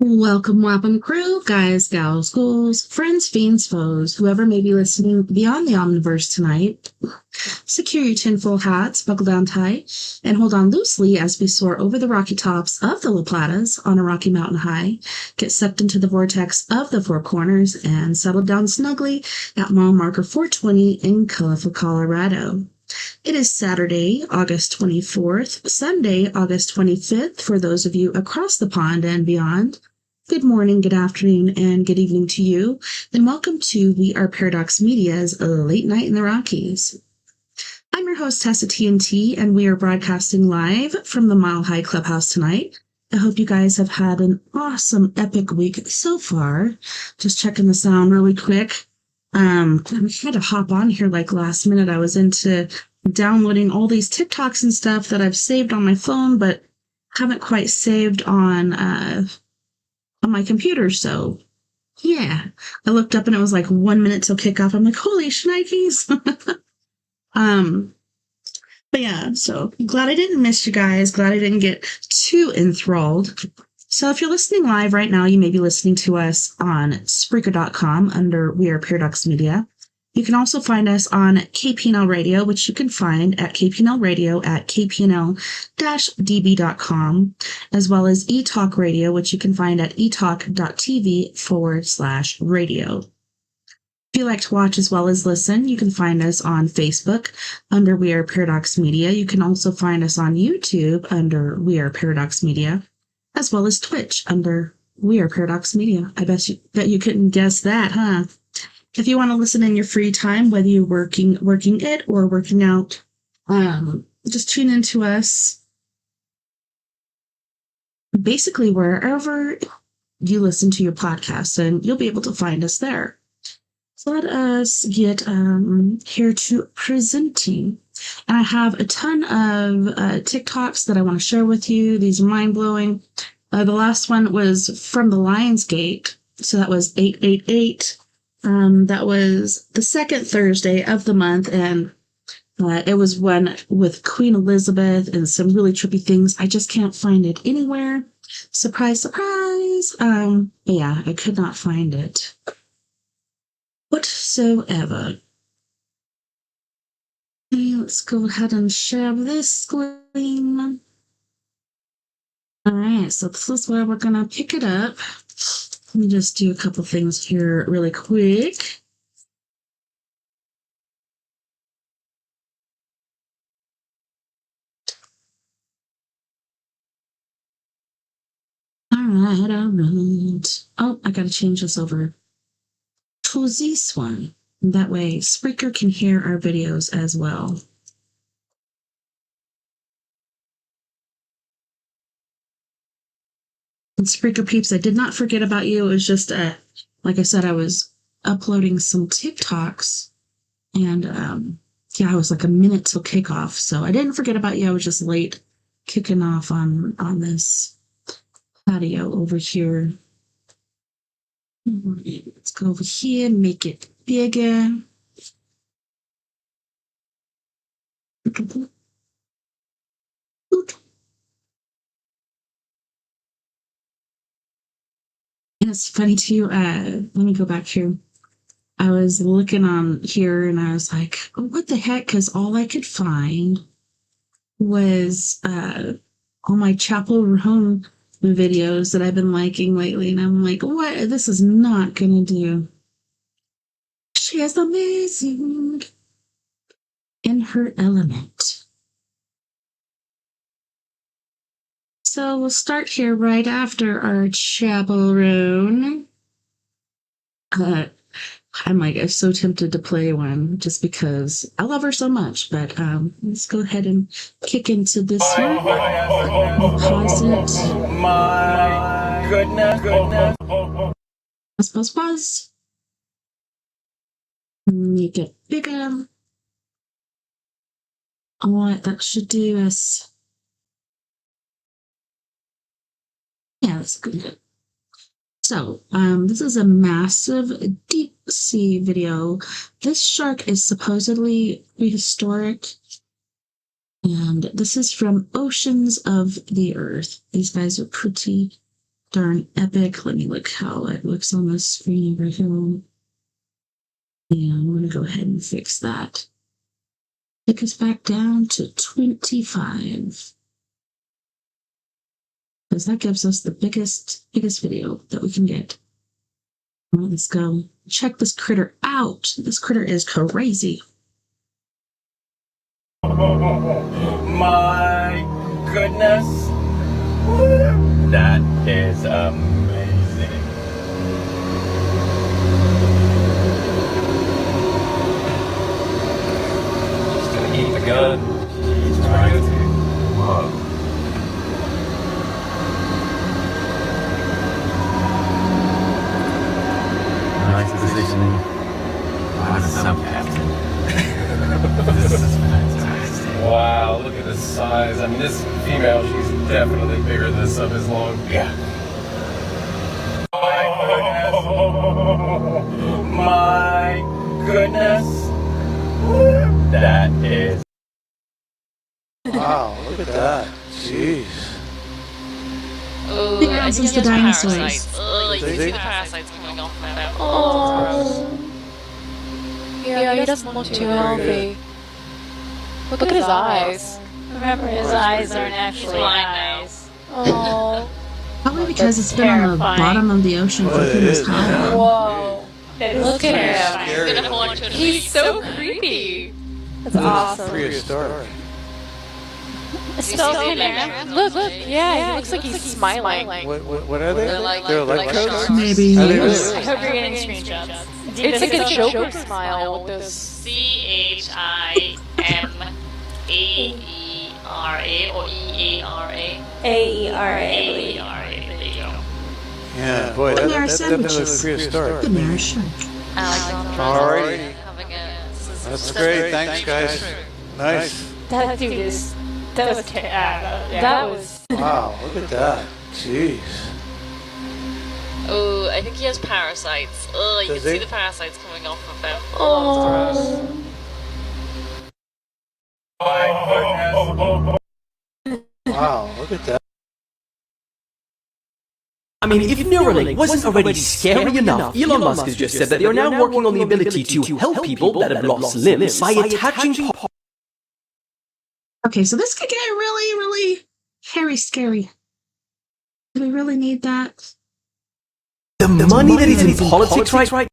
Welcome, crew, guys, gals, ghouls, friends, fiends, foes, whoever may be listening beyond the Omniverse tonight. Secure your tinfoil hats, buckle down tight, and hold on loosely as we soar over the rocky tops of the La Platas on a rocky mountain high, get sucked into the vortex of the Four Corners, and settle down snugly at mile marker 420 in colorful Colorado. It is Saturday, August 24th, Sunday, August 25th for those of you across the pond and beyond. Good morning, good afternoon, and good evening to you, and welcome to We Are Paradox Media's Late Night in the Rockies. I'm your host, TessaTNT, and we are broadcasting live from the Mile High Clubhouse tonight. I hope you guys have had an awesome, epic week so far. Just checking the sound really quick. I had to hop on here like last minute. I was into downloading all these TikToks and stuff that I've saved on my phone, but haven't quite saved on my computer. So yeah, I looked up and it was like 1 minute till kickoff. I'm like, holy shnikes. But yeah, so glad I didn't miss you guys. Glad I didn't get too enthralled. So if you're listening live right now, you may be listening to us on Spreaker.com under We Are Paradox Media. You can also find us on KPNL Radio, which you can find at KPNL Radio at kpnl-db.com, as well as eTalk Radio, which you can find at etalk.tv/radio. If you like to watch as well as listen, you can find us on Facebook under We Are Paradox Media. You can also find us on YouTube under We Are Paradox Media, as well as Twitch under We Are Paradox Media. I bet you couldn't guess that, huh? If you want to listen in your free time, whether you're working it or working out, just tune into us basically wherever you listen to your podcast, and you'll be able to find us there. So let us get here to presenting. And I have a ton of TikToks that I want to share with you. These are mind-blowing. The last one was from the Lionsgate, so that was 888. That was the second Thursday of the month, and it was one with Queen Elizabeth and some really trippy things. I just can't find it anywhere. Surprise, surprise. But yeah, I could not find it whatsoever. Okay, let's go ahead and share this screen. All right, so this is where we're going to pick it up. Let me just do a couple things here really quick. All right. Oh, I got to change this over to this one. That way Spreaker can hear our videos as well. And Spreaker peeps, I did not forget about you. It was just, like I said, I was uploading some TikToks, and yeah, I was like a minute till kickoff, so I didn't forget about you. I was just late kicking off on this patio over here. Let's go over here, make it bigger. And it's funny too, let me go back here. I was looking on here and I was like, oh, what the heck? Because all I could find was all my Chapel Roan videos that I've been liking lately. And I'm like, what? This is not going to do. She is amazing in her element. So we'll start here right after our Chapel Roan. I'm so tempted to play one just because I love her so much, but let's go ahead and kick into this one. Pause it. My goodness. Pause. Make it bigger. What that should do is, yeah, that's good. So, this is a massive deep sea video. This shark is supposedly prehistoric, and this is from Oceans of the Earth. These guys are pretty darn epic. Let me look how it looks on the screen over here. Yeah, I'm going to go ahead and fix that. Take us back down to 25. Because that gives us the biggest video that we can get. All right, let's go. Check this critter out. This critter is crazy. My goodness. That is amazing. She's gonna eat the gun. She's trying to. Whoa. Nice positioning. I'm a sub-captain. This is fantastic. Wow, look at the size. I mean, this female, she's definitely bigger than the sub is long. Yeah. My goodness. That is. Wow, look at that. Jeez. Big rounds is the dinosaurs. You can see the parasites coming off there. Oh. Yeah, he doesn't look too healthy. Look at his eyes. Remember, his eyes aren't actually blind eyes. Oh. Probably because it's been on the bottom of the ocean for goodness how long. Whoa. Look at him. He's gonna hold on to it. He's so creepy. That's awesome. Prehistoric. It's still in there. Look, yeah, he looks like he's smiling. What are they? They're like electrodes? sharks. Maybe. Are they really? I hope you're getting screenshots. It's like a Joker smile with this. CHIMAERA or EARA? AERA. AERA. There you go. Yeah, boy, that They're definitely looks sandwiches. prehistoric. Good there, sure. Alexander. Alrighty. Having a. That's great. Thanks, guys. Nice. That dude is. That was terrible. That was. Wow, look at that. Jeez. Oh, I think he has parasites. Oh, you can Does see he? the parasites coming off of him. Oh. Wow, look at that. I mean, if Neuralink wasn't already scary enough, Elon Musk has just said that they are now working on the ability to help people that have lost limbs by attaching parts. Okay, so this could get really, really hairy scary. Do we really need that? The money that is in politics right.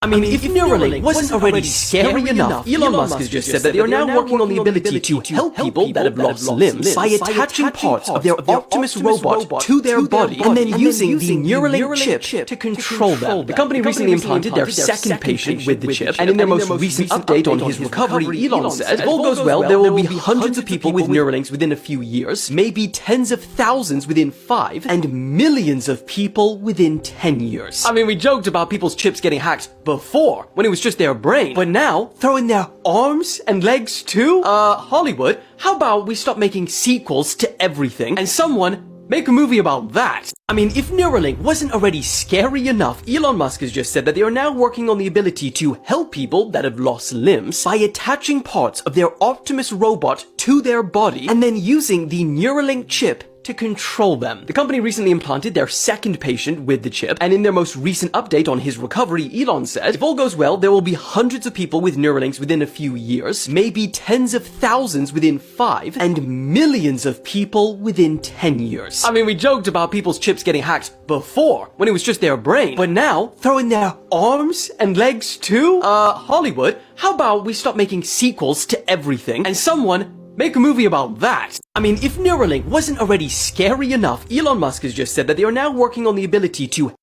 I mean, if Neuralink wasn't already scary enough, Elon Musk has just said that they are now working on the ability to help people that have lost limbs by attaching parts of their Optimus robot to their body and then using the Neuralink chip to control them. The company recently implanted their second patient with the chip, and in their most recent update on his recovery, Elon said, if all goes well, there will be hundreds of people with Neuralinks within a few years, maybe tens of thousands within 5, and millions of people within 10 years. I mean, we joked about people's chips getting hacked before, when it was just their brain. But now, throw in their arms and legs too? Hollywood, how about we stop making sequels to everything and someone make a movie about that? I mean, if Neuralink wasn't already scary enough, Elon Musk has just said that they are now working on the ability to help people that have lost limbs by attaching parts of their Optimus robot to their body and then using the Neuralink chip to control them. The company recently implanted their second patient with the chip, and in their most recent update on his recovery, Elon said, if all goes well, there will be hundreds of people with Neuralinks within a few years, maybe tens of thousands within 5, and millions of people within 10 years. I mean, we joked about people's chips getting hacked before, when it was just their brain. But now, throw in their arms and legs too? Hollywood, how about we stop making sequels to everything and someone make a movie about that? I mean, if Neuralink wasn't already scary enough, Elon Musk has just said that they are now working on the ability to...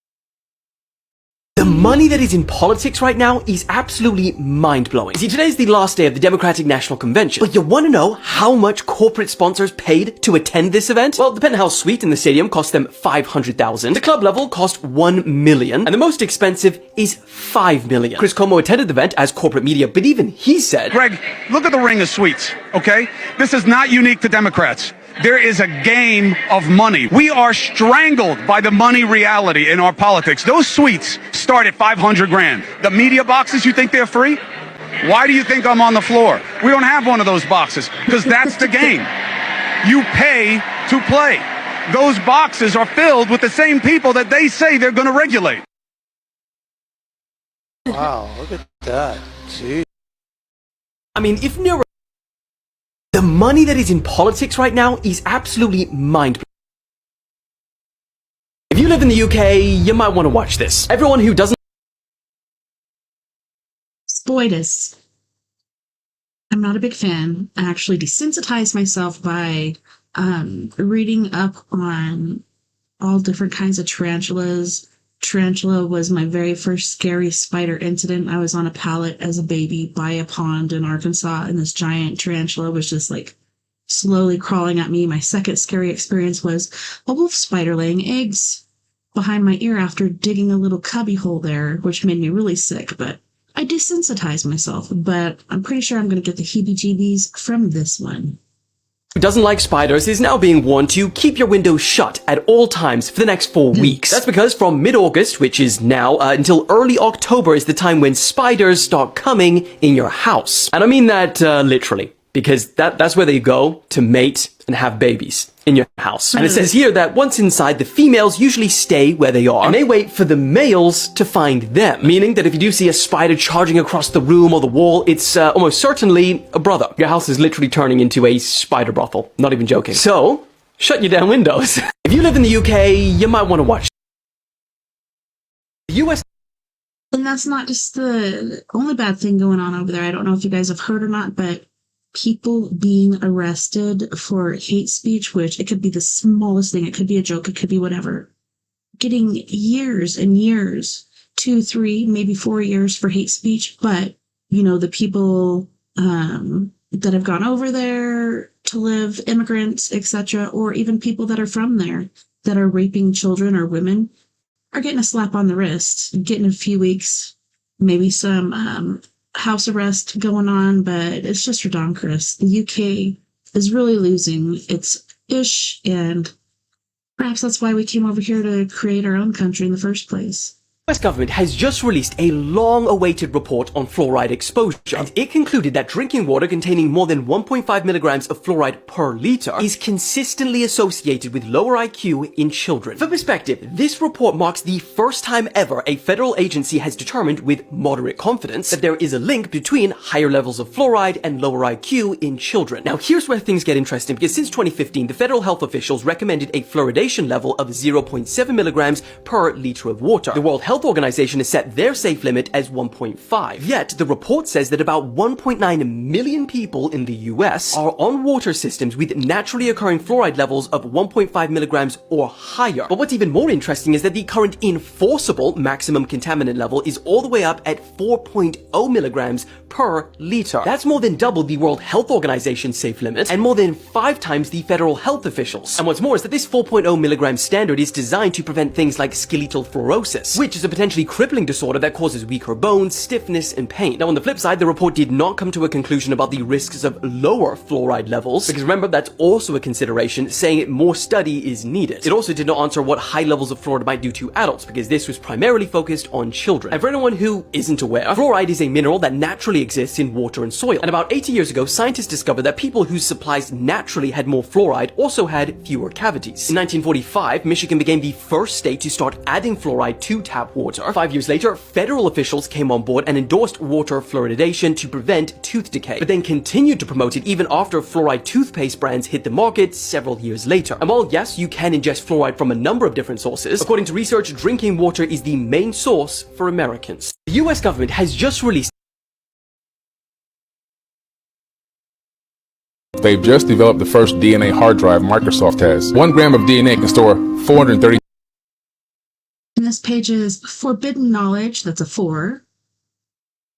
The money that is in politics right now is absolutely mind-blowing. See, today's the last day of the Democratic National Convention, but you want to know how much corporate sponsors paid to attend this event? Well, the penthouse suite in the stadium cost them $500,000, the club level cost $1 million, and the most expensive is $5 million. Chris Cuomo attended the event as corporate media, but even he said, Greg, look at the ring of suites, okay? This is not unique to Democrats. There is a game of money. We are strangled by the money reality in our politics. Those suites start at 500 grand. The media boxes, you think they're free? Why do you think I'm on the floor? We don't have one of those boxes because that's the game. You pay to play. those boxes are filled with the same people that they say they're going to regulate. Wow, look at that. Gee. I mean, if the money that is in politics right now is absolutely mind-blowing. If you live in the UK, you might want to watch this. Everyone who doesn't... Spoitus. I'm not a big fan. I actually desensitized myself by reading up on all different kinds of tarantulas. Tarantula was my very first scary spider incident. I was on a pallet as a baby by a pond in Arkansas, and this giant tarantula was just like slowly crawling at me. My second scary experience was a wolf spider laying eggs behind my ear after digging a little cubby hole there, which made me really sick, but I desensitized myself. But I'm pretty sure I'm going to get the heebie-jeebies from this one. Who doesn't like spiders is now being warned to keep your windows shut at all times for the next 4 weeks. That's because from mid-August, which is now, until early October is the time when spiders start coming in your house. And I mean that literally, because that's where they go to mate and have babies in your house. And it says here that once inside, the females usually stay where they are, and they wait for the males to find them. Meaning that if you do see a spider charging across the room or the wall, it's almost certainly a brother. Your house is literally turning into a spider brothel. Not even joking. So, shut your damn windows. If you live in the UK, you might want to watch. The US... And that's not just the only bad thing going on over there. I don't know if you guys have heard or not, but people being arrested for hate speech, which it could be the smallest thing. It could be a joke. It could be whatever. Getting years and years, 2, 3, maybe 4 years for hate speech. But, you know, the people that have gone over there to live, immigrants, etc., or even people that are from there that are raping children or women are getting a slap on the wrist, getting a few weeks, maybe some house arrest going on, but it's just redonkulous. The UK is really losing its ish, and perhaps that's why we came over here to create our own country in the first place. The US government has just released a long-awaited report on fluoride exposure, and it concluded that drinking water containing more than 1.5 milligrams of fluoride per liter is consistently associated with lower IQ in children. For perspective, this report marks the first time ever a federal agency has determined with moderate confidence that there is a link between higher levels of fluoride and lower IQ in children. Now, here's where things get interesting, because since 2015, the federal health officials recommended a fluoridation level of 0.7 milligrams per liter of water. The World Health Organization has set their safe limit as 1.5. Yet, the report says that about 1.9 million people in the US are on water systems with naturally occurring fluoride levels of 1.5 milligrams or higher. But what's even more interesting is that the current enforceable maximum contaminant level is all the way up at 4.0 milligrams per liter. That's more than double the World Health Organization's safe limit and more than 5 times the federal health officials. And what's more is that this 4.0 milligram standard is designed to prevent things like skeletal fluorosis, which is a potentially crippling disorder that causes weaker bones, stiffness, and pain. Now, on the flip side, the report did not come to a conclusion about the risks of lower fluoride levels, because remember, that's also a consideration, saying more study is needed. It also did not answer what high levels of fluoride might do to adults, because this was primarily focused on children. And for anyone who isn't aware, fluoride is a mineral that naturally exists in water and soil. And about 80 years ago, scientists discovered that people whose supplies naturally had more fluoride also had fewer cavities. In 1945, Michigan became the first state to start adding fluoride to tap water. 5 years later, federal officials came on board and endorsed water fluoridation to prevent tooth decay, but then continued to promote it even after fluoride toothpaste brands hit the market several years later. And while yes, you can ingest fluoride from a number of different sources, according to research, drinking water is the main source for Americans. The US government has just released They've just developed the first DNA hard drive Microsoft has. 1 gram of DNA can store 430. And this page is Forbidden Knowledge. That's a 4.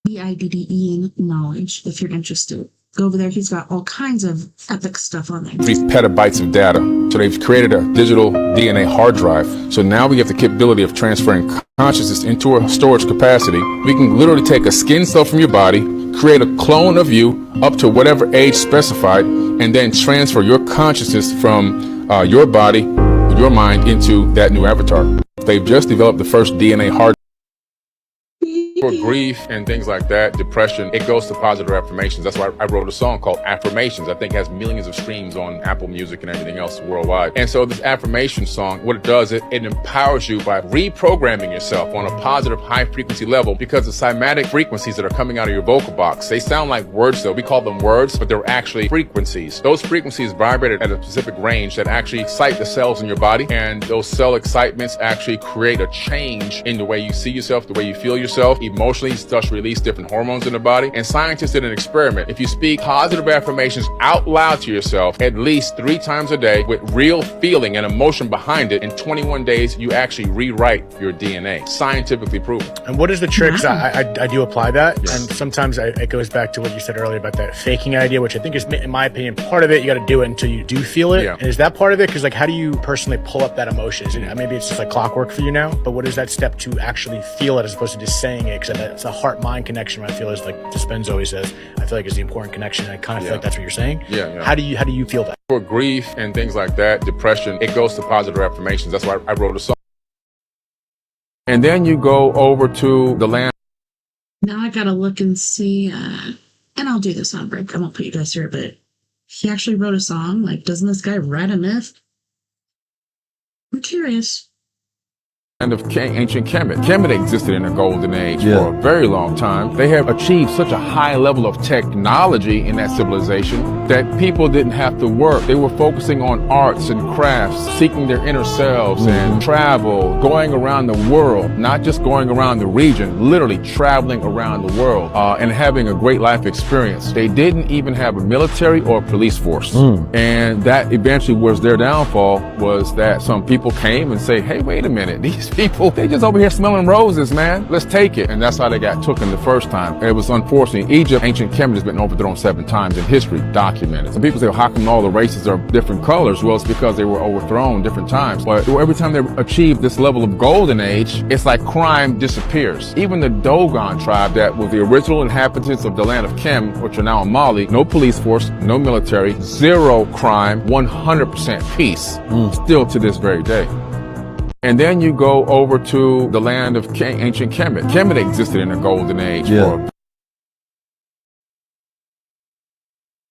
BIDDE knowledge, if you're interested. Go over there. He's got all kinds of epic stuff on there. 3 petabytes of data. So they've created a digital DNA hard drive. So now we have the capability of transferring consciousness into a storage capacity. We can literally take a skin cell from your body, create a clone of you up to whatever age specified, and then transfer your consciousness from your body, your mind, into that new avatar. They've just developed the first DNA hard. For grief and things like that, depression, it goes to positive affirmations. That's why I wrote a song called Affirmations. I think it has millions of streams on Apple Music and everything else worldwide. And so this affirmation song, what it does, it empowers you by reprogramming yourself on a positive high frequency level, because the cymatic frequencies that are coming out of your vocal box, they sound like words though. We call them words, but they're actually frequencies. Those frequencies vibrate at a specific range that actually excite the cells in your body. And those cell excitements actually create a change in the way you see yourself, the way you feel yourself. Emotionally, starts to release different hormones in the body. And scientists did an experiment. If you speak positive affirmations out loud to yourself at least 3 times a day with real feeling and emotion behind it, in 21 days, you actually rewrite your DNA. Scientifically proven. And what is the trick? I do apply that. Yes. And sometimes it goes back to what you said earlier about that faking idea, which I think is, in my opinion, part of it. You got to do it until you do feel it. Yeah. And is that part of it? Because like, how do you personally pull up that emotion? Maybe it's just like clockwork for you now, but what is that step to actually feel it as opposed to just saying it? Because it's a heart-mind connection. I feel is like Dispenza always says. I feel like is the important connection. I kind of feel like that's what you're saying. Yeah. How do you feel that? For grief and things like that, depression, it goes to positive affirmations. That's why I wrote a song. And then you go over to the land. Now I gotta look and see, and I'll do this on break. I won't put you guys through it, but he actually wrote a song. Like, doesn't this guy write a myth? I'm curious. Of ancient Kemet. Kemet existed in a golden age for a very long time. They have achieved such a high level of technology in that civilization that people didn't have to work. They were focusing on arts and crafts, seeking their inner selves and travel, going around the world, not just going around the region, literally traveling around the world and having a great life experience. They didn't even have a military or police force. And that eventually was their downfall, was that some people came and say, hey, wait a minute, these people, they just over here smelling roses, man. Let's take it. And that's how they got taken the first time. It was unfortunate. Egypt, ancient Kemet has been overthrown 7 times in history, documented. Some people say, well, how come all the races are different colors? Well, it's because they were overthrown different times. But every time they achieve this level of golden age, it's like crime disappears. Even the Dogon tribe that was the original inhabitants of the land of Kem, which are now in Mali, no police force, no military, 0 crime, 100% peace, still to this very day. And then you go over to the land of ancient Kemet. Kemet existed in a golden age for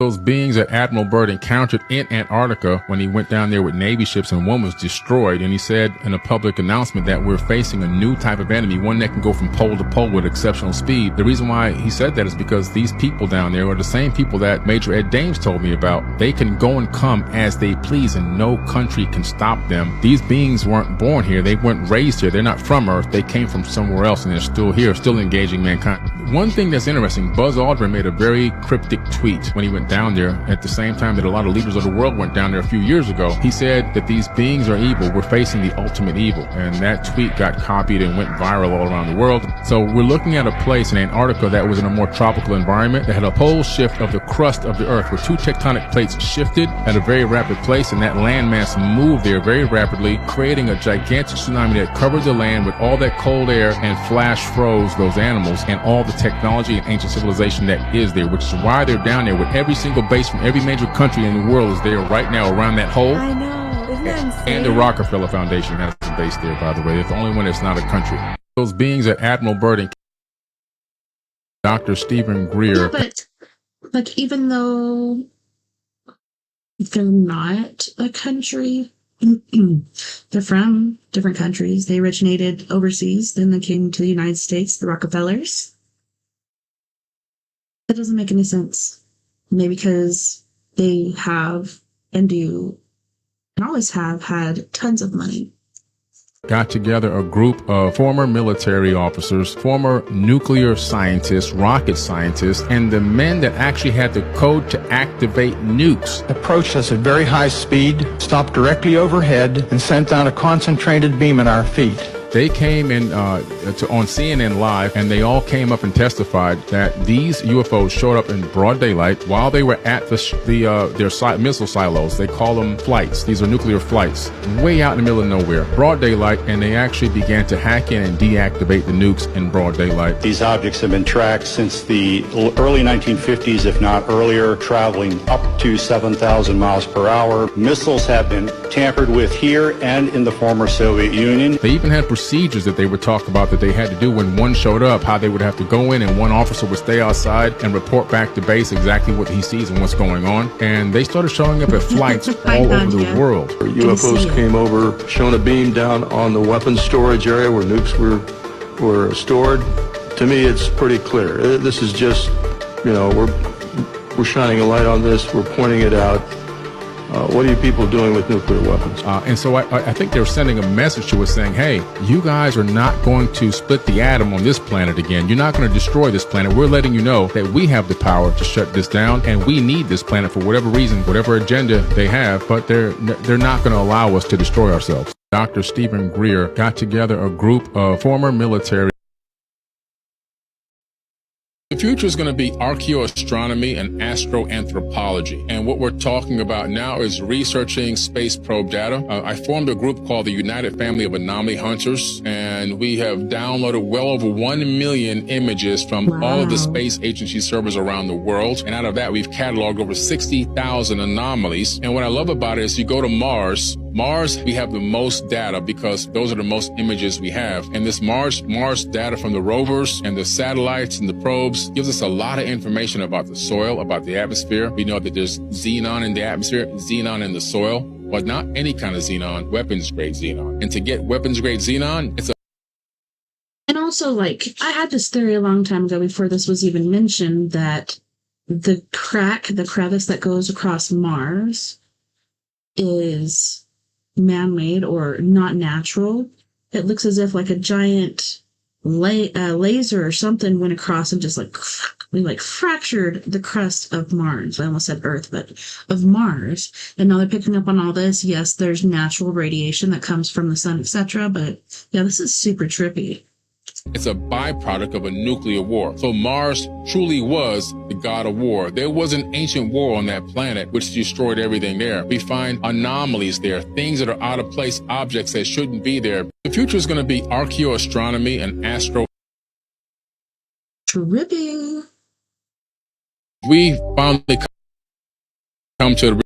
those beings that Admiral Byrd encountered in Antarctica when he went down there with Navy ships, and one was destroyed. And he said in a public announcement that we're facing a new type of enemy, one that can go from pole to pole with exceptional speed. The reason why he said that is because these people down there are the same people that Major Ed Dames told me about. They can go and come as they please, and no country can stop them. These beings weren't born here. They weren't raised here. They're not from Earth. They came from somewhere else, and they're still here, still engaging mankind. One thing that's interesting, Buzz Aldrin made a very cryptic tweet when he went down there at the same time that a lot of leaders of the world went down there a few years ago. He said that these beings are evil. We're facing the ultimate evil. And that tweet got copied and went viral all around the world. So we're looking at a place in Antarctica that was in a more tropical environment that had a pole shift of the crust of the Earth, where 2 tectonic plates shifted at a very rapid pace, and that landmass moved there very rapidly, creating a gigantic tsunami that covered the land with all that cold air and flash froze those animals and all the technology and ancient civilization that is there, which is why they're down there with every single base from every major country in the world is there right now around that hole. I know, isn't that insane? And the Rockefeller Foundation has a base there, by the way. It's the only one that's not a country. Those beings that Admiral Byrd and Dr. Stephen Greer. Yeah, but like, even though they're not a country, they're from different countries. They originated overseas, then they came to the United States, the Rockefellers. That doesn't make any sense. Maybe because they have and do and always have had tons of money. Got together a group of former military officers, former nuclear scientists, rocket scientists, and the men that actually had the code to activate nukes. Approached us at very high speed, stopped directly overhead, and sent down a concentrated beam at our feet. They came in on CNN Live, and they all came up and testified that these UFOs showed up in broad daylight while they were at their missile silos. They call them flights. These are nuclear flights, way out in the middle of nowhere, broad daylight, and they actually began to hack in and deactivate the nukes in broad daylight. These objects have been tracked since the early 1950s, if not earlier, traveling up to 7,000 miles per hour. Missiles have been tampered with here and in the former Soviet Union. They even had procedures that they would talk about that they had to do when one showed up, how they would have to go in and one officer would stay outside and report back to base exactly what he sees and what's going on. And they started showing up at flights all over the world. UFOs came over, shone a beam down on the weapons storage area where nukes were stored. To me, it's pretty clear. This is just, we're shining a light on this. We're pointing it out. What are you people doing with nuclear weapons? And so I think they're sending a message to us saying, hey, you guys are not going to split the atom on this planet again. You're not going to destroy this planet. We're letting you know that we have the power to shut this down, and we need this planet for whatever reason, whatever agenda they have, but they're not going to allow us to destroy ourselves. Dr. Stephen Greer got together a group of former military. The future is going to be archaeoastronomy and astroanthropology. And what we're talking about now is researching space probe data. I formed a group called the United Family of Anomaly Hunters, and we have downloaded well over 1 million images from all of the space agency servers around the world. And out of that, we've cataloged over 60,000 anomalies. And what I love about it is you go to Mars, we have the most data because those are the most images we have. And this Mars data from the rovers and the satellites and the probes gives us a lot of information about the soil, about the atmosphere. We know that there's xenon in the atmosphere, xenon in the soil, but not any kind of xenon, weapons-grade xenon. And to get weapons-grade xenon, it's a... And also, I had this theory a long time ago before this was even mentioned that the crevice that goes across Mars is man-made or not natural. It looks as if a giant laser or something went across and just fractured the crust of Mars. I almost said Earth, but of Mars. And now they're picking up on all this. Yes, there's natural radiation that comes from the sun, etc. But yeah, this is super trippy. It's a byproduct of a nuclear war. So Mars truly was the god of war. There was an ancient war on that planet which destroyed everything there. We find anomalies there, things that are out of place, objects that shouldn't be there. The future is going to be archaeoastronomy and astro. Trippy. We finally come to the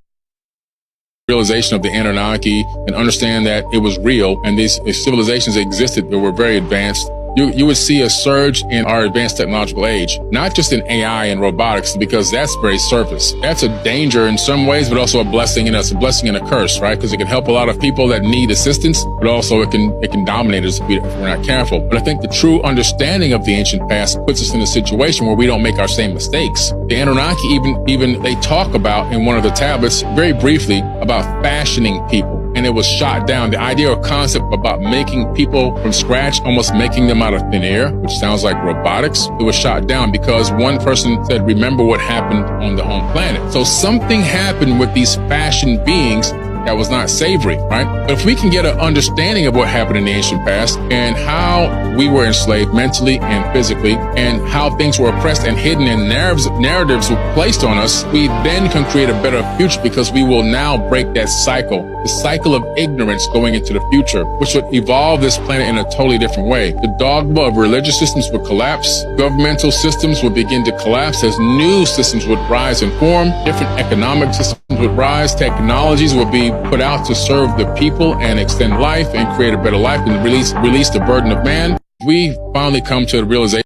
realization of the Anunnaki and understand that it was real and these civilizations existed that were very advanced. You would see a surge in our advanced technological age, not just in AI and robotics, because that's very surface. That's a danger in some ways, but also a blessing, and it's a blessing and a curse, right? Because it can help a lot of people that need assistance, but also it can dominate us if we're not careful. But I think the true understanding of the ancient past puts us in a situation where we don't make our same mistakes. The Anunnaki even they talk about in one of the tablets very briefly about fashioning people. And it was shot down. The idea or concept about making people from scratch, almost making them out of thin air, which sounds like robotics, it was shot down because one person said, remember what happened on the home planet. So something happened with these fashioned beings that was not savory, right? But if we can get an understanding of what happened in the ancient past and how we were enslaved mentally and physically and how things were oppressed and hidden and narratives were placed on us, we then can create a better future because we will now break that cycle, the cycle of ignorance going into the future, which would evolve this planet in a totally different way. The dogma of religious systems would collapse. Governmental systems would begin to collapse as new systems would rise and form. Different economic systems would rise. Technologies would be put out to serve the people and extend life and create a better life and release the burden of man. We finally come to the realization.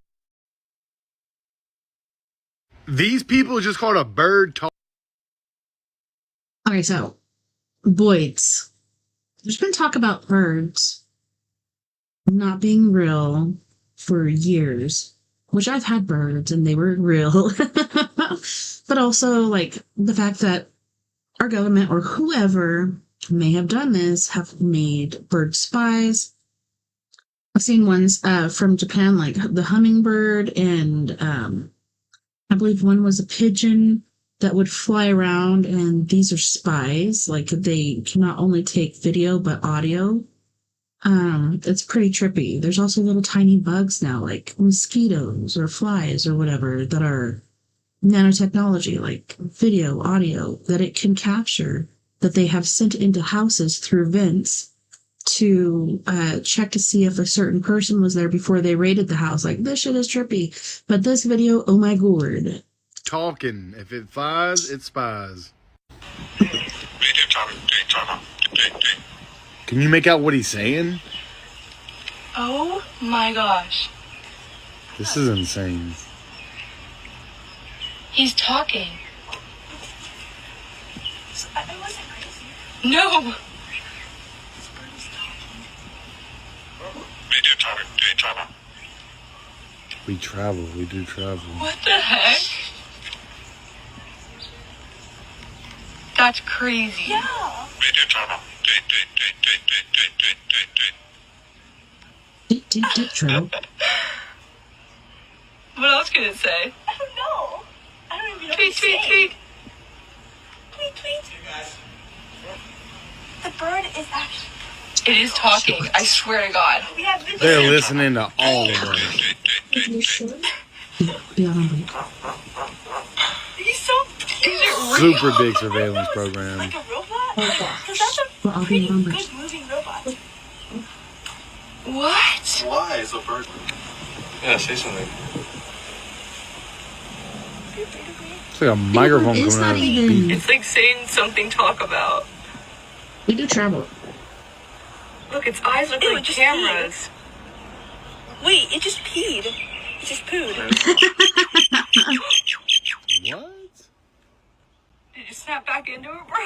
These people just called a bird talk. Okay, so Boyd's. There's been talk about birds not being real for years, which I've had birds and they were real. But also the fact that our government or whoever may have done this have made bird spies. I've seen ones from Japan, like the hummingbird, and I believe one was a pigeon that would fly around, and these are spies. They can not only take video but audio. It's pretty trippy. There's also little tiny bugs now, like mosquitoes or flies or whatever, that are nanotechnology, like video, audio, that it can capture, that they have sent into houses through vents to check to see if a certain person was there before they raided the house. This shit is trippy. But this video, oh my gourd. Talking. If it flies, it spies. Can you make out what he's saying? Oh my gosh. This is insane. He's talking. No! We travel. We do travel. What the heck? That's crazy. Yeah. True. What else can it say? I don't know. I don't even know. Tweet, tweet, tweet. Tweet, tweet. The bird is actually. It is talking. I swear to God. We have video. They're listening to all of us. Be on break. He's so. Is it real? Super big surveillance program. Like a robot? Because that's a Well, I'll be pretty on break. good moving robot. What? Why is the bird? Yeah, say something. It's like a microphone It's coming out not of even- his beak. It's like saying something talk about. We do travel. Look, its eyes look Ew, like it just cameras. Wait, it just peed. It just pooed. What? Did you snap back into it, bro?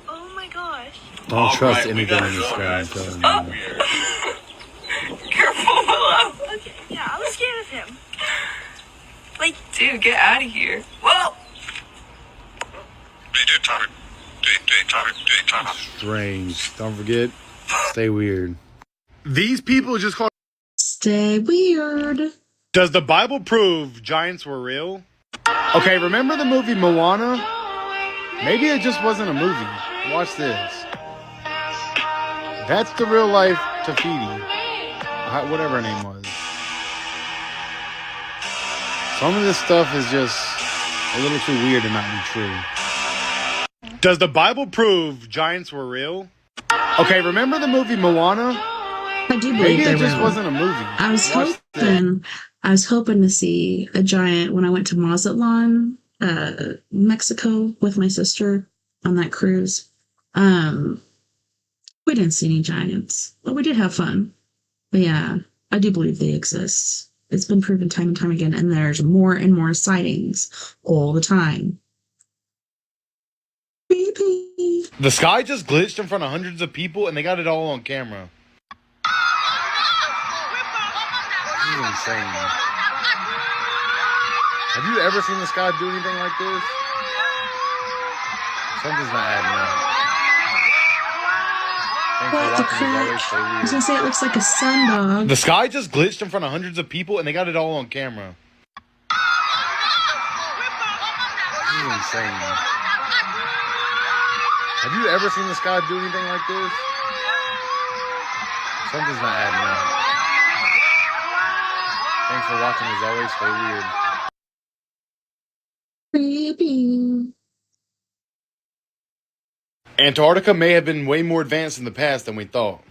Oh my gosh. Don't trust anything in the sky. I'm telling you. Careful, Willow. Okay, yeah, I was scared of him. Like, Dude, get out of here. Whoa! Strange. Don't forget, stay weird. These people just call. Stay weird. Does the Bible prove giants were real? Okay, remember the movie Moana? Maybe it just wasn't a movie. Watch this. That's the real life Tafiti. Whatever her name was. Some of this stuff is just a little too weird to not be true. Does the Bible prove giants were real? Okay, remember the movie Moana? I do believe Maybe they're it just real. wasn't a movie. I was Watch this. hoping to see a giant when I went to Mazatlan, Mexico with my sister on that cruise. We didn't see any giants, but we did have fun. But yeah, I do believe they exist. It's been proven time and time again, and there's more and more sightings all the time. Creepy. The sky just glitched in front of hundreds of people, and they got it all on camera. This is insane. Have you ever seen the sky do anything like this? Something's not adding up. Thanks What for the watching. As crap? always, stay I was weird. gonna say it looks like a sundog. The sky just glitched in front of hundreds of people, and they got it all on camera. This is insane. Have you ever seen the sky do anything like this? Something's not adding up. Thanks for watching. As always, stay weird. Creepy. Antarctica may have been way more advanced in the past than we thought.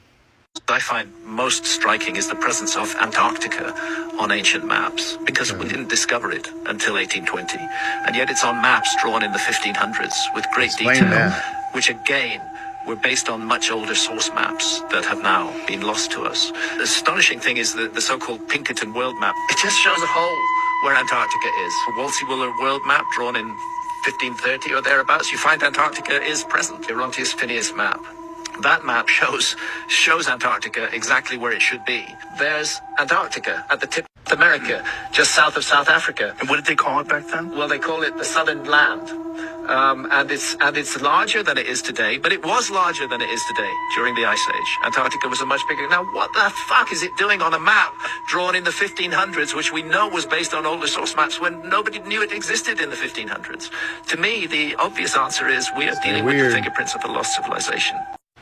I find most striking is the presence of Antarctica on ancient maps, because we didn't discover it until 1820, and yet it's on maps drawn in the 1500s with great Explain detail, that. which again were based on much older source maps that have now been lost to us. The astonishing thing is that the so-called Pinkerton world map, it just shows a hole where Antarctica is. A Wolsey-Wooler world map drawn in 1530 or thereabouts, you find Antarctica is present. Gerontius Phineas map. That map shows Antarctica exactly where it should be. There's Antarctica at the tip of America, just south of South Africa. And what did they call it back then? Well, they call it the Southern Land. And it's larger than it is today, but it was larger than it is today during the Ice Age. Antarctica was a much bigger. Now, what the fuck is it doing on a map drawn in the 1500s, which we know was based on older source maps when nobody knew it existed in the 1500s? To me, the obvious answer is we are dealing with the weird. fingerprints of a lost civilization.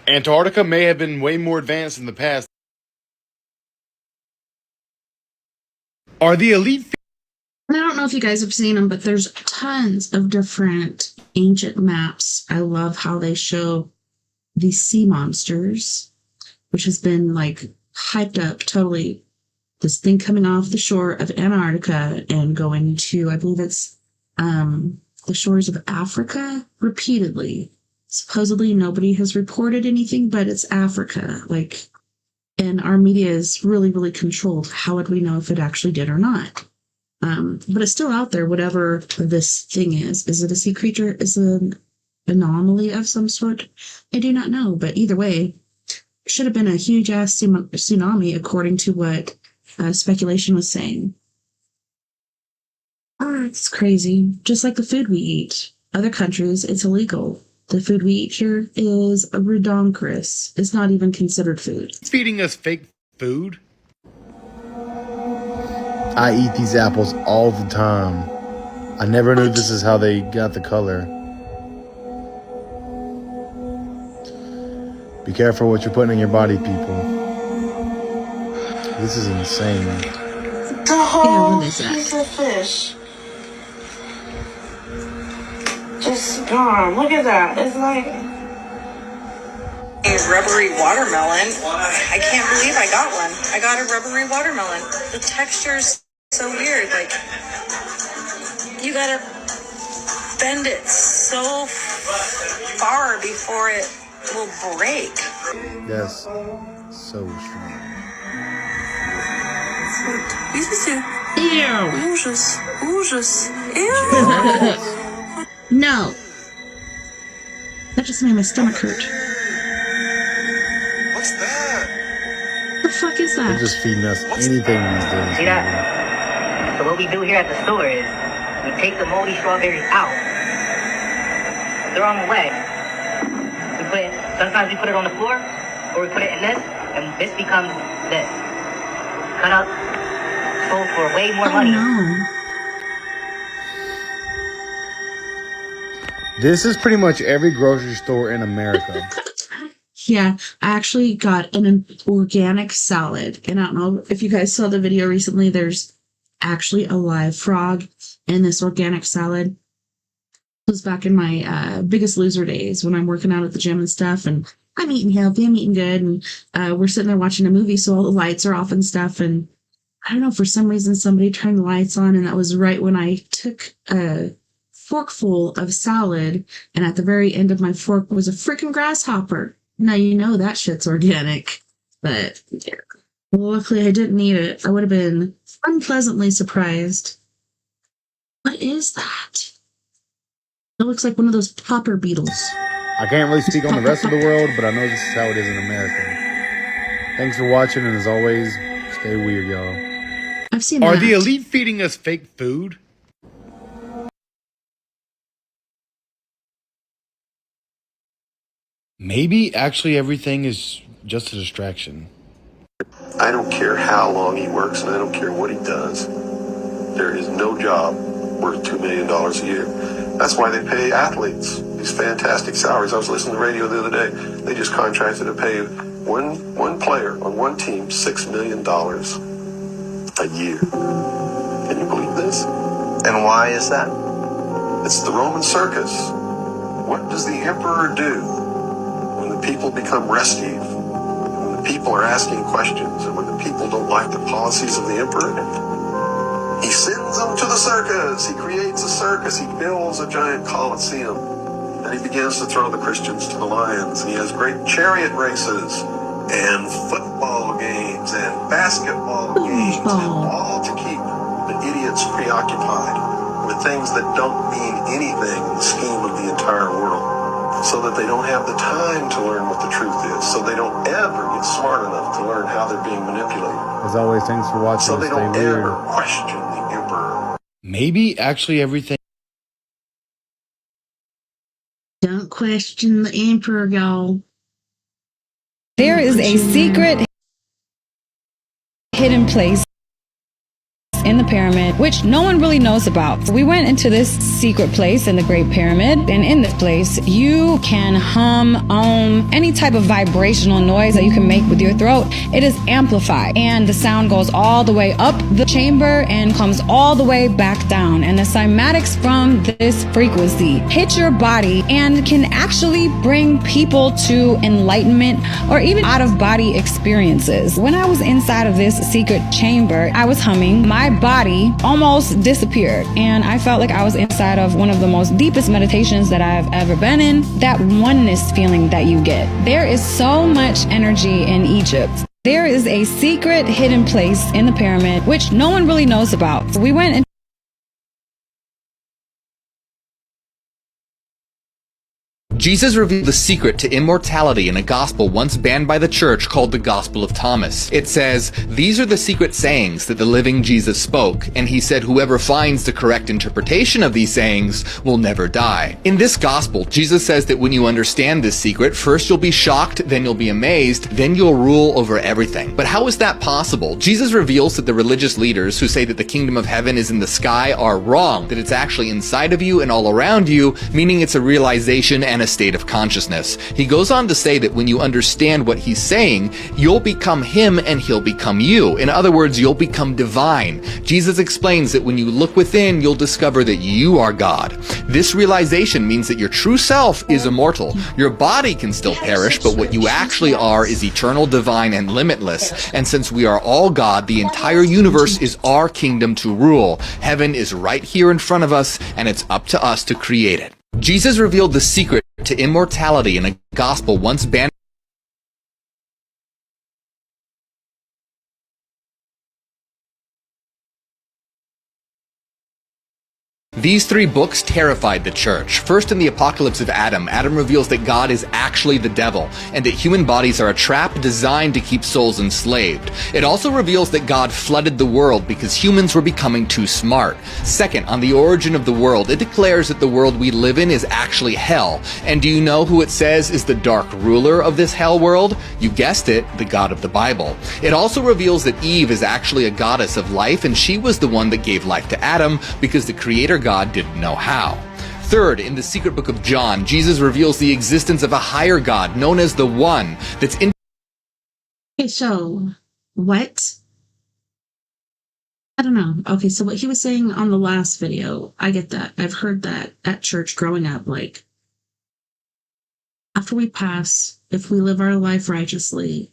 Antarctica may have been way more advanced in the past. Are the elite... I don't know if you guys have seen them, but there's tons of different ancient maps. I love how they show these sea monsters, which has been like hyped up totally. This thing coming off the shore of Antarctica and going to, I believe it's the shores of Africa repeatedly. Supposedly nobody has reported anything, but it's Africa. Like, and our media is really, really controlled. How would we know if it actually did or not? But it's still out there, whatever this thing is. Is it a sea creature? Is it an anomaly of some sort? I do not know, but either way, it should have been a huge-ass tsunami, according to what speculation was saying. It's crazy. Just like the food we eat. Other countries, it's illegal. The food we eat here is redonkulous. It's not even considered food. It's feeding us fake food. I eat these apples all the time. I never knew this is how they got the color. Be careful what you're putting in your body, people. This is insane. The whole piece of fish. Just gone. Look at that. It's like a rubbery watermelon. I can't believe I got one. I got a rubbery watermelon. The texture's so weird. Like, you gotta bend it so far before it will break. That's so strange. Ew. Ужас. Ужас. Ew. No. That just made my stomach hurt. What's that? The fuck is that? They're just feeding us anything these days. See that? So what we do here at the store is we take the moldy strawberries out, throw them away. Sometimes we put it on the floor, or we put it in this, and this becomes this. Cut up, sold for way more money. No. This is pretty much every grocery store in America. Yeah, I actually got an organic salad. And I don't know if you guys saw the video recently. There's actually a live frog in this organic salad. It was back in my Biggest Loser days when I'm working out at the gym and stuff. And I'm eating healthy, I'm eating good. And we're sitting there watching a movie, so all the lights are off and stuff. And I don't know, for some reason, somebody turned the lights on. And that was right when I took a forkful of salad, and at the very end of my fork was a freaking grasshopper. Now you know that shit's organic, but yeah. Luckily I didn't eat it. I would have been unpleasantly surprised. What is that? It looks like one of those popper beetles. I can't really speak on the rest of the world, but I know this is how it is in America. Thanks for watching, and as always, stay weird, y'all. I've seen Are that. the elite feeding us fake food? Maybe actually everything is just a distraction. I don't care how long he works, and I don't care what he does. There is no job worth $2 million a year. That's why they pay athletes these fantastic salaries. I was listening to the radio the other day. They just contracted to pay one player on one team $6 million a year. Can you believe this? And why is that? It's the Roman circus. What does the emperor do when the people become restive, when the people are asking questions, and when the people don't like the policies of the emperor? He sends them to the circus. He creates a circus. He builds a giant coliseum. And he begins to throw the Christians to the lions. And he has great chariot races and football games and basketball games, and all to keep the idiots preoccupied with things that don't mean anything in the scheme of the entire world, so that they don't have the time to learn what the truth is, so they don't ever get smart enough to learn how they're being manipulated. As always, thanks for watching. So they Stay don't weird. ever question the emperor. Maybe actually everything. Don't question the emperor, y'all. There is a secret hidden place in the pyramid, which no one really knows about. So we went into this secret place in the Great Pyramid, and in this place, you can hum, any type of vibrational noise that you can make with your throat. It is amplified, and the sound goes all the way up the chamber and comes all the way back down. And the cymatics from this frequency hit your body and can actually bring people to enlightenment or even out-of-body experiences. When I was inside of this secret chamber, I was humming. My body almost disappeared, and I felt like I was inside of one of the most deepest meditations that I've ever been in. That oneness feeling that you get. There is so much energy in Egypt. There is a secret hidden place in the pyramid which no one really knows about. We went and Jesus revealed the secret to immortality in a gospel once banned by the church called the Gospel of Thomas. It says, "These are the secret sayings that the living Jesus spoke, and he said whoever finds the correct interpretation of these sayings will never die." In this gospel, Jesus says that when you understand this secret, first you'll be shocked, then you'll be amazed, then you'll rule over everything. But how is that possible? Jesus reveals that the religious leaders who say that the kingdom of heaven is in the sky are wrong, that it's actually inside of you and all around you, meaning it's a realization and a state of consciousness. He goes on to say that when you understand what he's saying, you'll become him and he'll become you. In other words, you'll become divine. Jesus explains that when you look within, you'll discover that you are God. This realization means that your true self is immortal. Your body can still perish, but what you actually are is eternal, divine, and limitless. And since we are all God, the entire universe is our kingdom to rule. Heaven is right here in front of us, and it's up to us to create it. Jesus revealed the secret to immortality in a gospel once banned. These three books terrified the church. First, in the Apocalypse of Adam, Adam reveals that God is actually the devil, and that human bodies are a trap designed to keep souls enslaved. It also reveals that God flooded the world because humans were becoming too smart. Second, on the origin of the world, it declares that the world we live in is actually hell. And do you know who it says is the dark ruler of this hell world? You guessed it, the God of the Bible. It also reveals that Eve is actually a goddess of life, and she was the one that gave life to Adam because the Creator God didn't know how. Third, in the secret book of John, Jesus reveals the existence of a higher God known as the One that's in. Okay, so what? I don't know. Okay, so what he was saying on the last video, I get that. I've heard that at church growing up. Like, after we pass, if we live our life righteously,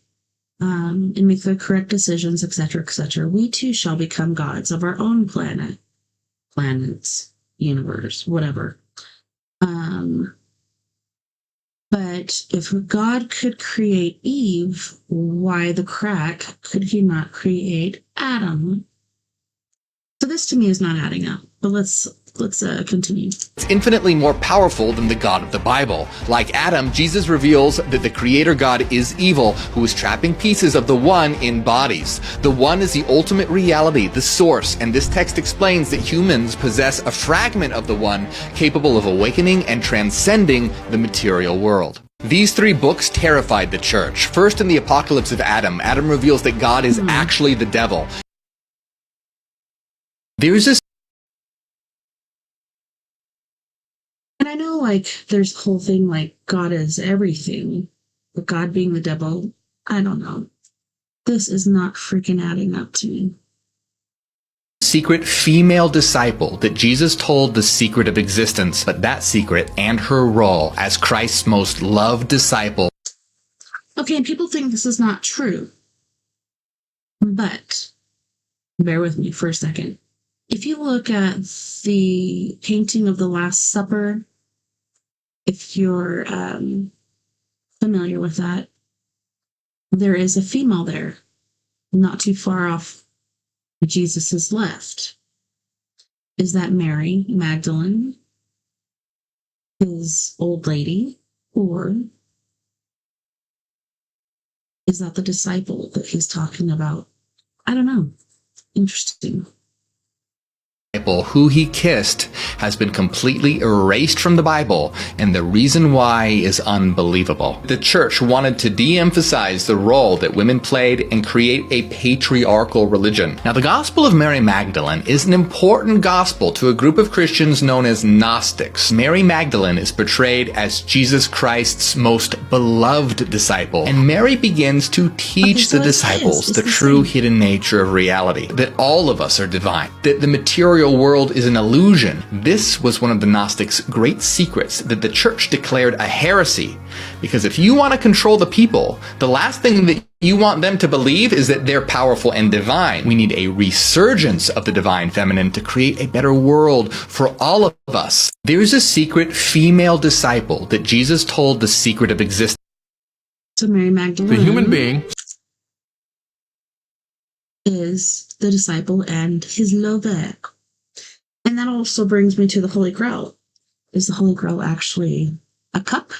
and make the correct decisions, etc., we too shall become gods of our own planets, universe, whatever. But if God could create Eve, why the crack could he not create Adam? So this to me is not adding up. But let's continue. It's infinitely more powerful than the God of the Bible. Like Adam, Jesus reveals that the Creator God is evil, who is trapping pieces of the One in bodies. The One is the ultimate reality, the source, and this text explains that humans possess a fragment of the One capable of awakening and transcending the material world. These three books terrified the church. First, in the Apocalypse of Adam, Adam reveals that God is actually the devil. There's this. And I know, like, there's the whole thing, like, God is everything, but God being the devil, I don't know. This is not freaking adding up to me. Secret female disciple that Jesus told the secret of existence, but that secret and her role as Christ's most loved disciple. Okay, and people think this is not true. But, bear with me for a second. If you look at the painting of the Last Supper, if you're familiar with that, there is a female there, not too far off Jesus's left. Is that Mary Magdalene, his old lady, or is that the disciple that he's talking about? I don't know. Interesting. Who he kissed has been completely erased from the Bible, and the reason why is unbelievable. The church wanted to de-emphasize the role that women played and create a patriarchal religion. Now, the Gospel of Mary Magdalene is an important gospel to a group of Christians known as Gnostics. Mary Magdalene is portrayed as Jesus Christ's most beloved disciple, and Mary begins to teach the disciples the true hidden nature of reality, that all of us are divine, that the material world is an illusion. This was one of the Gnostics' great secrets that the church declared a heresy. Because if you want to control the people, the last thing that you want them to believe is that they're powerful and divine. We need a resurgence of the divine feminine to create a better world for all of us. There's a secret female disciple that Jesus told the secret of existence. So Mary Magdalene. The human being is the disciple and his lover. And that also brings me to the Holy Grail. Is the Holy Grail actually a cup?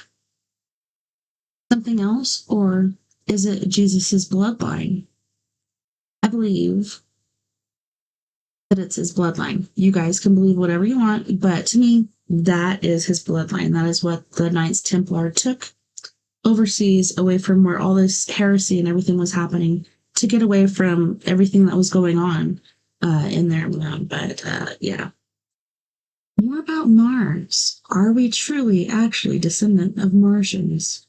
Something else? Or is it Jesus's bloodline? I believe that it's his bloodline. You guys can believe whatever you want, but to me, that is his bloodline. That is what the Knights Templar took overseas, away from where all this heresy and everything was happening, to get away from everything that was going on in their land. But yeah. More about Mars. Are we truly actually descendant of Martians?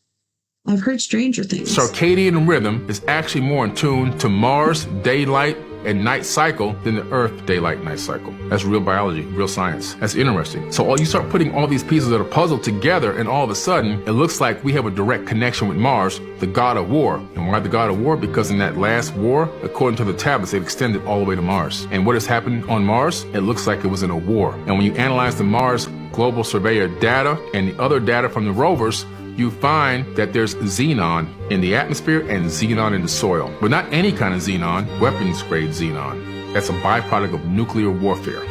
I've heard stranger things. Circadian rhythm is actually more in tune to Mars' daylight and night cycle than the Earth daylight night cycle. That's real biology, real science. That's interesting. So you start putting all these pieces of the puzzle together, and all of a sudden, it looks like we have a direct connection with Mars, the god of war. And why the god of war? Because in that last war, according to the tablets, it extended all the way to Mars. And what has happened on Mars? It looks like it was in a war. And when you analyze the Mars Global Surveyor data and the other data from the rovers, you find that there's xenon in the atmosphere and xenon in the soil. But not any kind of xenon, weapons-grade xenon. That's a byproduct of nuclear warfare.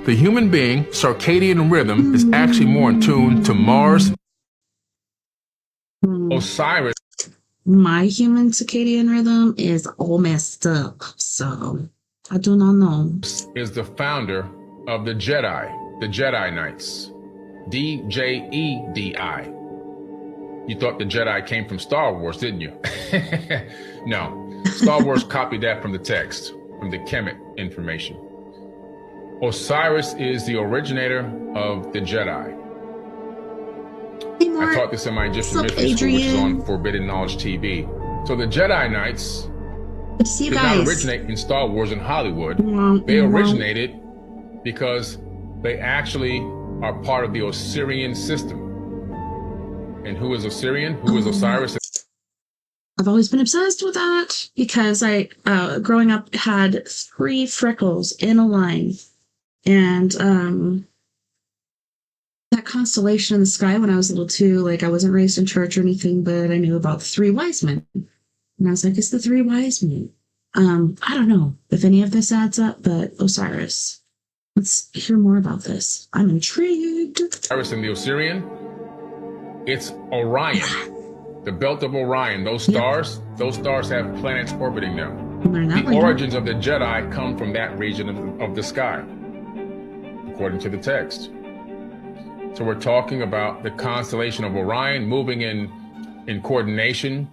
The human being, circadian rhythm, is actually more in tune to Mars, Osiris. My human circadian rhythm is all messed up, so I do not know. Is the founder of the Jedi Knights. DJEDI. You thought the Jedi came from Star Wars, didn't you? No. Star Wars copied that from the text, from the Kemet information. Osiris is the originator of the Jedi. I taught this in my Egyptian mystery school, which is on Forbidden Knowledge TV. So the Jedi Knights did not originate in Star Wars and Hollywood. They originated because they actually are part of the Osirian system. And who is Osirian? Who is Osiris? I've always been obsessed with that because I, growing up, had 3 freckles in a line. And that constellation in the sky when I was little too, like I wasn't raised in church or anything, but I knew about the 3 wise men. And I was like, it's the 3 wise men. I don't know if any of this adds up, but Osiris. Let's hear more about this. I'm intrigued. Osiris and the Osirian. It's Orion, the belt of Orion. Those stars have planets orbiting them. The origins of the Jedi come from that region of the sky, according to the text. So we're talking about the constellation of Orion moving in coordination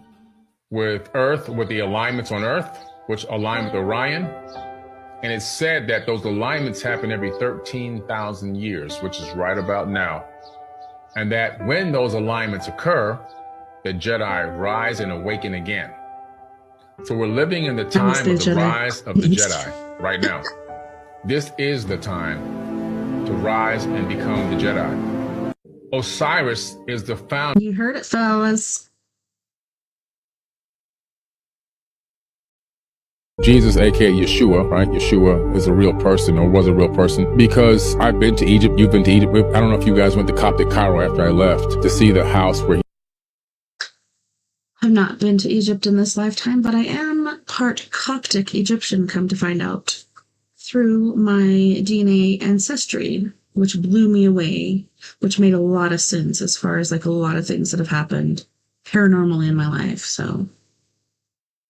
with Earth, with the alignments on Earth, which align with Orion. And it's said that those alignments happen every 13,000 years, which is right about now. And that when those alignments occur, the Jedi rise and awaken again. So we're living in the time of the rise of the Jedi right now. This is the time to rise and become the Jedi. Osiris is the founder. You heard it, fellas. Jesus, aka Yeshua, right? Yeshua is a real person, or was a real person, because I've been to Egypt, you've been to Egypt. I don't know if you guys went to Coptic Cairo after I left to see the house where I've not been to Egypt in this lifetime, but I am part Coptic Egyptian, come to find out, through my DNA ancestry, which blew me away, which made a lot of sense as far as like a lot of things that have happened paranormally in my life. So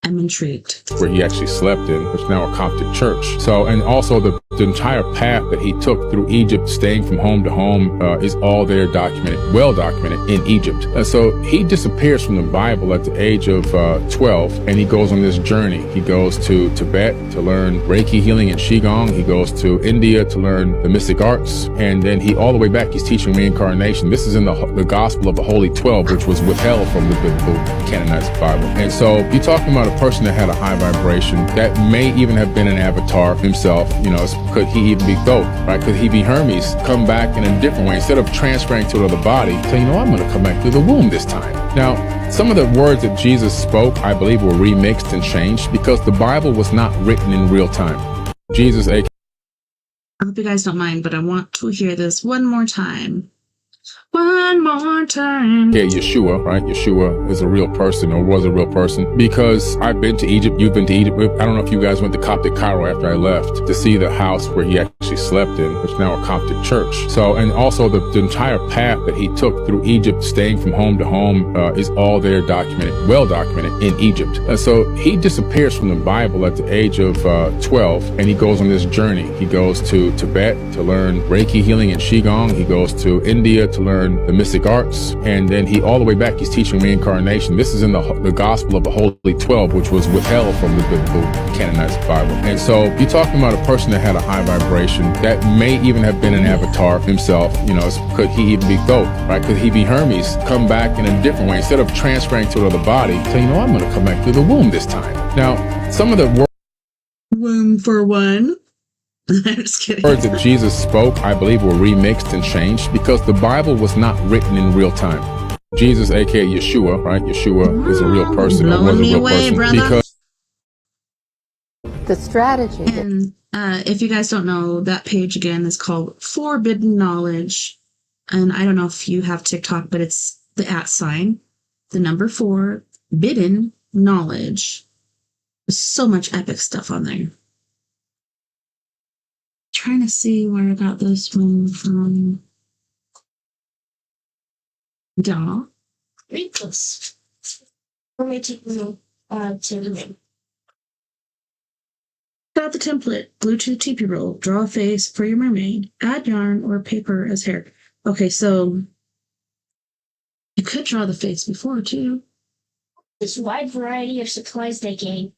I'm intrigued. Where he actually slept in, which is now a Coptic church. So, and also the entire path that he took through Egypt, staying from home to home, is all there documented, well documented in Egypt. So he disappears from the Bible at the age of 12, and he goes on this journey. He goes to Tibet to learn Reiki healing and Qigong. He goes to India to learn the mystic arts. And then all the way back, he's teaching reincarnation. This is in the Gospel of the Holy 12, which was withheld from the biblical canonized Bible. And so you're talking about a person that had a high vibration, that may even have been an avatar himself. You know, could he even be Thoth, right? Could he be Hermes, come back in a different way, instead of transferring to another body, say, you know, I'm going to come back through the womb this time. Now, some of the words that Jesus spoke, I believe, were remixed and changed because the Bible was not written in real time. Jesus, I hope you guys don't mind, but I want to hear this one more time. One more time. Yeah, Yeshua, right? Yeshua is a real person, or was a real person, because I've been to Egypt, you've been to Egypt. I don't know if you guys went to Coptic Cairo after I left to see the house where he actually slept in, which is now a Coptic church. So, and also the entire path that he took through Egypt, staying from home to home, is all there documented, well documented in Egypt. So he disappears from the Bible at the age of 12, and he goes on this journey. He goes to Tibet to learn Reiki healing and Qigong. He goes to India to learn the mystic arts, and then he all the way back he's teaching reincarnation. This is in the Gospel of the Holy 12, which was withheld from the biblical canonized Bible. And so you're talking about a person that had a high vibration, that may even have been an avatar himself. You know, could he even be Thoth, right? Could he be Hermes, come back in a different way, instead of transferring to another body, say, you know, I'm going to come back through the womb this time. Now, some of the womb for one. I'm just kidding. Words that Jesus spoke, I believe, were remixed and changed because the Bible was not written in real time. Jesus, aka Yeshua, right? Yeshua is a real person, or was a real person, because the strategy. And if you guys don't know, that page again is called Forbidden Knowledge, and I don't know if you have TikTok, but it's the @ the number 4 Bidden Knowledge. There's so much epic stuff on there. Trying to see where I got this one from. Donna. Read this. Let me take a to the name. Got the template. Glue to the teepee roll. Draw a face for your mermaid. Add yarn or paper as hair. Okay, so you could draw the face before too. This wide variety of supplies they gain.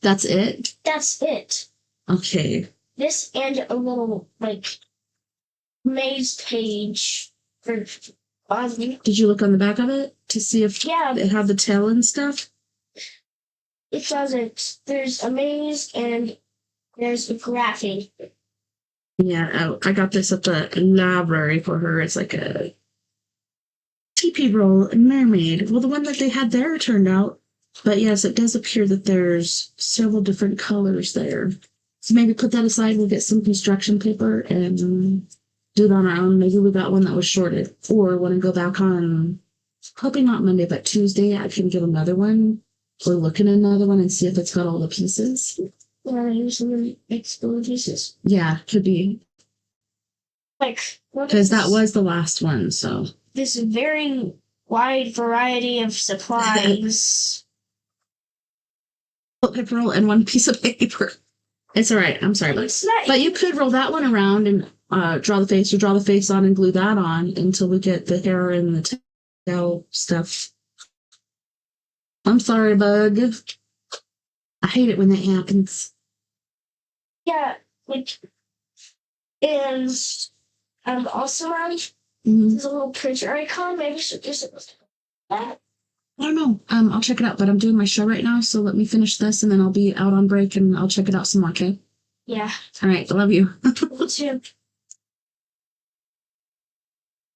That's it? That's it. Okay. This and a little, maze page for Ozzy. Did you look on the back of it to see if it had the tail and stuff? It doesn't. There's a maze and there's a graphing. Yeah, I got this at the library for her. It's like a teepee roll mermaid. Well, the one that they had there turned out. But yes, it does appear that there's several different colors there. So maybe put that aside. We'll get some construction paper and do it on our own. Maybe we got one that was shorted. Or when I go back on, hoping not Monday, but Tuesday, I can get another one. Or look at another one and see if it's got all the pieces. Yeah, usually it's the pieces. Yeah, could be. Because that was the last one, so. This very wide variety of supplies. Paper roll and one piece of paper. It's all right. I'm sorry, but you could roll that one around and draw the face. You draw the face on and glue that on until we get the hair and the tail stuff. I'm sorry, Bug. I hate it when that happens. Yeah, and also there's a little printer icon. Maybe we should just that. I don't know. I'll check it out, but I'm doing my show right now, so let me finish this, and then I'll be out on break, and I'll check it out some more, okay? Yeah. All right. I love you. Me too.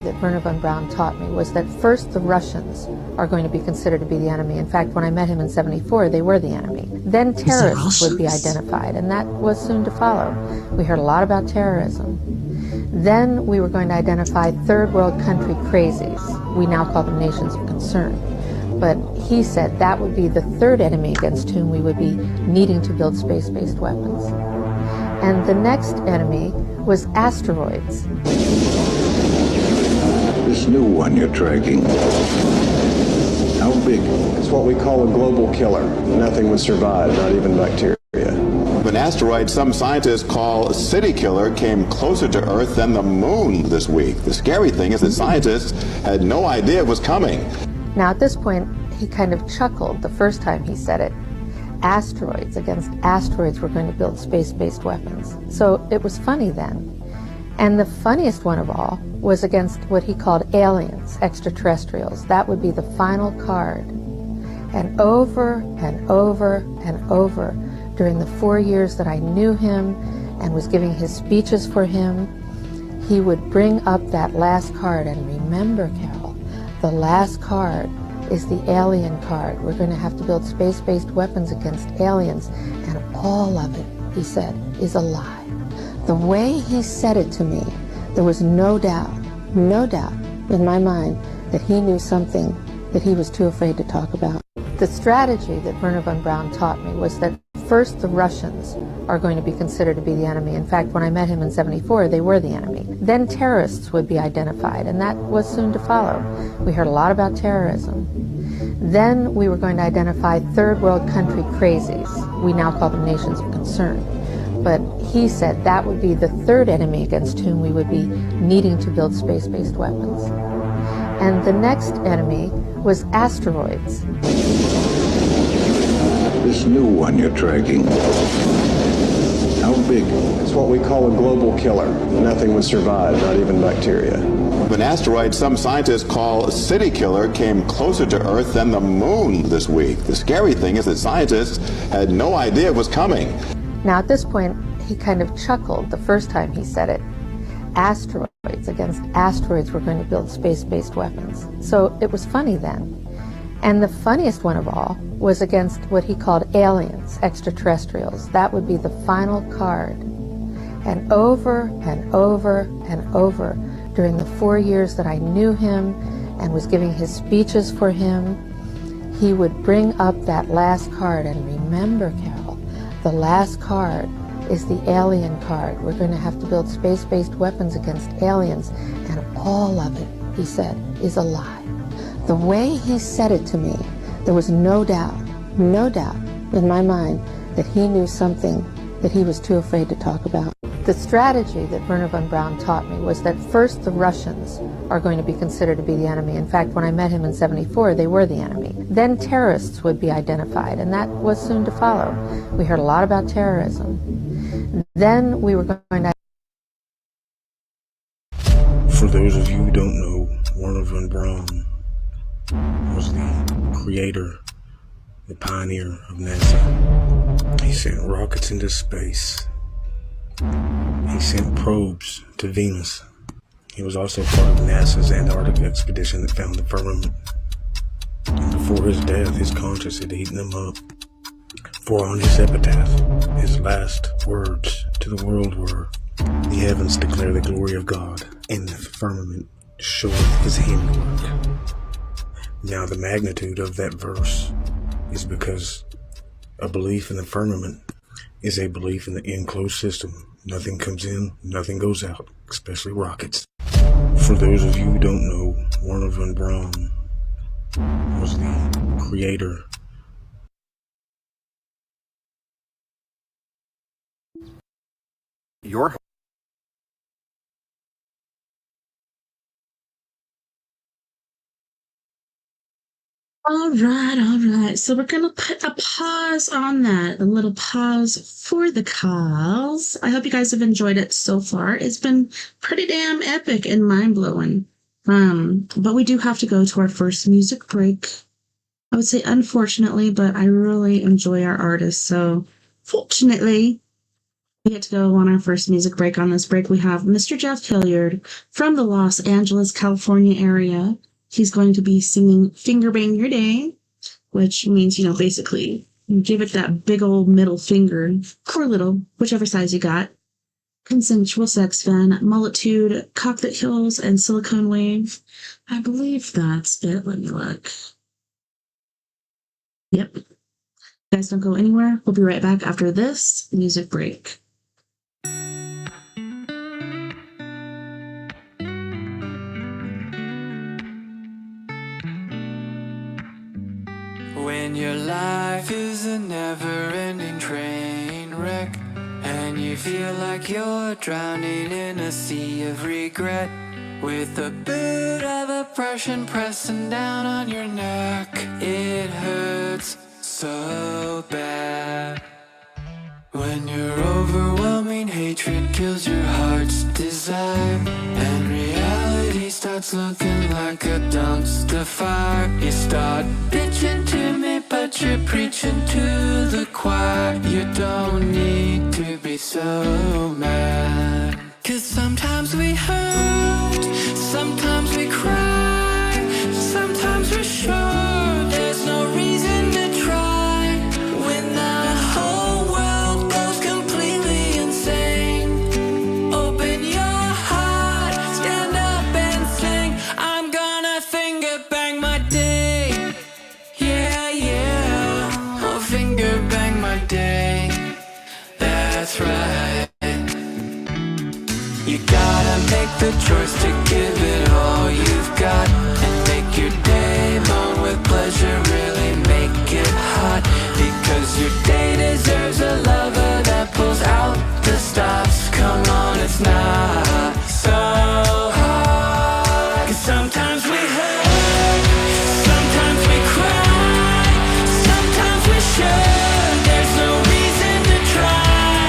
That Werner von Braun taught me was that first the Russians are going to be considered to be the enemy. In fact, when I met him in '74, they were the enemy. Then terrorists would be identified, and that was soon to follow. We heard a lot about terrorism. Then we were going to identify third world country crazies. We now call them nations of concern. But he said that would be the third enemy against whom we would be needing to build space-based weapons. And the next enemy was asteroids. This new one you're tracking, how big? It's what we call a global killer. Nothing would survive, not even bacteria. An asteroid some scientists call a city killer came closer to Earth than the moon this week. The scary thing is that scientists had no idea it was coming. Now at this point, he kind of chuckled the first time he said it. Asteroids, against asteroids we're going to build space-based weapons. So it was funny then. And the funniest one of all was against what he called aliens, extraterrestrials. That would be the final card. And over and over and over during the 4 years that I knew him and was giving his speeches for him, he would bring up that last card. And remember, Carol, the last card is the alien card. We're going to have to build space-based weapons against aliens. And all of it, he said, is a lie. The way he said it to me, there was no doubt no doubt in my mind that he knew something that he was too afraid to talk about. The strategy that Werner von Braun taught me was that first the Russians are going to be considered to be the enemy. In fact, when I met him in '74, they were the enemy. Then terrorists would be identified, and that was soon to follow. We heard a lot about terrorism. Then we were going to identify third world country crazies. We now call them nations of concern. But he said that would be the third enemy against whom we would be needing to build space-based weapons. And the next enemy was asteroids. This new one you're tracking, how big? It's what we call a global killer. Nothing would survive, not even bacteria. An asteroid some scientists call a city killer came closer to Earth than the moon this week. The scary thing is that scientists had no idea it was coming. Now at this point, he kind of chuckled the first time he said it. Asteroids, against asteroids we're going to build space-based weapons. So it was funny then. And the funniest one of all was against what he called aliens, extraterrestrials. That would be the final card. And over and over and over during the 4 years that I knew him and was giving his speeches for him, he would bring up that last card. And remember, Carol, the last card is the alien card. We're going to have to build space-based weapons against aliens, and all of it, he said, is a lie. The way he said it to me, there was no doubt in my mind that he knew something that he was too afraid to talk about. The strategy that Werner von Braun taught me was that first the Russians are going to be considered to be the enemy. In fact, when I met him in '74, they were the enemy. Then terrorists would be identified, and that was soon to follow. We heard a lot about terrorism. Then we were going to... For those of you who don't know, Werner von Braun was the creator, the pioneer of NASA. He sent rockets into space. He sent probes to Venus. He was also part of NASA's Antarctic expedition that found the firmament. And before his death, his conscience had eaten him up. For on his epitaph, his last words to the world were, "The heavens declare the glory of God, and the firmament showeth his handiwork." Now the magnitude of that verse is because a belief in the firmament is a belief in the enclosed system. Nothing comes in, nothing goes out, especially rockets. For those of you who don't know, Werner von Braun was the creator. Your All right. So we're going to put a pause on that, a little pause for the cause. I hope you guys have enjoyed it so far. It's been pretty damn epic and mind-blowing. But we do have to go to our first music break. I would say unfortunately, but I really enjoy our artists. So fortunately, we get to go on our first music break. On this break, we have Mr. Jeff Hilliard from the Los Angeles, California area. He's going to be singing Finger Bang Your Day, which means, basically give it that big old middle finger, or little, whichever size you got. Consensual Sex Fan, Multitude, Cock That Kills, and Silicone Wave. I believe that's it. Let me look. Yep. Guys, don't go anywhere. We'll be right back after this music break. When your life is a never-ending train wreck, and you feel like you're drowning in a sea of regret, with a bit of oppression pressing down on your neck, it hurts so bad. When your overwhelming hatred kills your heart's desire, and reality starts looking like a dumpster fire, you start bitching to me, but you're preaching to the choir. You don't need to be so mad, 'cause sometimes we hurt, sometimes we cry, sometimes we're sure there's no reason to try. When the whole world goes completely insane, open your heart, stand up and You gotta make the choice to give it all you've got, and make your day long with pleasure, really make it hot. Because your day deserves a lover that pulls out the stops. Come on, it's not so hard. 'Cause sometimes we hurt, sometimes we cry, sometimes we should. There's no reason to try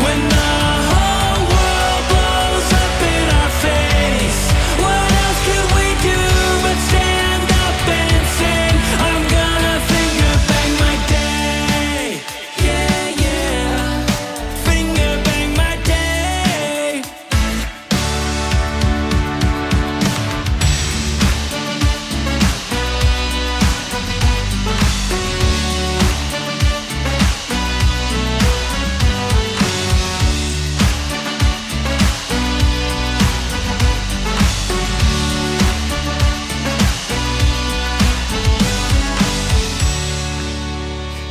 when the whole world blows up in our face. What else could we do but stand up and sing? I'm gonna finger bang my day. Yeah, yeah. Finger bang my day.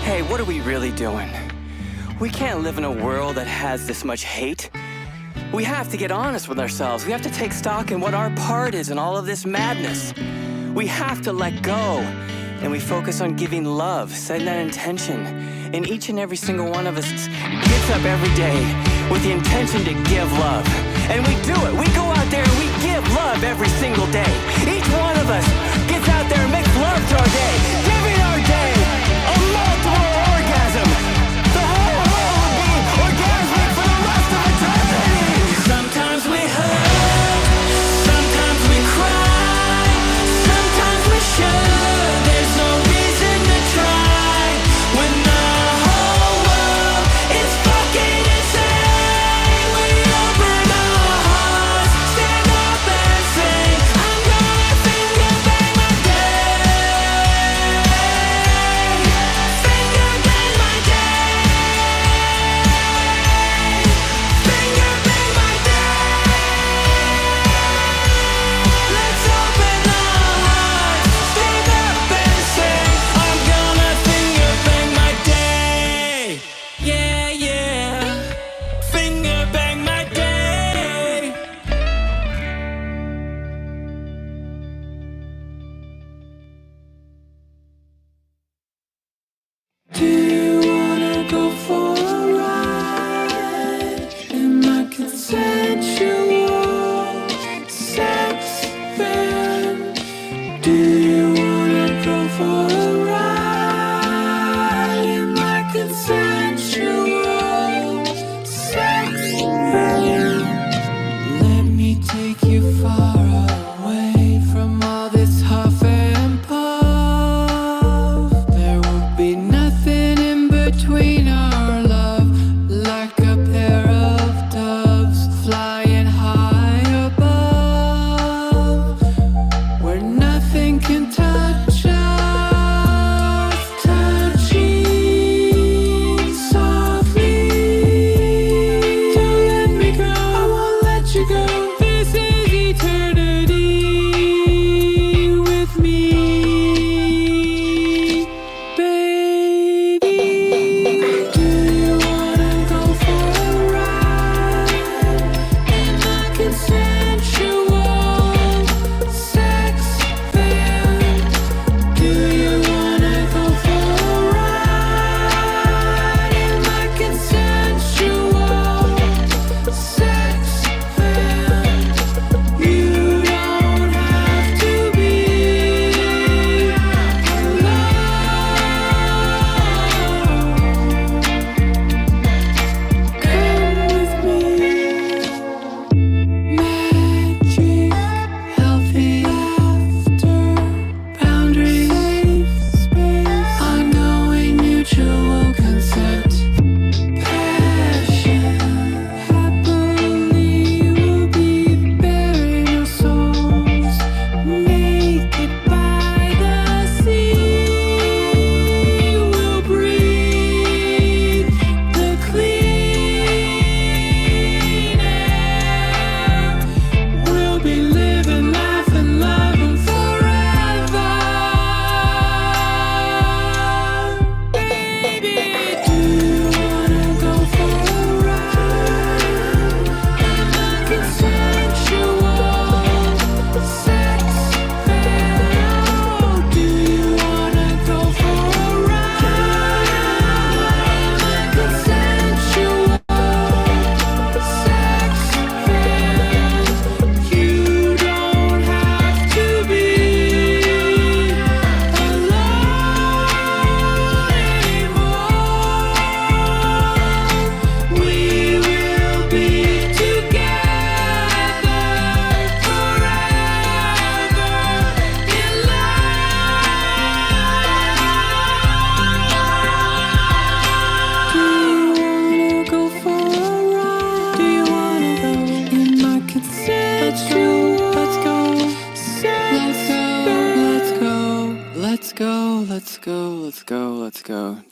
Hey, what are we really doing? We can't live in a world that has this much hate. We have to get honest with ourselves. We have to take stock in what our part is in all of this madness. We have to let go, and we focus on giving love, setting that intention. And each and every single one of us gets up every day with the intention to give love. And we do it. We go out there and we give love every single day. Each one of us gets out there and makes love to our day, giving our day a multiple orgasm. The whole world will be orgasmic for the rest of eternity. Sometimes we hurt, sometimes we cry, sometimes we should. There's no reason to try when the whole world is fucking insane. We open our hearts, stand up and sing. I'm gonna finger bang my day.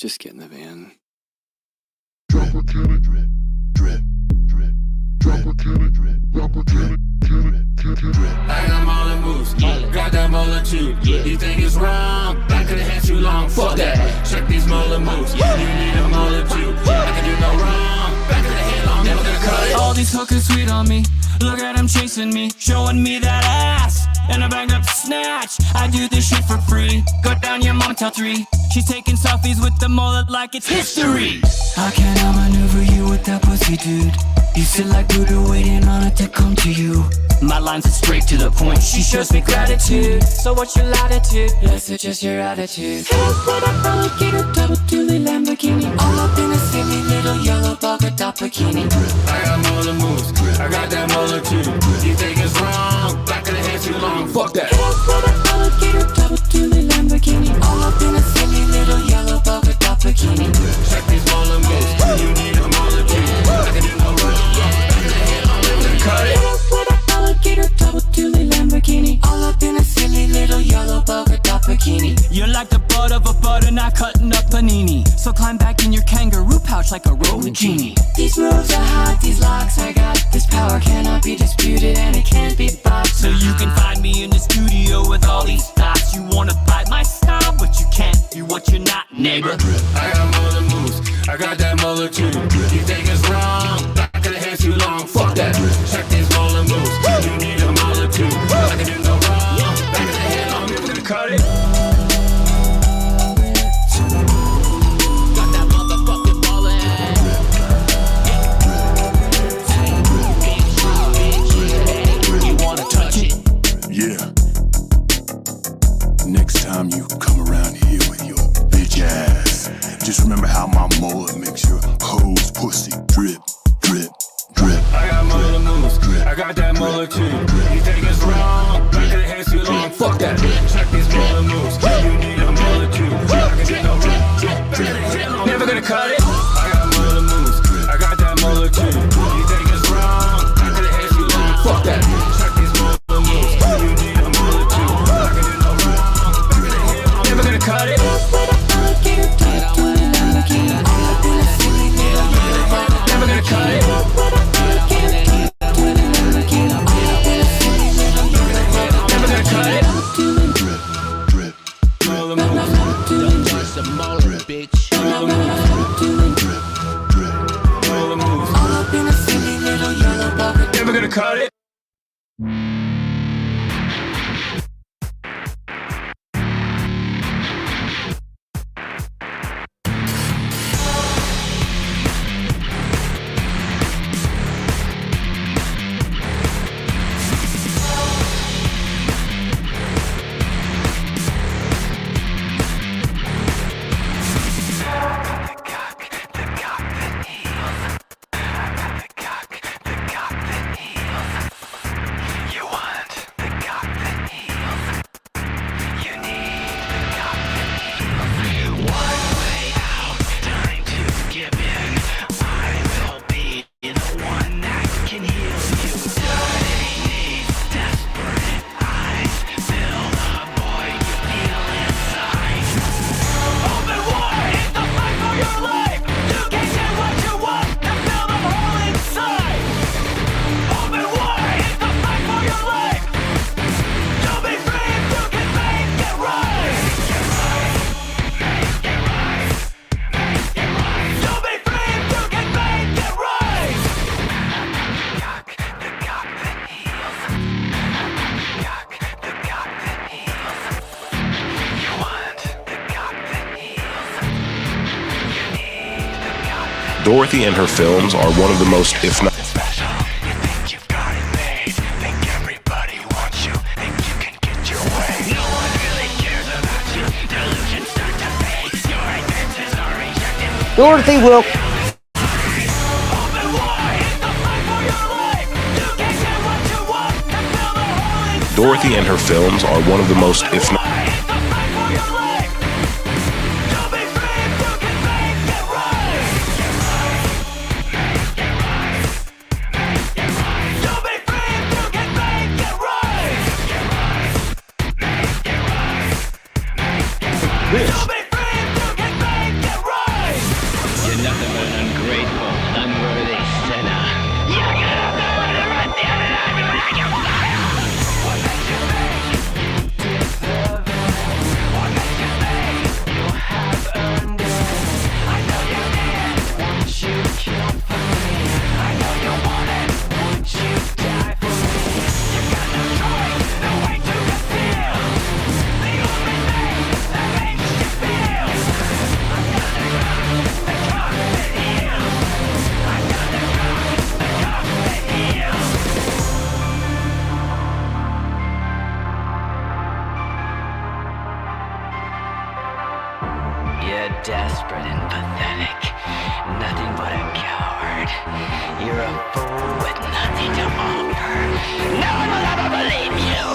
Just get in the van. I got Marlon moves, got that molar too. You think it's wrong? I could've had too long. Fuck that. Check these molar moves. You need a molar too. I can do no wrong. Back of the head long, never gonna cut it. All these hookers sweet on me. Look at them chasing me, showing me that ass. And I banged up to snatch. I do this shit for free. Go down your mom till 3. She's taking selfies with the mullet like it's history. I can't outmaneuver you with that pussy, dude. You sit like Buddha waiting on it to come to you. My lines are straight to the point. She shows me gratitude. So what's your latitude? Let's adjust your attitude. Head with a alligator, double dually Lamborghini. All up in a silly little yellow polka dot bikini. I got molar moves, I got that molar too. You think it's wrong? Back of the head too long. Fuck that. Head with a alligator, double dually Lamborghini. All up in a silly little yellow polka dot bikini. Check these molar moves. You need a molar too. I can do no wrong. Back of the head long, never gonna cut it. Alligator, double dually Lamborghini. All up in a silly little yellow polka dot bikini. You're like the butt of a butter knife cutting up panini. So climb back in your kangaroo pouch like a rolling genie. These moves are hot, these locks I got. This power cannot be disputed and it can't be bought. So you can find me in the studio with all these thoughts. You wanna buy my style, but you can't be what you're not, neighbor. I got molar moves, I got that molar too. You think it's wrong? Back of the head too long. Fuck that. Check these molar moves. You need a molar too. I can do no wrong. Back of the head long, never gonna cut it. Got that motherfucking ballin'. You wanna touch it? Yeah. Next time you come around here with your bitch ass, just remember how my mullet makes your hoes pussy drip, drip, drip. I got molar moves, I got that molar too. You think it's wrong? Back of the head too long. Fuck that. Check these molar moves. You need a molar too. I can do no wrong. Back of the head long, never gonna cut it. I got molar moves, I got that molar too. You think it's wrong? Back of the head too long. Fuck that. Check these molar moves. You need a molar too. I can do no wrong. Back of the head long, never gonna cut it. Never gonna cut it. Never gonna cut it. Drip, drip, molar moves. Just a molar, bitch. Molar moves. Drip, drip. Molar moves. All up in a silly little yellow pocket. Never gonna cut it. Dorothy and her films are one of the most, if not... Dorothy will... Dorothy and her films are one of the most, if not... This You're a fool with nothing to offer. No one will ever believe you.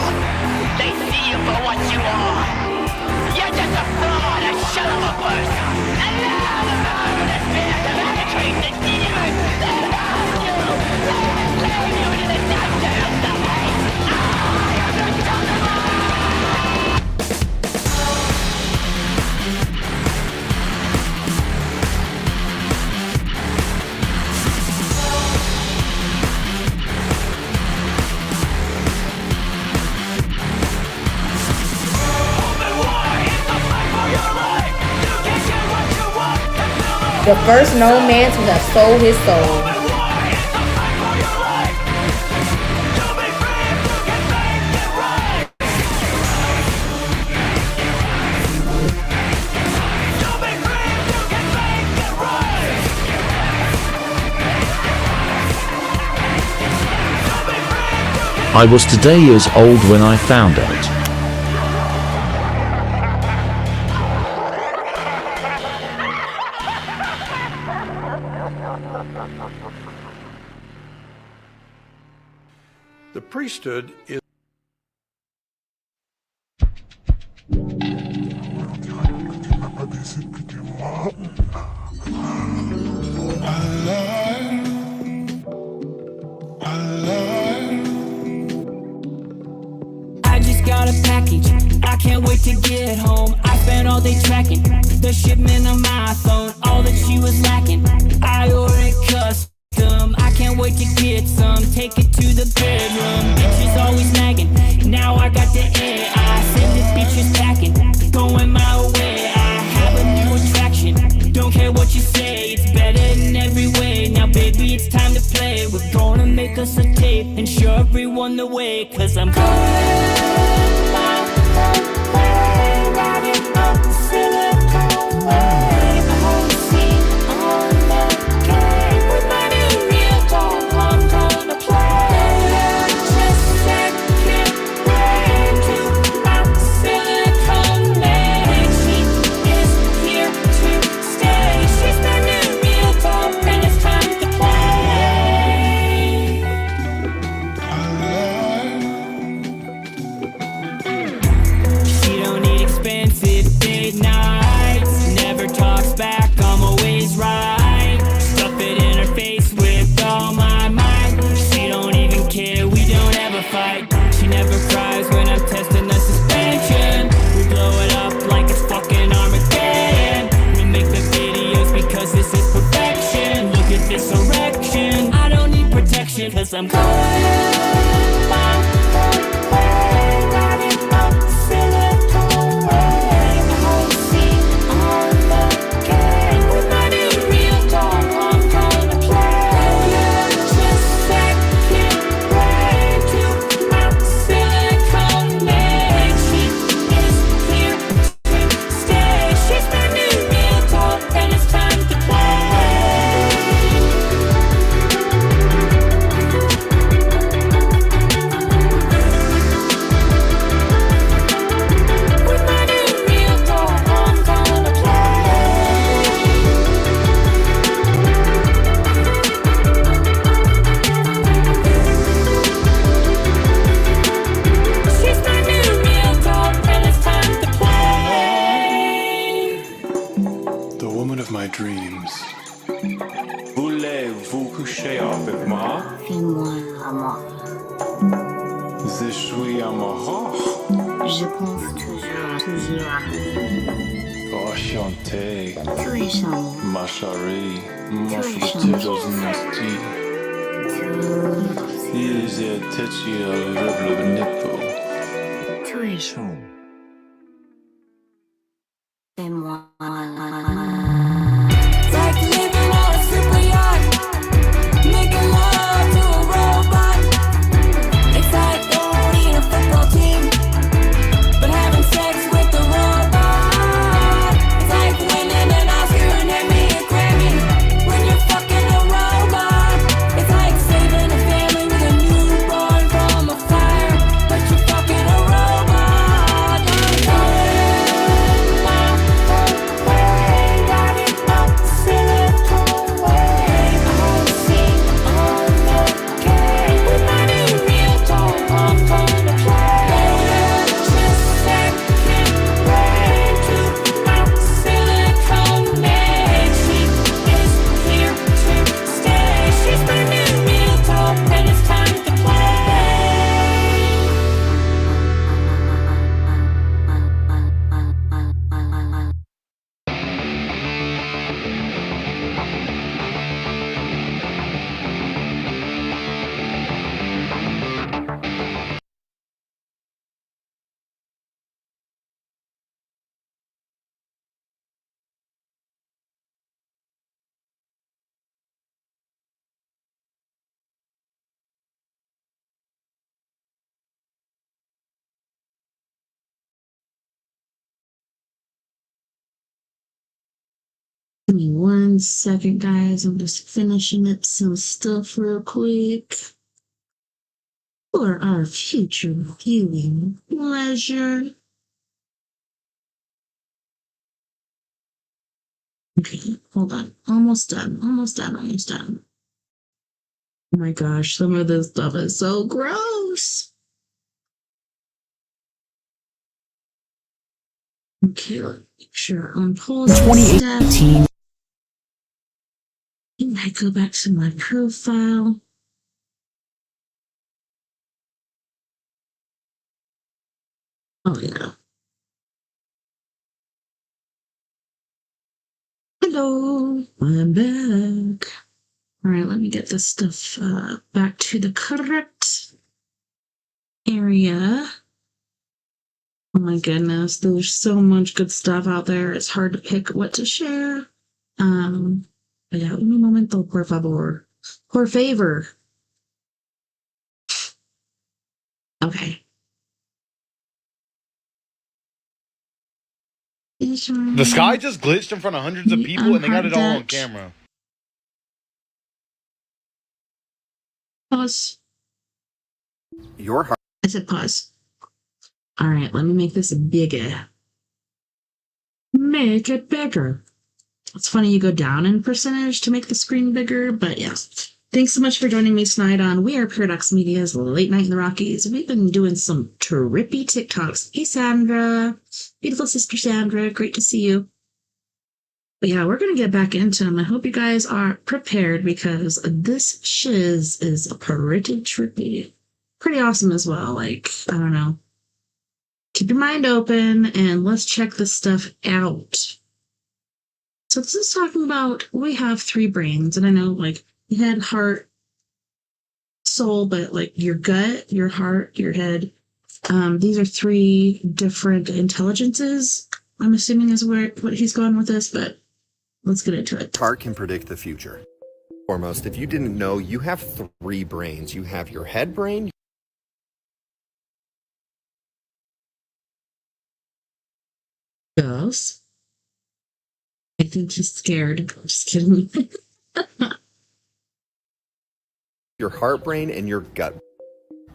They see you for what you are. You're just a fraud, a shell of a person. And now the power of the spirit to penetrate the demons that haunt you. They enslave you to the depths of hate. I am the son of The first known man to have sold his soul. I was today years old when I found out. The priesthood is I just got a package, I can't wait to get home. I spent all day tracking the shipment on my phone, all that she was lacking. I ordered custom, I can't wait to get some. Take it to the bedroom, bitches always nagging. Now I got the air, I send the bitches packing, going my way. I have a new attraction, don't care what you say, it's better in every way. Now baby, it's time to play, we're gonna make us a tape and show everyone the way. Cause I'm cause I'm my dreams. Voulez-vous coucher avec moi? Fais-moi l'amour. Je suis amoureux. Je pense toujours à Enchanté. Tu es charmant. Ma chérie, mon Tu es futur charmant. dynastie. Ils étaient le nipple. Tu es chaud. Fais-moi Give me 1 second, guys. I'm just finishing up some stuff real quick for our future viewing pleasure. Okay, hold on. Almost done. Oh my gosh, some of this stuff is so gross. Okay, let's make sure I'm pulling 2018. I go back to my profile. Oh yeah. Hello, I'm back. All right, let me get this stuff back to the correct area. Oh my goodness, there's so much good stuff out there. It's hard to pick what to share. But yeah, un momento, por favor. Por favor. Okay. The sky just glitched in front of hundreds of people, and they got it all on camera. Pause. Your heart. I said pause. All right, let me make this bigger. Make it bigger. It's funny you go down in percentage to make the screen bigger, but yeah. Thanks so much for joining me tonight on We Are Paradox Media's Late Night in the Rockies. We've been doing some trippy TikToks. Hey, Sandra. Beautiful sister Sandra. Great to see you. But yeah, we're going to get back into them. I hope you guys are prepared because this shiz is pretty trippy. Pretty awesome as well. Like, I don't know. Keep your mind open and let's check this stuff out. So this is talking about we have 3 brains. And I know, like, head, heart, soul, but like your gut, your heart, your head. These are 3 different intelligences, I'm assuming is what he's going with this, but let's get into it. Heart can predict the future. Foremost, if you didn't know, you have 3 brains. You have your head brain. Goes. I think he's scared. I'm just kidding. Your heart brain and your gut.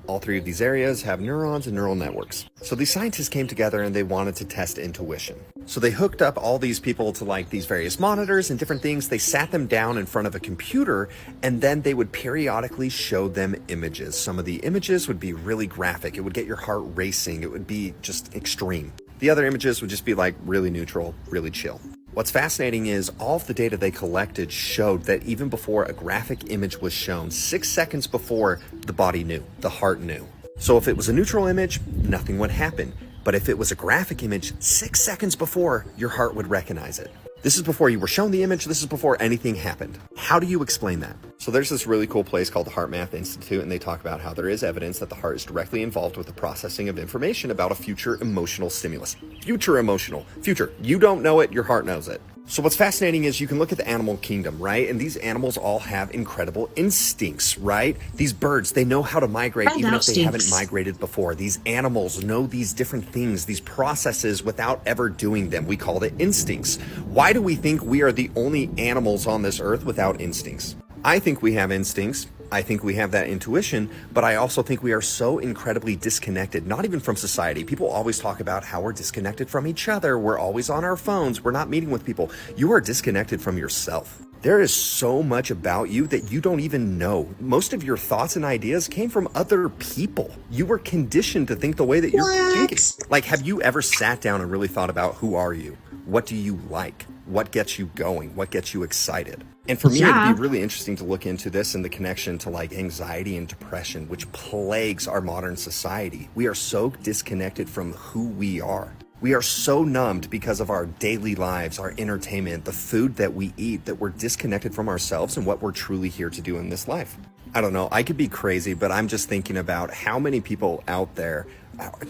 All 3 of these areas have neurons and neural networks. So these scientists came together and they wanted to test intuition. So they hooked up all these people to like these various monitors and different things. They sat them down in front of a computer and then they would periodically show them images. Some of the images would be really graphic. It would get your heart racing. It would be just extreme. The other images would just be like really neutral, really chill. What's fascinating is all of the data they collected showed that even before a graphic image was shown, 6 seconds before, the body knew, the heart knew. So if it was a neutral image, nothing would happen. But if it was a graphic image, 6 seconds before, your heart would recognize it. This is before you were shown the image. This is before anything happened. How do you explain that? So there's this really cool place called the Heart Math Institute, and they talk about how there is evidence that the heart is directly involved with the processing of information about a future emotional stimulus. Future emotional. Future. You don't know it, your heart knows it. So what's fascinating is you can look at the animal kingdom, right? And these animals all have incredible instincts, right? These birds, they know how to migrate even if they haven't migrated before. These animals know these different things, these processes without ever doing them. We call it instincts. Why do we think we are the only animals on this earth without instincts? I think we have instincts. I think we have that intuition, but I also think we are so incredibly disconnected, not even from society. People always talk about how we're disconnected from each other. We're always on our phones. We're not meeting with people. You are disconnected from yourself. There is so much about you that you don't even know. Most of your thoughts and ideas came from other people. You were conditioned to think the way that you're thinking. Like, have you ever sat down and really thought about who are you? What do you like? What gets you going? What gets you excited? And for me, it'd be really interesting to look into this and the connection to like anxiety and depression, which plagues our modern society. We are so disconnected from who we are. We are so numbed because of our daily lives, our entertainment, the food that we eat, that we're disconnected from ourselves and what we're truly here to do in this life. I don't know, I could be crazy, but I'm just thinking about how many people out there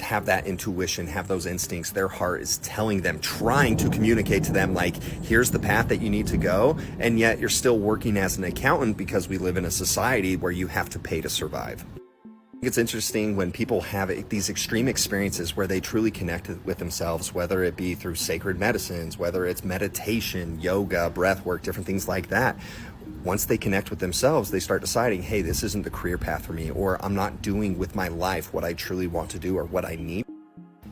have that intuition, have those instincts. Their heart is telling them, trying to communicate to them, like, here's the path that you need to go. And yet you're still working as an accountant because we live in a society where you have to pay to survive. It's interesting when people have these extreme experiences where they truly connect with themselves, whether it be through sacred medicines, whether it's meditation, yoga, breath work, different things like that. Once they connect with themselves, they start deciding, hey, this isn't the career path for me, or I'm not doing with my life what I truly want to do or what I need.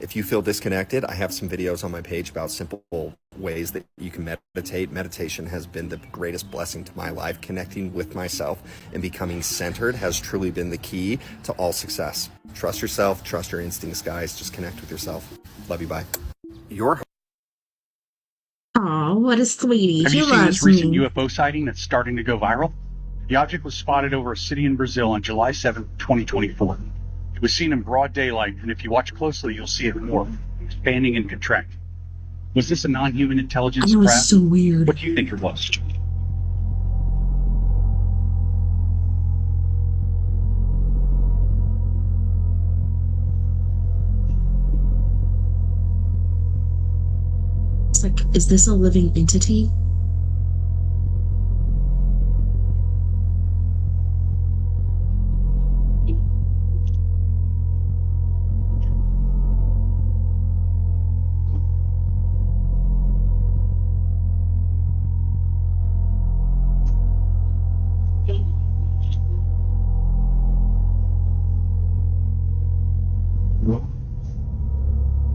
If you feel disconnected, I have some videos on my page about simple ways that you can meditate. Meditation has been the greatest blessing to my life. Connecting with myself and becoming centered has truly been the key to all success. Trust yourself, trust your instincts, guys. Just connect with yourself. Love you, bye. Aw, what a sweetie. Have He you seen this loves recent me. UFO sighting that's starting to go viral? The object was spotted over a city in Brazil on July 7, 2024. It was seen in broad daylight, and if you watch closely, you'll see it morph, expanding and contracting. Was this a non-human intelligence I know, it's craft? so weird. What do you think it was? It's like, is this a living entity?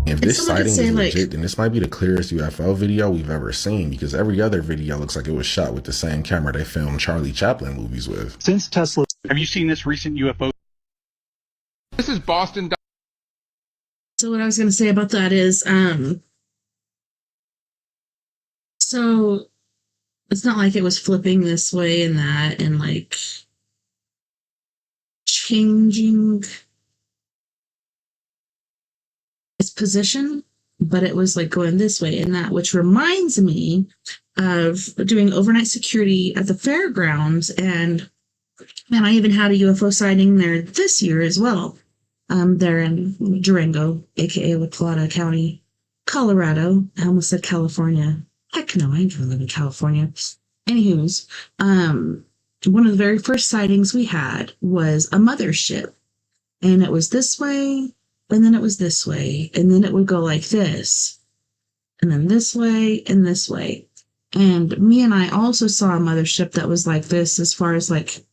If And this someone sighting could say, is like- legit, then this might be the clearest UFO video we've ever seen, because every other video looks like it was shot with the same camera they filmed Charlie Chaplin movies with. Since Tesla... Have you seen this recent UFO? This is Boston. So what I was going to say about that is, so it's not like it was flipping this way and that and like changing its position, but it was like going this way and that, which reminds me of doing overnight security at the fairgrounds. And man, I even had a UFO sighting there this year as well. There in Durango, aka La Plata County, Colorado. I almost said California. Heck no, I ain't live in California. Anywho's, one of the very first sightings we had was a mothership. And it was this way, and then it was this way, and then it would go like this, and then this way, and this way. And me and I also saw a mothership that was like this as far as like,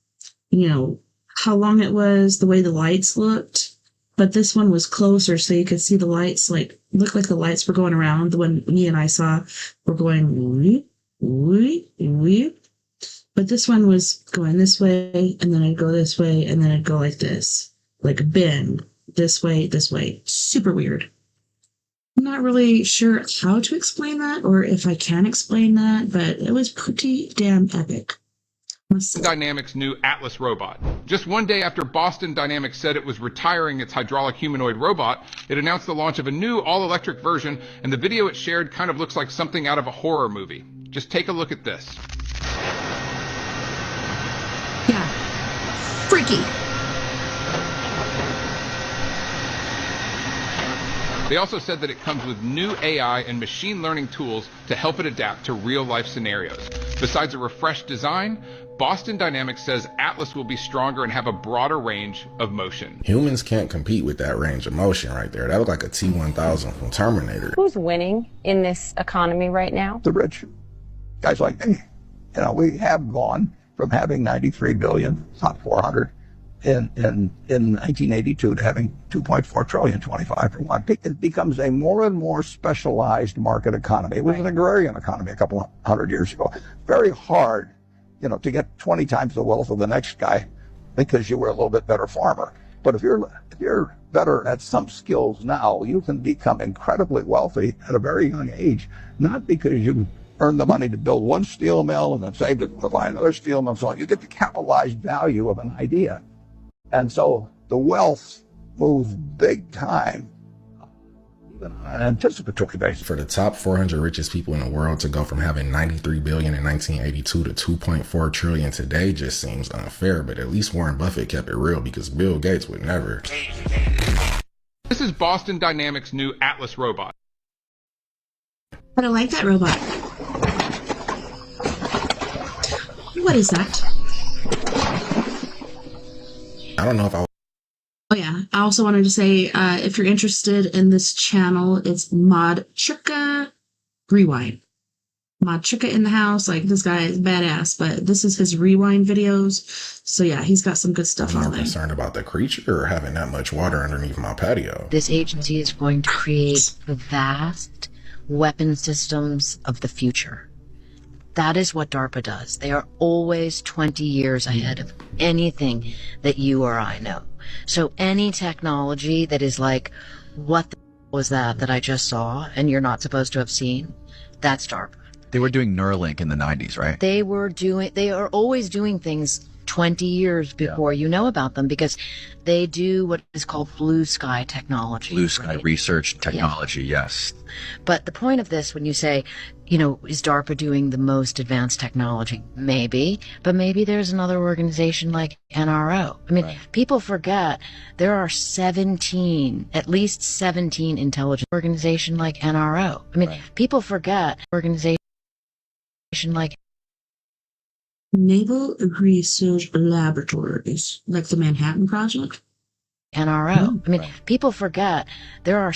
you know, how long it was, the way the lights looked. But this one was closer, so you could see the lights, like, looked like the lights were going around. The one me and I saw were going, weep, weep, weep. But this one was going this way, and then it'd go this way, and then it'd go like this. Like bend, this way, this way. Super weird. I'm not really sure how to explain that, or if I can explain that, but it was pretty damn epic. Dynamics' new Atlas robot. Just one day after Boston Dynamics said it was retiring its hydraulic humanoid robot, it announced the launch of a new all-electric version, and the video it shared kind of looks like something out of a horror movie. Just take a look at this. Yeah. Freaky. They also said that it comes with new AI and machine learning tools to help it adapt to real-life scenarios. Besides a refreshed design, Boston Dynamics says Atlas will be stronger and have a broader range of motion. Humans can't compete with that range of motion right there. That looked like a T-1000 from Terminator. Who's winning in this economy right now? The rich. Guys like me. You know, we have gone from having 93 billion, not 400, in 1982 to having 2.4 trillion, 25 for one. It becomes a more and more specialized market economy. It was an agrarian economy a couple of hundred years ago. Very hard, you know, to get 20 times the wealth of the next guy because you were a little bit better farmer. But if you're better at some skills now, you can become incredibly wealthy at a very young age, not because you earn the money to build one steel mill and then save it to buy another steel mill and so on. You get the capitalized value of an idea. And so the wealth moves big time, even on an anticipatory basis. For the top 400 richest people in the world to go from having 93 billion in 1982 to 2.4 trillion today just seems unfair, but at least Warren Buffett kept it real because Bill Gates would never. This is Boston Dynamics' new Atlas robot. I don't like that robot. What is that? I don't know if I Oh yeah, I also wanted to say, if you're interested in this channel, it's Mod Chicka Rewind. Mod Chicka in the house. Like, this guy is badass, but this is his rewind videos. So yeah, he's got some good stuff I'm on more there. concerned about the creature or having that much water underneath my patio. This agency is going to create the vast weapon systems of the future. That is what DARPA does. They are always 20 years ahead of anything that you or I know. So any technology that is like, what the was that I just saw and you're not supposed to have seen, that's DARPA. They were doing Neuralink in the 90s, right? They are always doing things 20 years before you know about them, because they do what is called blue sky technology. Blue sky research technology, yes. But the point of this, when you say, is DARPA doing the most advanced technology? Maybe, but maybe there's another organization like NRO. I mean, people forget there are at least 17 intelligence organization like NRO. I mean, people forget organization like Naval Research Laboratories, like the Manhattan Project. NRO. I mean, people forget there are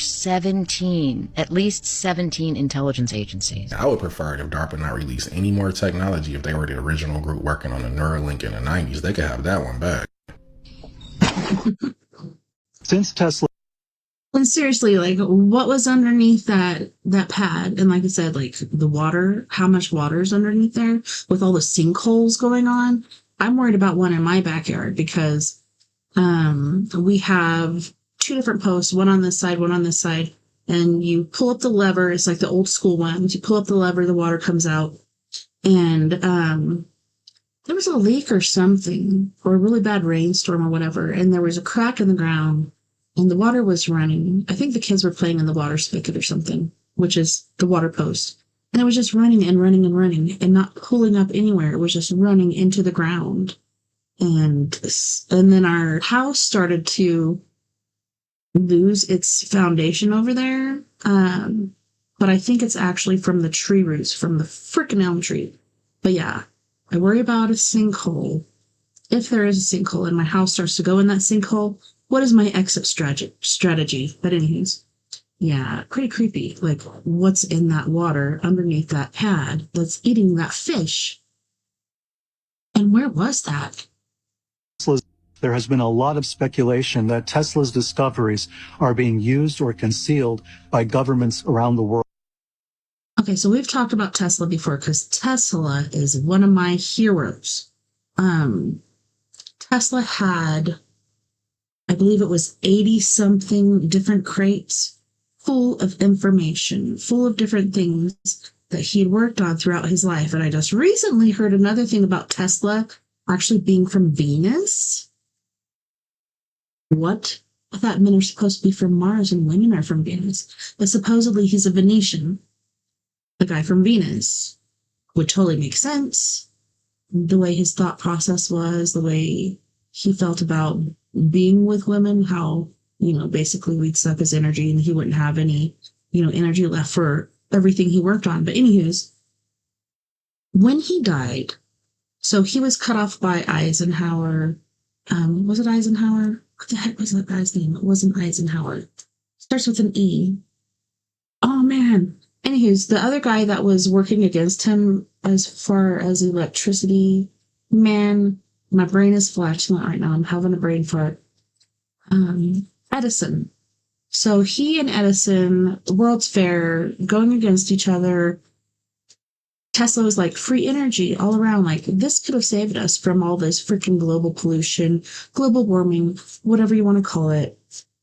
at least 17 intelligence agencies. I would prefer it if DARPA not release any more technology. If they were the original group working on the Neuralink in the 90s, they could have that one back. Since Tesla. And seriously, like, what was underneath that pad? And like I said, like, the water, how much water is underneath there with all the sinkholes going on? I'm worried about one in my backyard because we have two different posts, one on this side, and you pull up the lever. It's like the old school ones. You pull up the lever, the water comes out. And there was a leak or something, or a really bad rainstorm or whatever, and there was a crack in the ground. And the water was running. I think the kids were playing in the water spigot or something, which is the water post. And it was just running and running and running and not pulling up anywhere. It was just running into the ground. And then our house started to lose its foundation over there. But I think it's actually from the tree roots, from the frickin' elm tree. But yeah, I worry about a sinkhole. If there is a sinkhole and my house starts to go in that sinkhole, what is my exit strategy? But anyways, yeah, pretty creepy. Like, what's in that water underneath that pad that's eating that fish? And where was that? There has been a lot of speculation that Tesla's discoveries are being used or concealed by governments around the world. Okay, so we've talked about Tesla before because Tesla is one of my heroes. Tesla had, I believe it was 80-something different crates full of information, full of different things that he had worked on throughout his life. And I just recently heard another thing about Tesla actually being from Venus. What? I thought men are supposed to be from Mars and women are from Venus. But supposedly he's a Venetian, a guy from Venus, which totally makes sense. The way his thought process was, the way he felt about being with women, how, basically we'd suck his energy and he wouldn't have any, energy left for everything he worked on. But anyways, when he died, so he was cut off by Eisenhower. Was it Eisenhower? What the heck was that guy's name? It wasn't Eisenhower. Starts with an E. Oh, man. Anyways, the other guy that was working against him as far as electricity, man, my brain is flatulent right now. I'm having a brain fart. Edison. So he and Edison, World's Fair, going against each other. Tesla was like, free energy all around. Like, this could have saved us from all this freaking global pollution, global warming, whatever you want to call it,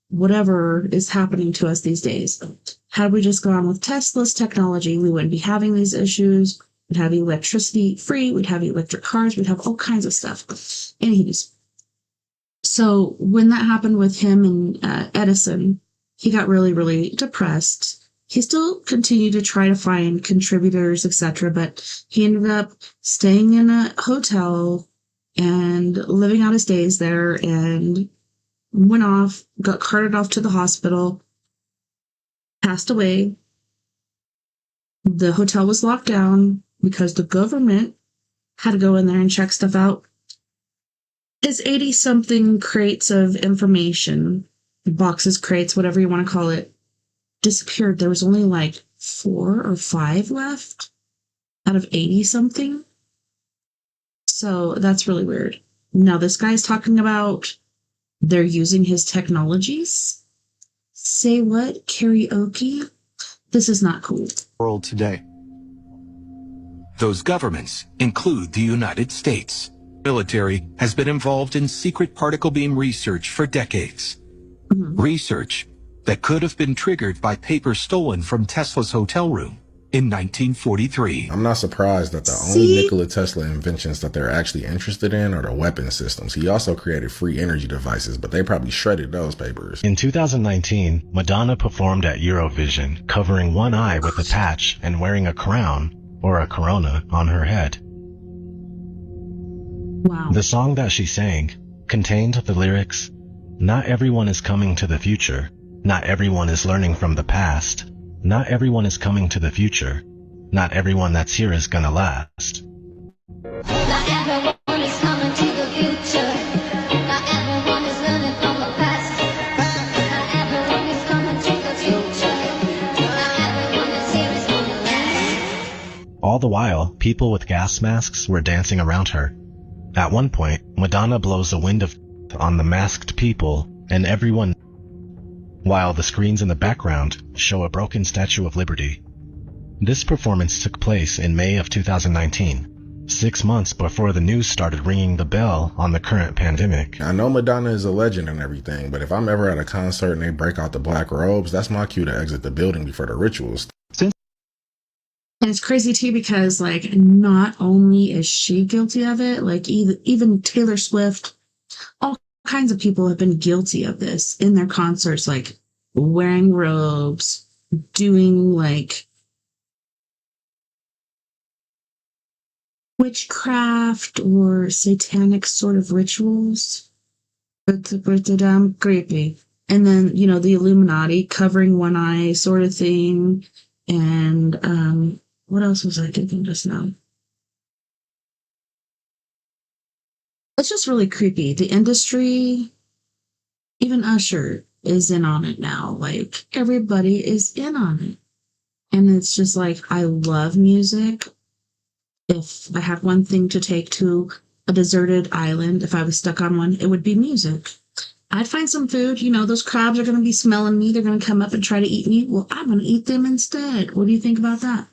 whatever is happening to us these days. Had we just gone with Tesla's technology, we wouldn't be having these issues. We'd have electricity free. We'd have electric cars. We'd have all kinds of stuff. Anyways, so when that happened with him and Edison, he got really, really depressed. He still continued to try to find contributors, etc., but he ended up staying in a hotel and living out his days there and went off, got carted off to the hospital, passed away. The hotel was locked down because the government had to go in there and check stuff out. his 80-something crates of information, boxes, crates, whatever you want to call it, disappeared. There was only like 4 or 5 left out of 80-something. So that's really weird. Now this guy's talking about they're using his technologies. Say what? Karaoke? This is not cool. World today. Those governments include the United States. Military has been involved in secret particle beam research for decades. Research that could have been triggered by papers stolen from Tesla's hotel room in 1943. I'm not surprised that the only Nikola Tesla inventions that they're actually interested in are the weapon systems. He also created free energy devices, but they probably shredded those papers. In 2019, Madonna performed at Eurovision, covering one eye with a patch and wearing a crown, or a corona, on her head. Wow. The song that she sang contained the lyrics, "Not everyone is coming to the future. Not everyone is learning from the past. Not everyone is coming to the future. Not everyone that's here is gonna last." Not everyone is coming to the future. Not everyone is learning from the past. Not everyone is coming to the future. Not everyone that's here is gonna last. All the while, people with gas masks were dancing around her. At one point, Madonna blows a wind of on the masked people and everyone, while the screens in the background show a broken Statue of Liberty. This performance took place in May of 2019, 6 months before the news started ringing the bell on the current pandemic. I know Madonna is a legend and everything, but if I'm ever at a concert and they break out the black robes, that's my cue to exit the building before the rituals. And it's crazy too because like not only is she guilty of it, like even Taylor Swift, all kinds of people have been guilty of this in their concerts, like wearing robes, doing like witchcraft or satanic sort of rituals. It's pretty damn creepy. And then, you know, the Illuminati covering one eye sort of thing. And what else was I thinking just now? It's just really creepy. The industry, even Usher is in on it now. Like everybody is in on it. And it's just like, I love music. If I had one thing to take to a deserted island, if I was stuck on one, it would be music. I'd find some food. You know, those crabs are going to be smelling me. They're going to come up and try to eat me. Well, I'm going to eat them instead. What do you think about that?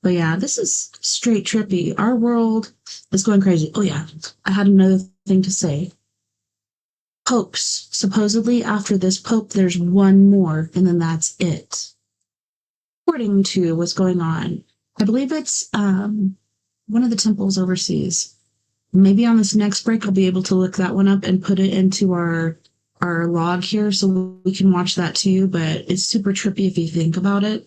But yeah, this is straight trippy. Our world is going crazy. Oh yeah, I had another thing to say. Popes. Supposedly after this pope, there's one more, and then that's it. According to what's going on, I believe it's one of the temples overseas. Maybe on this next break, I'll be able to look that one up and put it into our log here so we can watch that too. But it's super trippy if you think about it.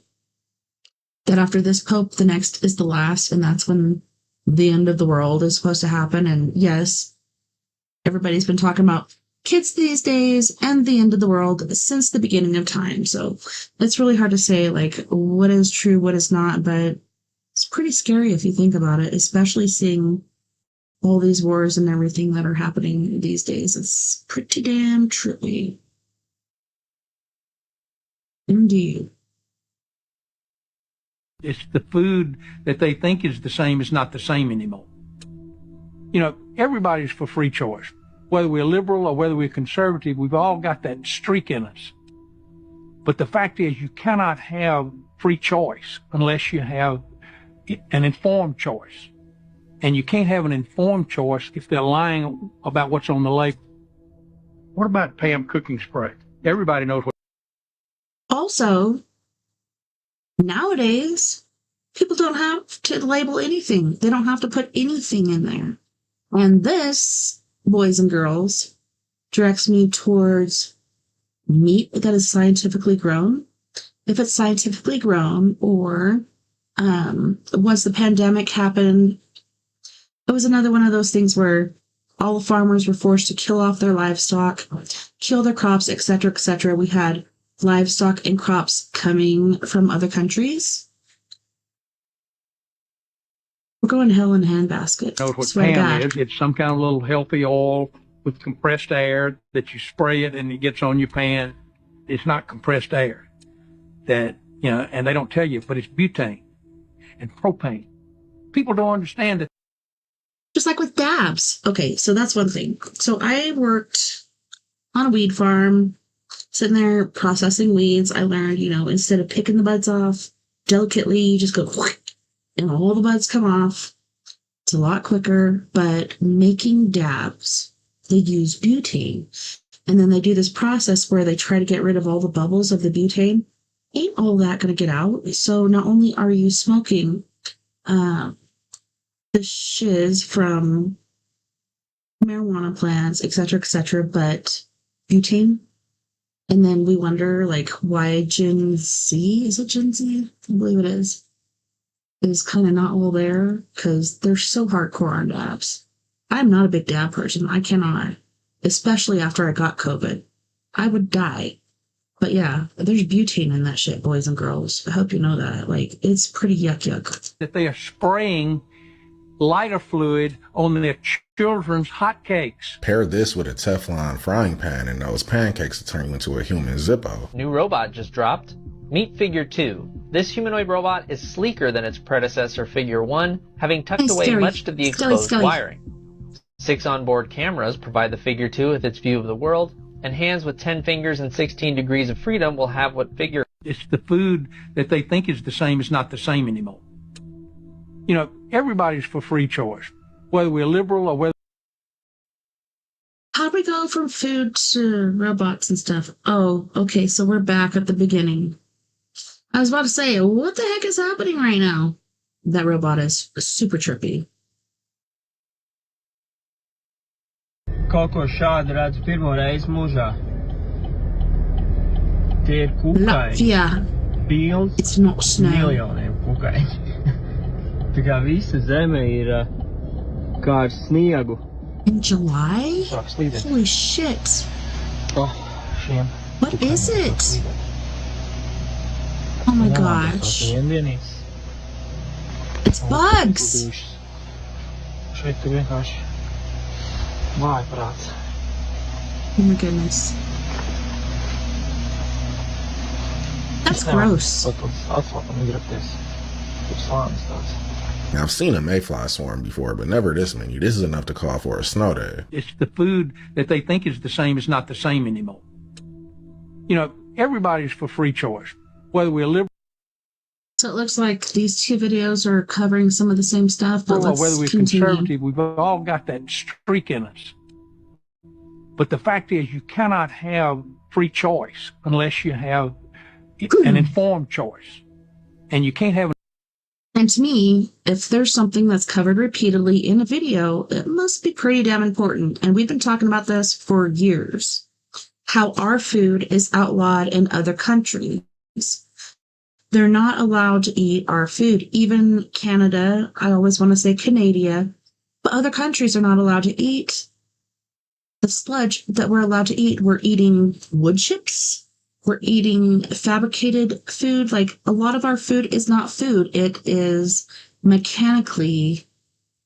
That after this pope, the next is the last, and that's when the end of the world is supposed to happen. And yes, everybody's been talking about kids these days and the end of the world since the beginning of time. So it's really hard to say like what is true, what is not, but it's pretty scary if you think about it, especially seeing all these wars and everything that are happening these days. It's pretty damn trippy. Indeed. It's the food that they think is the same is not the same anymore. You know, everybody's for free choice. Whether we're liberal or whether we're conservative, we've all got that streak in us. But the fact is you cannot have free choice unless you have an informed choice. And you can't have an informed choice if they're lying about what's on the label. What about Pam cooking spray? Everybody knows what. Also, nowadays, people don't have to label anything. They don't have to put anything in there. And this, boys and girls, directs me towards meat that is scientifically grown. If it's scientifically grown, or once the pandemic happened, it was another one of those things where all the farmers were forced to kill off their livestock, kill their crops, etc., etc. We had livestock and crops coming from other countries. We're going to hell in a handbasket. Knows what Swear to Pam God. is. It's some kind of little healthy oil with compressed air that you spray it and it gets on your pan. It's not compressed air that, and they don't tell you, but it's butane and propane. People don't understand that. Just like with dabs. Okay, so that's one thing. So I worked on a weed farm, sitting there processing weeds. I learned, instead of picking the buds off delicately, you just go and all the buds come off. It's a lot quicker, but making dabs, they use butane. And then they do this process where they try to get rid of all the bubbles of the butane. Ain't all that going to get out. So not only are you smoking the shiz from marijuana plants, etc., but butane. And then we wonder, why Gen Z, is it Gen Z? I believe it is kind of not all there because they're so hardcore on dabs. I'm not a big dab person. I cannot, especially after I got COVID. I would die. But yeah, there's butane in that shit, boys and girls. I hope you know that. It's pretty yuck. That they are spraying lighter fluid on their children's hotcakes. Pair this with a Teflon frying pan and those pancakes will turn you into a human Zippo. New robot just dropped. Meet Figure 2. This humanoid robot is sleeker than its predecessor Figure 1, having tucked away much of the exposed wiring. 6 onboard cameras provide the Figure 2 with its view of the world, and hands with 10 fingers and 16 degrees of freedom will have what Figure... It's the food that they think is the same is not the same anymore. Everybody's for free choice, whether we're liberal or whether... How do we go from food to robots and stuff? Oh, okay, so we're back at the beginning. I was about to say, what the heck is happening right now? That robot is super trippy. Kaut ko šādu redzu pirmo reizi mūžā. Tie ir kukaiņi. Pilns it's not snow. Miljoniem kukaiņi. Tā kā visa zeme ir kā ar sniegu. In July? Holy shit. What is it? Oh my gosh. It's bugs. Šeit tu vienkārši vājprāts. Oh my goodness. That's gross. Now, I've seen a mayfly swarm before, but never this many. This is enough to call for a snow day. It's the food that they think is the same is not the same anymore. Everybody's for free choice, whether we're liberal. So it looks like these two videos are covering some of the same stuff, but let's whether we're continue. conservative, we've all got that streak in us. But the fact is, you cannot have free choice unless you have an informed choice. And you can't have... And to me, if there's something that's covered repeatedly in a video, it must be pretty damn important. And we've been talking about this for years. How our food is outlawed in other countries. They're not allowed to eat our food. Even Canada, I always want to say Canada, but other countries are not allowed to eat the sludge that we're allowed to eat. We're eating wood chips. We're eating fabricated food. A lot of our food is not food. It is mechanically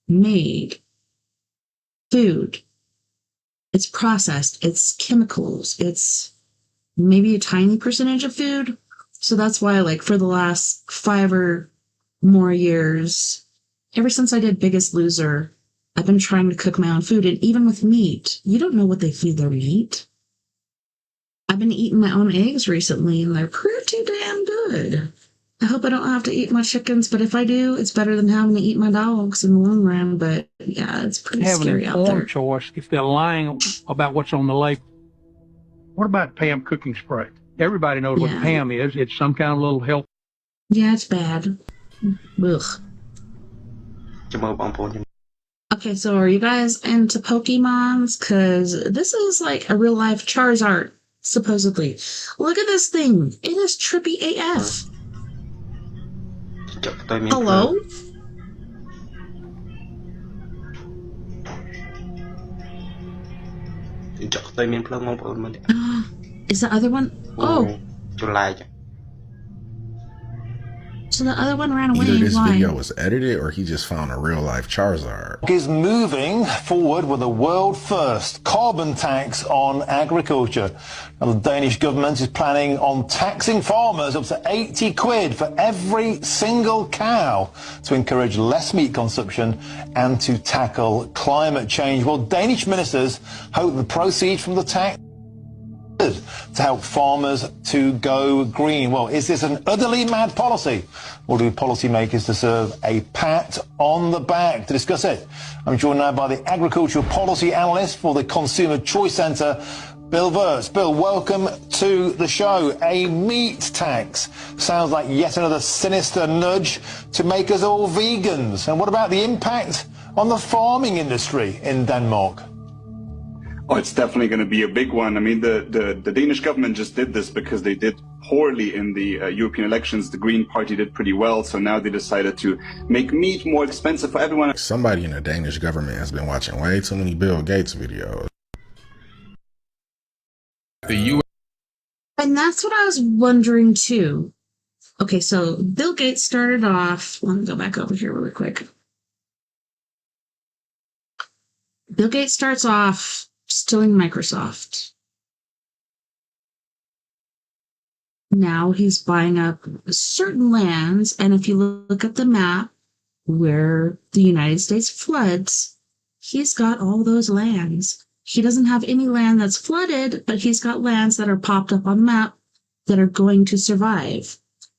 made food. It's processed. It's chemicals. It's maybe a tiny percentage of food. So that's why, for the last 5 or more years, ever since I did Biggest Loser, I've been trying to cook my own food. And even with meat, you don't know what they feed their meat. I've been eating my own eggs recently, and they're pretty damn good. I hope I don't have to eat my chickens, but if I do, it's better than having to eat my dogs in the long run. But yeah, it's pretty scary out there. Have an informed choice if they're lying about what's on the label. What about Pam cooking spray? Everybody knows what Pam is. It's some kind of little health. Yeah, it's bad. Ugh. Okay, so are you guys into Pokemons? Because this is like a real-life Charizard, supposedly. Look at this thing. It is trippy AF. Hello? Is the other one? Oh. So the other one ran away. Either this Why? video was edited or he just found a real life Charizard. Is moving forward with a world first carbon tax on agriculture. Now, the Danish government is planning on taxing farmers up to 80 quid for every single cow to encourage less meat consumption and to tackle climate change. Well, Danish ministers hope the proceeds from the tax to help farmers to go green. Well, is this an utterly mad policy, or do policymakers deserve a pat on the back? To discuss it, I'm joined now by the agricultural policy analyst for the Consumer Choice Centre, Bill Wirtz. Bill, welcome to the show. A meat tax sounds like yet another sinister nudge to make us all vegans. And what about the impact on the farming industry in Denmark? Oh, it's definitely going to be a big one. I mean, the Danish government just did this because they did poorly in the European elections. The Green Party did pretty well, so now they decided to make meat more expensive for everyone. Somebody in the Danish government has been watching way too many Bill Gates videos. And that's what I was wondering too. Okay, so Bill Gates started off. Let me go back over here really quick. Bill Gates starts off stealing Microsoft. Now he's buying up certain lands, and if you look at the map where the United States floods, he's got all those lands. He doesn't have any land that's flooded, but he's got lands that are popped up on the map that are going to survive.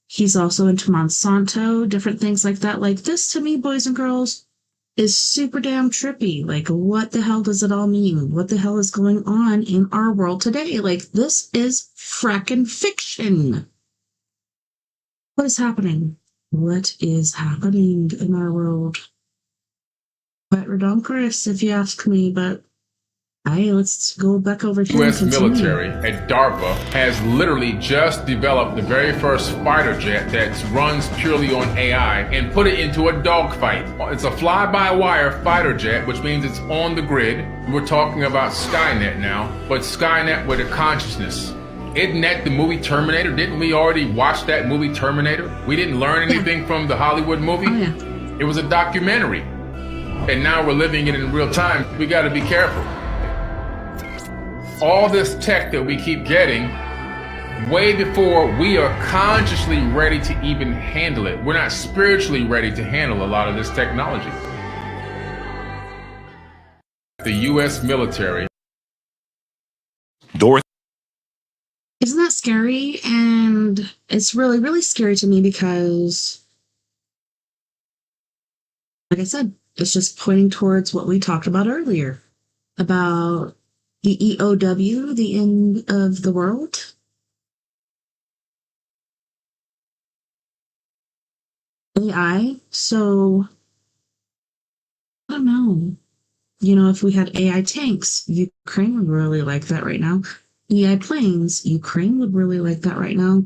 He's also into Monsanto, different things like that. Like this, to me, boys and girls, is super damn trippy. Like, what the hell does it all mean? What the hell is going on in our world today? Like, this is frackin' fiction. What is happening? What is happening in our world? Quite redonkulous, if you ask me, but hey, let's go back over here. U.S. military at DARPA has literally just developed the very first fighter jet that runs purely on AI and put it into a dogfight. It's a fly-by-wire fighter jet, which means it's on the grid. We're talking about Skynet now, but Skynet with a consciousness. Isn't that the movie Terminator? Didn't we already watch that movie Terminator? We didn't learn anything from the Hollywood movie. Oh, yeah. It was a documentary. And now we're living it in real time. We got to be careful. All this tech that we keep getting, way before we are consciously ready to even handle it. We're not spiritually ready to handle a lot of this technology. The U.S. military. Isn't that scary? And it's really, really scary to me because, like I said, it's just pointing towards what we talked about earlier about the EOW, the end of the world. AI. So, I don't know. You know, if we had AI tanks, Ukraine would really like that right now. AI planes, Ukraine would really like that right now.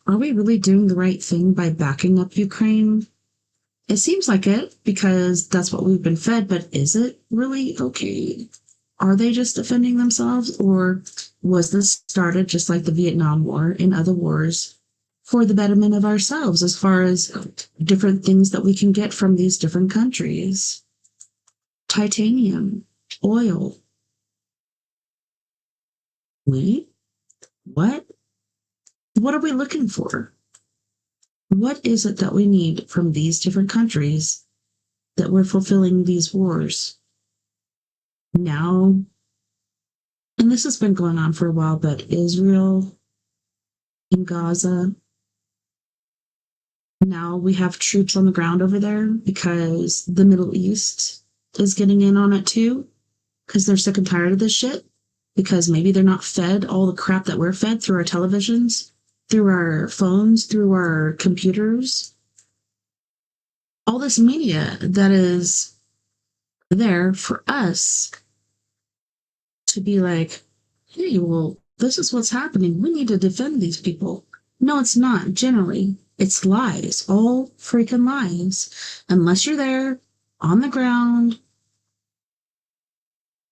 Are we really doing the right thing by backing up Ukraine? It seems like it because that's what we've been fed, but is it really okay? Are they just defending themselves, or was this started just like the Vietnam War and other wars for the betterment of ourselves as far as different things that we can get from these different countries? Titanium, oil. Wait, what? What are we looking for? What is it that we need from these different countries that we're fulfilling these wars? Now, and this has been going on for a while, but Israel in Gaza, now we have troops on the ground over there because the Middle East is getting in on it too, because they're sick and tired of this shit, because maybe they're not fed all the crap that we're fed through our televisions, through our phones, through our computers. All this media that is there for us to be like, hey, well, this is what's happening. We need to defend these people. No, it's not. Generally, it's lies. All freaking lies. Unless you're there on the ground,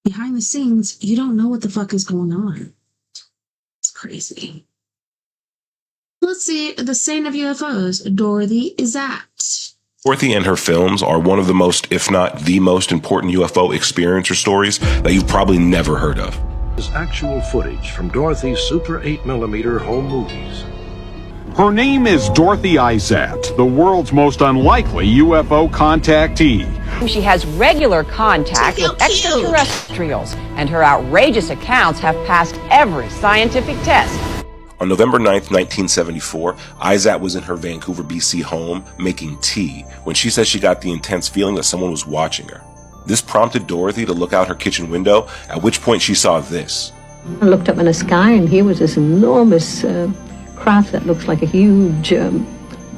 behind the scenes, you don't know what the fuck is going on. It's crazy. Let's see the saint of UFOs, Dorothy is at. Dorothy and her films are one of the most, if not the most important UFO experiencer stories that you've probably never heard of. Is actual footage from Dorothy's Super 8mm home movies. Her name is Dorothy Izat, the world's most unlikely UFO contactee. She has regular contact with extraterrestrials, and her outrageous accounts have passed every scientific test. On November 9th, 1974, Izat was in her Vancouver, BC home making tea when she said she got the intense feeling that someone was watching her. This prompted Dorothy to look out her kitchen window, at which point she saw this. I looked up in the sky, and here was this enormous craft that looks like a huge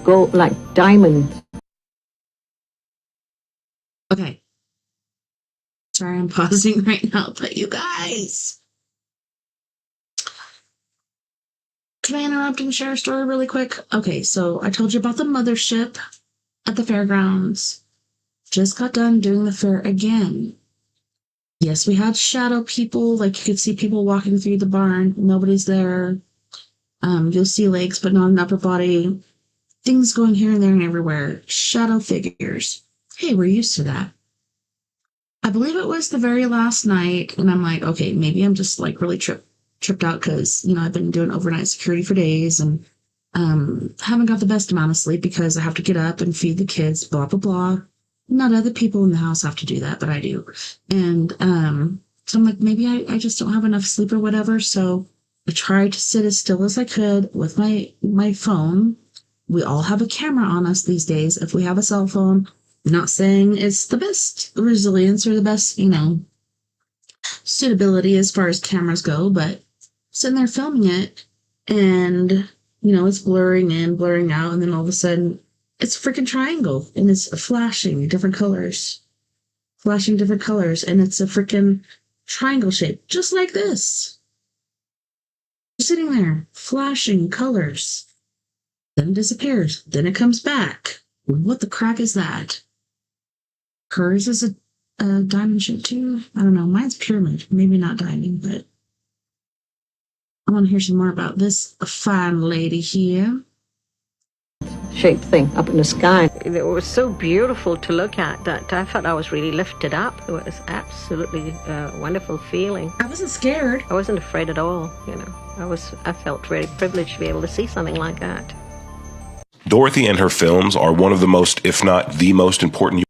gold, like diamond. Okay. Sorry, I'm pausing right now, but you guys. Can I interrupt and share a story really quick? Okay, so I told you about the mothership at the fairgrounds. Just got done doing the fair again. Yes, we had shadow people, like you could see people walking through the barn. Nobody's there. You'll see legs, but not an upper body. Things going here and there and everywhere. Shadow figures. Hey, we're used to that. I believe it was the very last night, and I'm like, okay, maybe I'm just like really tripped out because, you know, I've been doing overnight security for days and haven't got the best amount of sleep because I have to get up and feed the kids, blah, blah, blah. Not other people in the house have to do that, but I do. And so I'm like, maybe I just don't have enough sleep or whatever. So I tried to sit as still as I could with my phone. We all have a camera on us these days. If we have a cell phone, I'm not saying it's the best resilience or the best, you know, suitability as far as cameras go, but sitting there filming it and, you know, it's blurring in, blurring out, and then all of a sudden it's a freaking triangle and it's flashing different colors, and it's a freaking triangle shape, just like this. Sitting there, flashing colors, then it disappears, then it comes back. What the crack is that? Hers is a diamond shape too? I don't know. Mine's pyramid. Maybe not diamond, but I want to hear some more about this fine lady here. Shaped thing up in the sky. It was so beautiful to look at that I felt I was really lifted up. It was absolutely a wonderful feeling. I wasn't scared. I wasn't afraid at all, you know. I felt very privileged to be able to see something like that. Dorothy and her films are one of the most, if not the most important.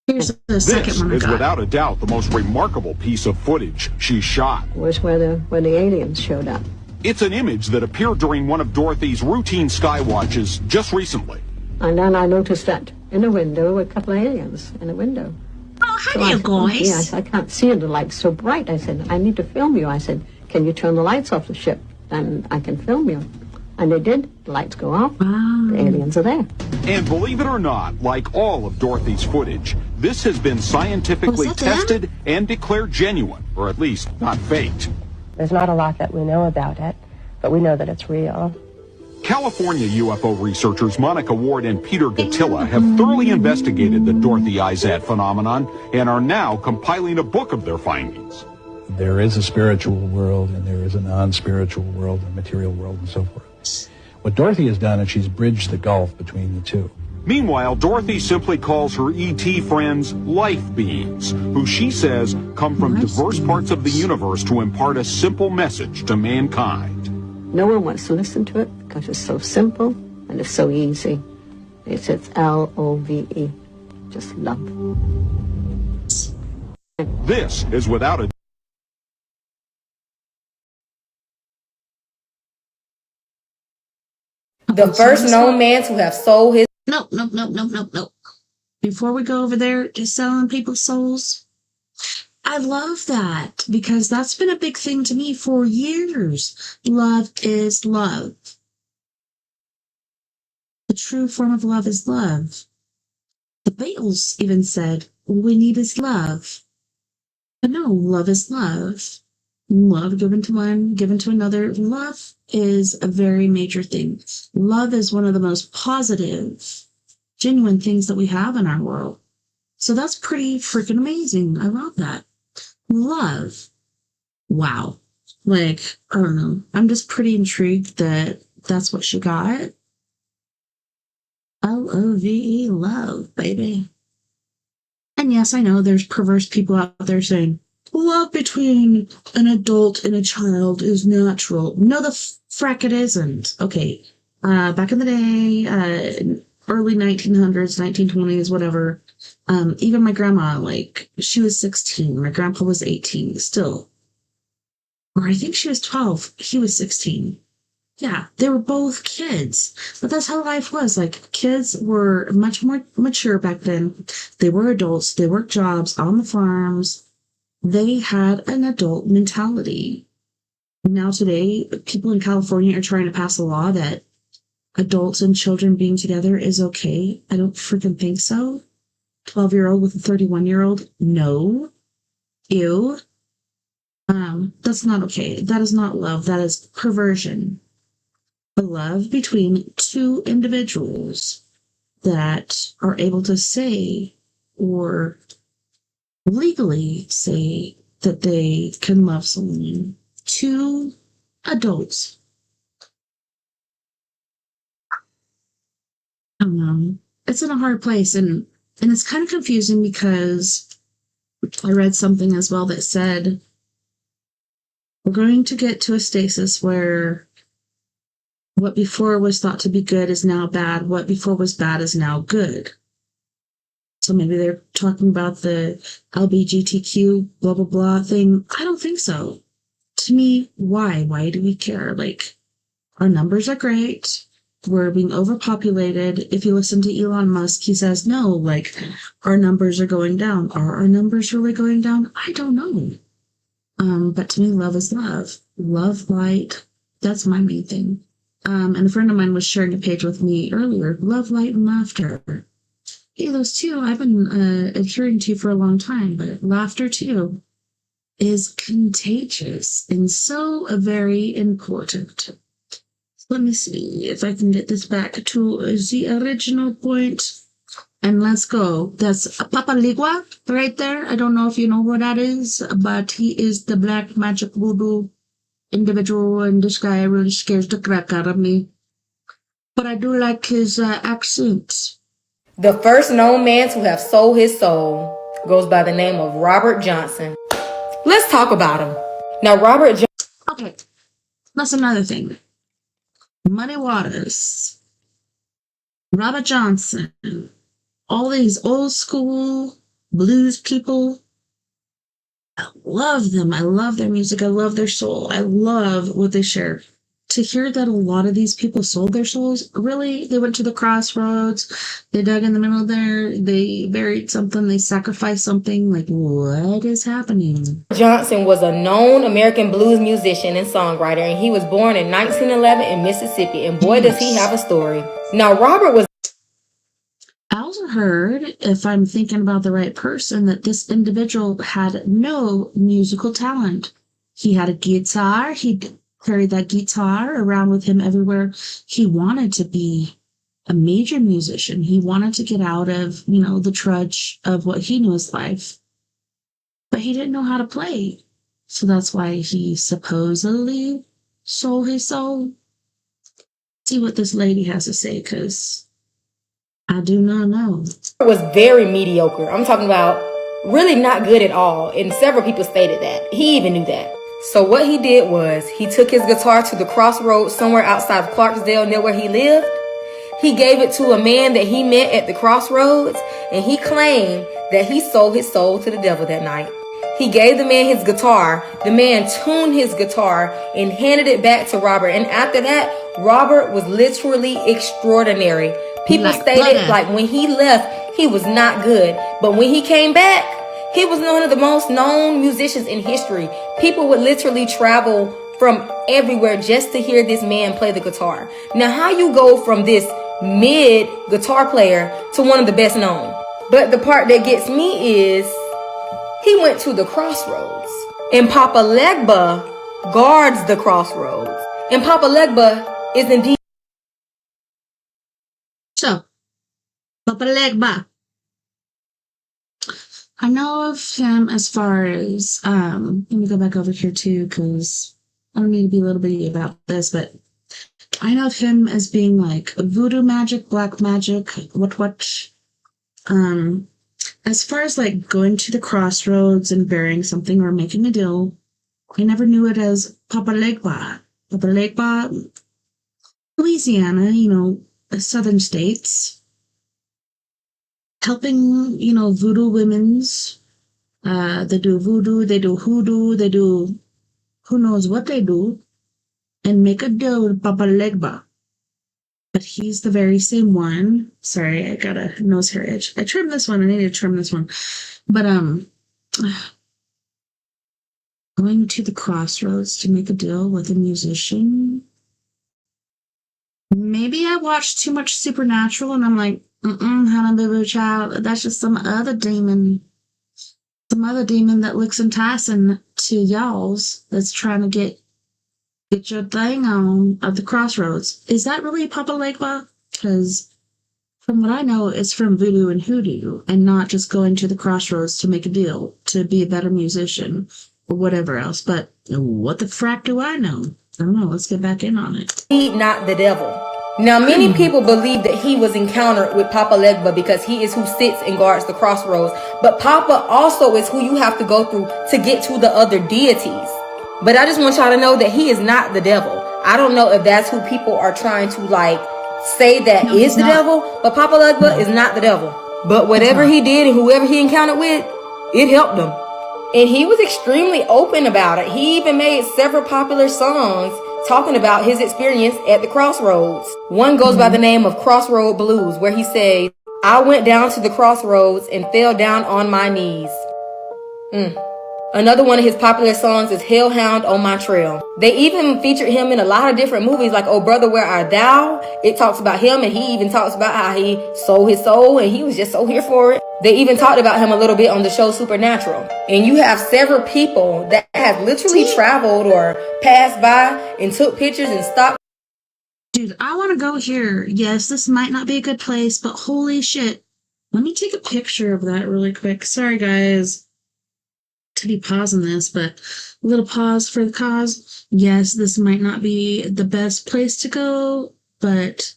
Here's the second one I This is got. without a doubt the most remarkable piece of footage she shot. Was where the aliens showed up. It's an image that appeared during one of Dorothy's routine sky watches just recently. And then I noticed that in the window, a couple of aliens in the window. Oh, hi there, guys. Yes, I can't see it. The light's so bright. I said, I need to film you. I said, can you turn the lights off the ship? Then I can film you. And they did. The lights go off. Wow. The aliens are there. And believe it or not, like all of Dorothy's footage, this has been scientifically tested and declared genuine, or at least not faked. There's not a lot that we know about it, but we know that it's real. California UFO researchers Monica Ward and Peter Gattilla have thoroughly investigated the Dorothy Izat phenomenon and are now compiling a book of their findings. There is a spiritual world and there is a non-spiritual world, a material world, and so forth. What Dorothy has done is she's bridged the gulf between the two. Meanwhile, Dorothy simply calls her ET friends life beings, who she says come from diverse parts of the universe to impart a simple message to mankind. No one wants to listen to it because it's so simple and it's so easy. It's LOVE, just love. This is without a The first known man to have sold his... No. Before we go over there to selling people's souls, I love that because that's been a big thing to me for years. Love is love. The true form of love is love. The Beatles even said, all we need is love. But no, love is love. Love given to one, given to another. Love is a very major thing. Love is one of the most positive, genuine things that we have in our world. So that's pretty freaking amazing. I love that. Love. Wow. Like, I don't know. I'm just pretty intrigued that that's what she got. Love, love, baby. And yes, I know there's perverse people out there saying, love between an adult and a child is natural. No, the frack it isn't. Okay, back in the day, early 1900s, 1920s, whatever, even my grandma, like, she was 16. My grandpa was 18 still. Or I think she was 12. He was 16. Yeah, they were both kids. But that's how life was. Like, kids were much more mature back then. They were adults. They worked jobs on the farms. They had an adult mentality. Now today, people in California are trying to pass a law that adults and children being together is okay. I don't freaking think so. 12-year-old with a 31-year-old? No. Ew. That's not okay. That is not love. That is perversion. A love between two individuals that are able to say or legally say that they can love someone. Two adults. I don't know. It's in a hard place, and it's kind of confusing because I read something as well that said we're going to get to a stasis where what before was thought to be good is now bad. What before was bad is now good. So maybe they're talking about the LGBTQ blah, blah, blah thing. I don't think so. To me, why? Why do we care? Like, our numbers are great. We're being overpopulated. If you listen to Elon Musk, he says, no, like, our numbers are going down. Are our numbers really going down? I don't know. But to me, love is love. Love, light. That's my main thing. And a friend of mine was sharing a page with me earlier. Love, light, and laughter. Hey, those two I've been adhering to for a long time, but laughter too is contagious and so very important. So let me see if I can get this back to the original point. And let's go. That's Papa Ligua right there. I don't know if you know who that is, but he is the black magic voodoo individual, and this guy really scares the crap out of me. But I do like his accent. The first known man to have sold his soul goes by the name of Robert Johnson. Let's talk about him. Now, Robert Johnson. Okay, that's another thing. Muddy Waters, Robert Johnson, all these old school blues people. I love them. I love their music. I love their soul. I love what they share. To hear that a lot of these people sold their souls, really, they went to the crossroads, they dug in the middle there, they buried something, they sacrificed something. Like, what is happening? Johnson was a known American blues musician and songwriter, and he was born in 1911 in Mississippi, and boy, does he have a story. Now, Robert was... I also heard, if I'm thinking about the right person, that this individual had no musical talent. He had a guitar, he carried that guitar around with him everywhere. He wanted to be a major musician. He wanted to get out of, the trudge of what he knew as life. But he didn't know how to play. So that's why he supposedly sold his soul. See what this lady has to say, because I do not know. It was very mediocre. I'm talking about really not good at all. And several people stated that. He even knew that. So what he did was he took his guitar to the crossroads somewhere outside of Clarksdale near where he lived. He gave it to a man that he met at the crossroads, and he claimed that he sold his soul to the devil that night. He gave the man his guitar. The man tuned his guitar and handed it back to Robert. And after that, Robert was literally extraordinary. People stated like when he left, he was not good. But when he came back, he was one of the most known musicians in history. People would literally travel from everywhere just to hear this man play the guitar. Now, how you go from this mid guitar player to one of the best known? But the part that gets me is he went to the crossroads, and Papa Legba guards the crossroads. And Papa Legba is indeed... So, Papa Legba. I know of him as far as, let me go back over here too, because I don't need to be a little bitty about this, but I know him as being like voodoo magic, black magic, what. As far as like going to the crossroads and burying something or making a deal, I never knew it as Papa Legba. Papa Legba, Louisiana, southern states, helping, voodoo women's. They do voodoo, they do hoodoo, they do who knows what they do, and make a deal with Papa Legba. But he's the very same one. Sorry, I got a nose hair itch. I trimmed this one. I need to trim this one. But going to the crossroads to make a deal with a musician. Maybe I watched too much Supernatural and I'm like, Hannah Boo Boo Child, that's just some other demon. Some other demon that looks enticing to y'all's that's trying to get your thing on at the crossroads. Is that really Papa Legba? Because from what I know, it's from voodoo and hoodoo and not just going to the crossroads to make a deal to be a better musician or whatever else. But what the frack do I know? I don't know. Let's get back in on it. He not the devil. Now, many people believe that he was encountered with Papa Legba because he is who sits and guards the crossroads. But Papa also is who you have to go through to get to the other deities. But I just want y'all to know that he is not the devil. I don't know if that's who people are trying to like say that is the devil, but Papa Legba is not the devil. But whatever he did and whoever he encountered with, it helped him. And he was extremely open about it. He even made several popular songs talking about his experience at the crossroads. One goes by the name of Crossroad Blues, where he said, I went down to the crossroads and fell down on my knees. Another one of his popular songs is Hellhound on My Trail. They even featured him in a lot of different movies like Oh Brother, Where Art Thou? It talks about him, and he even talks about how he sold his soul and he was just so here for it. They even talked about him a little bit on the show Supernatural. And you have several people that have literally traveled or passed by and took pictures and stopped. Dude, I want to go here. Yes, this might not be a good place, but holy shit. Let me take a picture of that really quick. Sorry, guys, to be pausing this, but a little pause for the cause. Yes, this might not be the best place to go, but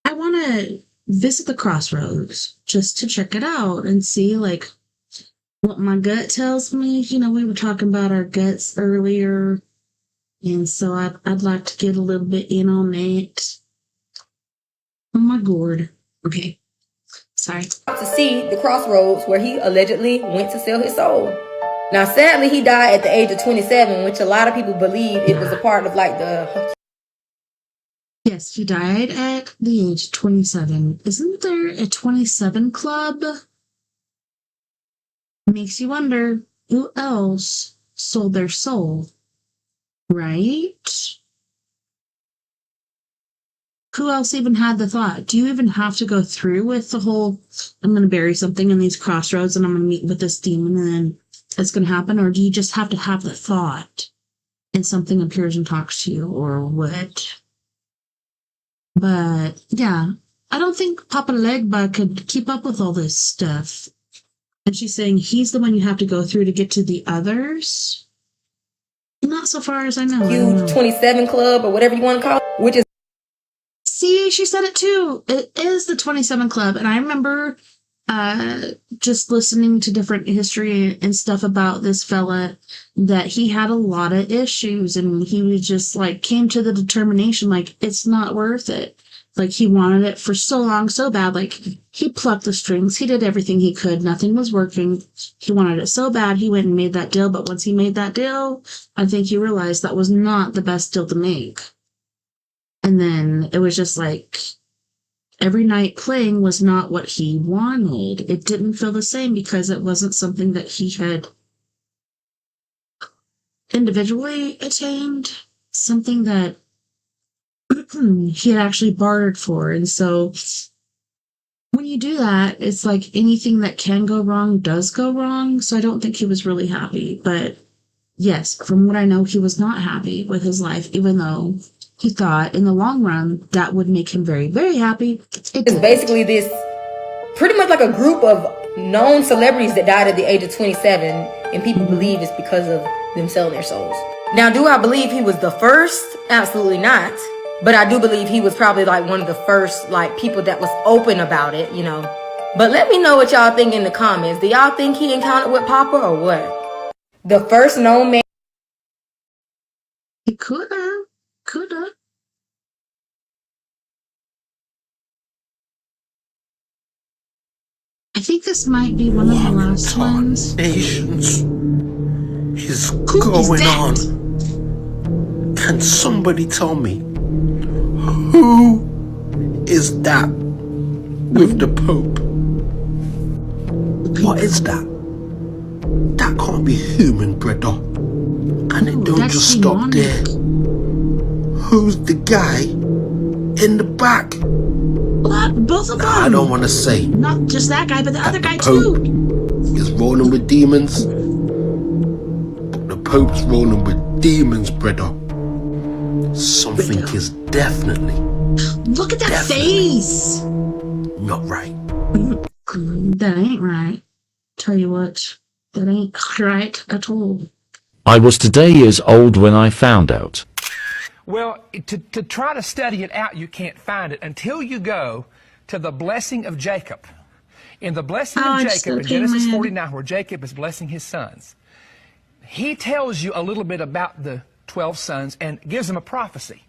I want to visit the crossroads just to check it out and see like what my gut tells me. We were talking about our guts earlier, and so I'd like to get a little bit in on it. Oh my gourd. Okay, sorry. To see the crossroads where he allegedly went to sell his soul. Now, sadly, he died at the age of 27, which a lot of people believe it was a part of like the... Yes, he died at the age of 27. Isn't there a 27 club? Makes you wonder who else sold their soul, right? Who else even had the thought? Do you even have to go through with the whole, I'm going to bury something in these crossroads and I'm going to meet with this demon and then it's going to happen? Or do you just have to have the thought and something appears and talks to you, or what? But yeah, I don't think Papa Legba could keep up with all this stuff. And she's saying he's the one you have to go through to get to the others. Not so far as I know. Huge 27 club or whatever you want to call it, which is... See, she said it too. It is the 27 club. And I remember just listening to different history and stuff about this fella, that he had a lot of issues and he was just like came to the determination like it's not worth it. Like he wanted it for so long, so bad. Like he plucked the strings, he did everything he could, nothing was working. He wanted it so bad, he went and made that deal. But once he made that deal, I think he realized that was not the best deal to make. And then it was just like every night playing was not what he wanted. It didn't feel the same because it wasn't something that he had individually attained, something that he had actually bartered for. And so when you do that, it's like anything that can go wrong does go wrong. So I don't think he was really happy. But yes, from what I know, he was not happy with his life, even though he thought in the long run that would make him very, very happy. It's basically this pretty much like a group of known celebrities that died at the age of 27, and people believe it's because of them selling their souls. Now, do I believe he was the first? Absolutely not. But I do believe he was probably like one of the first like people that was open about it, you know. But let me know what y'all think in the comments. Do y'all think he encountered with Papa or what? The first known man. He could have. Could have. I think this might be one of the last ones. Nations is Who going is on. Can somebody tell me who is that with the Pope? What is that? That can't be human, brother. And it don't just stop there. Who's the guy in the back? Both of them. I don't want to say. Not just that guy, but the other guy Pope too. is rolling with demons. But the Pope's rolling with demons, brother. Something is definitely. Look at that face. Not right. That ain't right. Tell you what, that ain't right at all. I was today years old when I found out. Well, to try to study it out, you can't find it until you go to the blessing of Jacob. In the blessing of Jacob, in Genesis 49, where Jacob is blessing his sons, he tells you a little bit about the 12 sons and gives them a prophecy.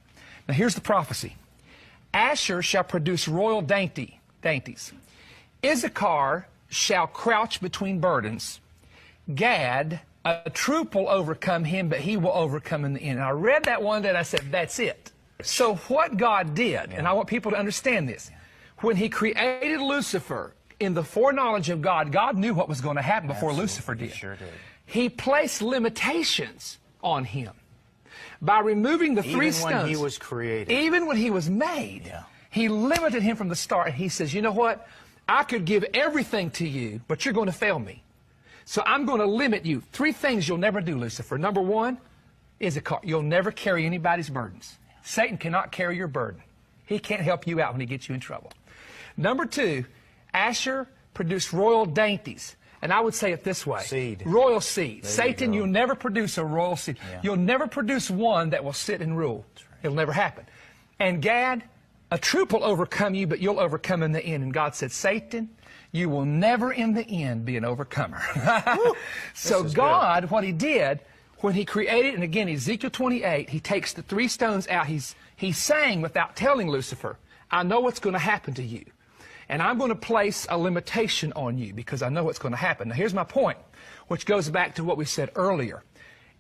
Now, here's the prophecy. Asher shall produce royal dainties. Issachar shall crouch between burdens. Gad, a troop will overcome him, but he will overcome in the end. And I read that one day and I said, that's it. So what God did, and I want people to understand this, when he created Lucifer in the foreknowledge of God, God knew what was going to happen before Lucifer did. He sure did. He placed limitations on him by removing the three stones. Even when he was created. Even when he was made. Yeah. He limited him from the start. And he says, you know what? I could give everything to you, but you're going to fail me. So I'm going to limit you. 3 things you'll never do, Lucifer. Number 1 is you'll never carry anybody's burdens. Satan cannot carry your burden. He can't help you out when he gets you in trouble. Number 2, Asher produced royal dainties. And I would say it this way. Seed. Royal seed. There Satan, you'll never produce a royal seed. Yeah. You'll never produce one that will sit and rule. Right. It'll never happen. And Gad, a troop will overcome you, but you'll overcome in the end. And God said, Satan, you will never in the end be an overcomer. So God, what he did, when he created, and again, Ezekiel 28, he takes the 3 stones out. He's saying without telling Lucifer, I know what's going to happen to you. And I'm going to place a limitation on you because I know what's going to happen. Now, here's my point, which goes back to what we said earlier.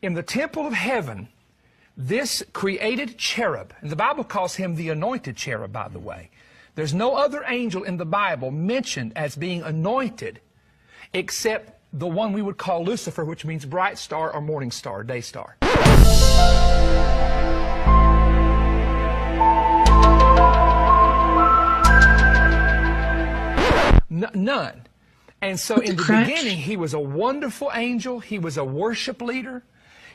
In the temple of heaven, this created cherub, and the Bible calls him the anointed cherub, by the way. There's no other angel in the Bible mentioned as being anointed except the one we would call Lucifer, which means bright star or morning star, day star. None. And so in the beginning, he was a wonderful angel. He was a worship leader.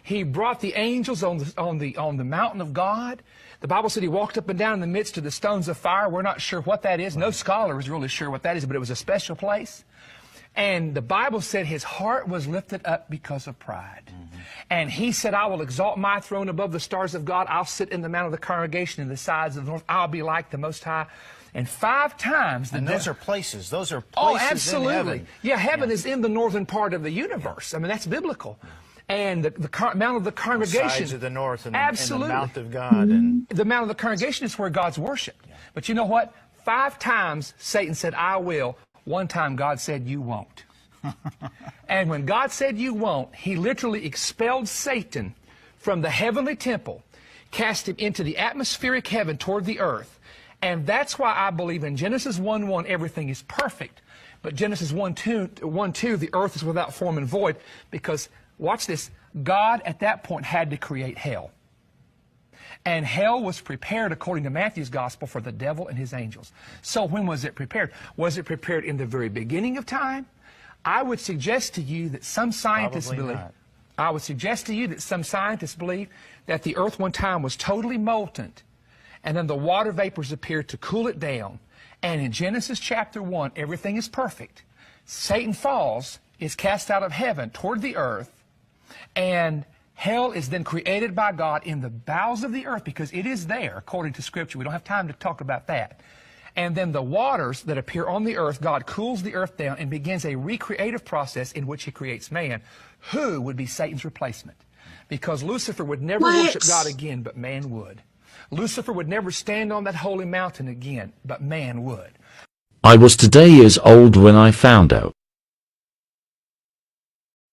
He brought the angels on the mountain of God. The Bible said he walked up and down in the midst of the stones of fire. We're not sure what that is. No scholar is really sure what that is, but it was a special place. And the Bible said his heart was lifted up because of pride. And he said, I will exalt my throne above the stars of God. I'll sit in the mount of the congregation in the sides of the north. I'll be like the Most High. And 5 times... And those are places. Those are places. Oh, absolutely. In heaven. Yeah, heaven is in the northern part of the universe. I mean, that's biblical. And the mount of the congregation... The sides of the north and, absolutely. And the mount of God. And the mount of the congregation is where God's worshipped. Yeah. But you know what? 5 times Satan said, I will. 1 time God said, you won't. And when God said you won't, he literally expelled Satan from the heavenly temple, cast him into the atmospheric heaven toward the earth. And that's why I believe in Genesis 1:1, everything is perfect. But Genesis 1:2, the earth is without form and void, because, watch this, God at that point had to create hell. And hell was prepared, according to Matthew's gospel, for the devil and his angels. So when was it prepared? Was it prepared in the very beginning of time? I would suggest to you that some scientists believe, I would suggest to you that some scientists believe that the earth one time was totally molten, and then the water vapors appeared to cool it down. And in Genesis chapter 1, everything is perfect. Satan falls, is cast out of heaven toward the earth, and Hell is then created by God in the bowels of the earth because it is there, according to Scripture. We don't have time to talk about that. And then the waters that appear on the earth, God cools the earth down and begins a recreative process in which he creates man, who would be Satan's replacement. Because Lucifer would never worship God again, but man would. Lucifer would never stand on that holy mountain again, but man would. I was today years old when I found out.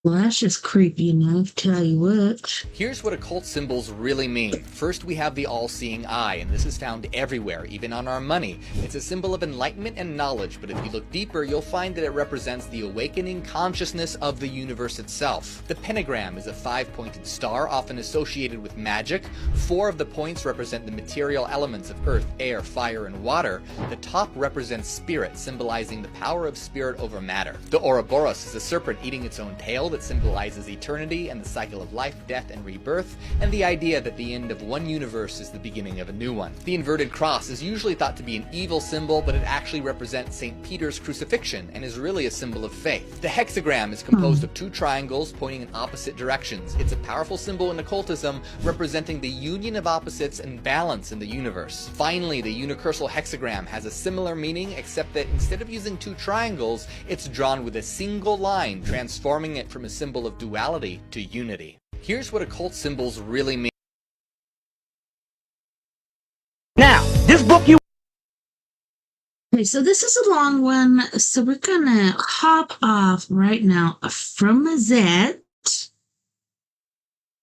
Well, that's just creepy enough, tell you what. Here's what occult symbols really mean. First, we have the all-seeing eye, and this is found everywhere, even on our money. It's a symbol of enlightenment and knowledge, but if you look deeper, you'll find that it represents the awakening consciousness of the universe itself. The pentagram is a 5-pointed star, often associated with magic. 4 of the points represent the material elements of earth, air, fire, and water. The top represents spirit, symbolizing the power of spirit over matter. The Ouroboros is a serpent eating its own tail that symbolizes eternity and the cycle of life, death, and rebirth, and the idea that the end of one universe is the beginning of a new one. The inverted cross is usually thought to be an evil symbol, but it actually represents St. Peter's crucifixion and is really a symbol of faith. The hexagram is composed of 2 triangles pointing in opposite directions. It's a powerful symbol in occultism, representing the union of opposites and balance in the universe. Finally, the unicursal hexagram has a similar meaning, except that instead of using 2 triangles, it's drawn with a single line, transforming it from a symbol of duality to unity. Here's what occult symbols really mean. Now, this book you... Okay, so this is a long one, so we're gonna hop off right now from that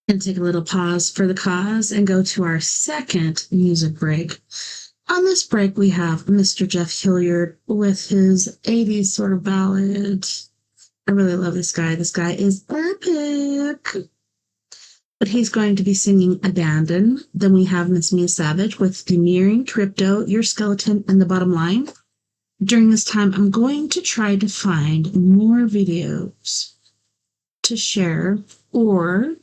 and take a little pause for the cause and go to our second music break. On this break, we have Mr. Jeff Hilliard with his 80s sort of ballad. I really love this guy. This guy is epic. But he's going to be singing Abandon. Then we have Miss Mia Savage with Demurring, Crypto, Your Skeleton, and The Bottom Line. During this time, I'm going to try to find more videos to share, or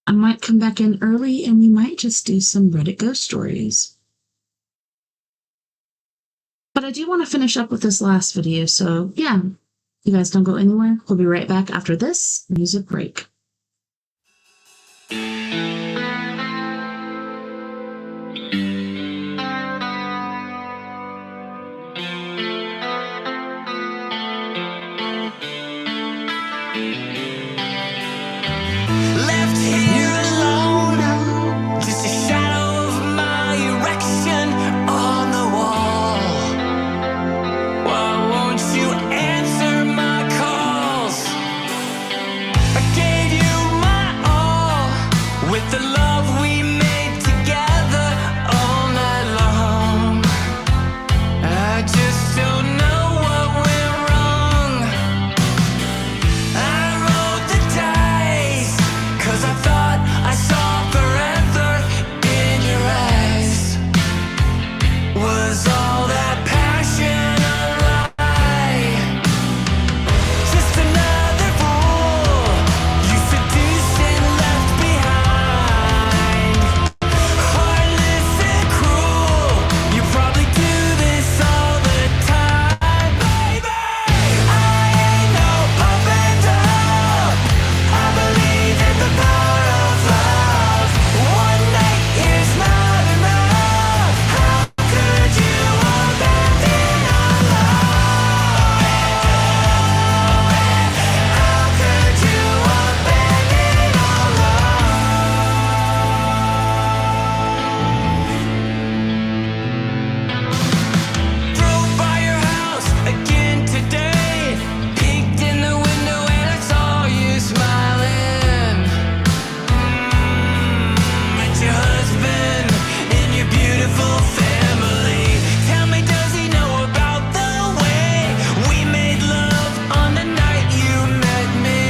I might come back in early and we might just do some Reddit ghost stories. But I do want to finish up with this last video, so yeah. You guys don't go anywhere. We'll be right back after this music break. Left here alone, just a shadow of my erection on the wall. Why won't you answer my calls? I gave you my all with the love we made together all night long. I just don't know what went wrong. I rolled the dice, 'cause I thought I saw forever in your eyes. Was all that passion a lie? Just another fool you seduced and left behind. Heartless and cruel, you probably do this all the time, baby. I ain't no puppet dog. I believe in the power of love. One night is not enough. How could you abandon our love? How could you abandon our love? Drove by your house again today. Peeked in the window and I saw you smiling. Met your husband and your beautiful family. Tell me, does he know about the way we made love on the night you met me?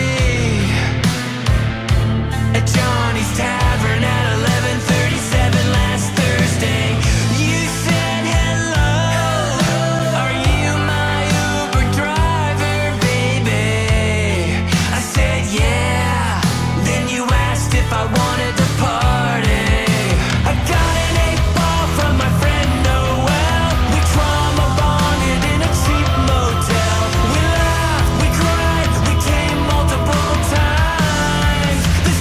At Johnny's Tavern at 11:37 last Thursday. You said hello. Are you my Uber driver, baby? I said yeah. Then you asked if I wanted to party. I got an 8-ball from my friend Noel. We trauma bonded in a cheap motel. We laughed, we cried, we came multiple times. The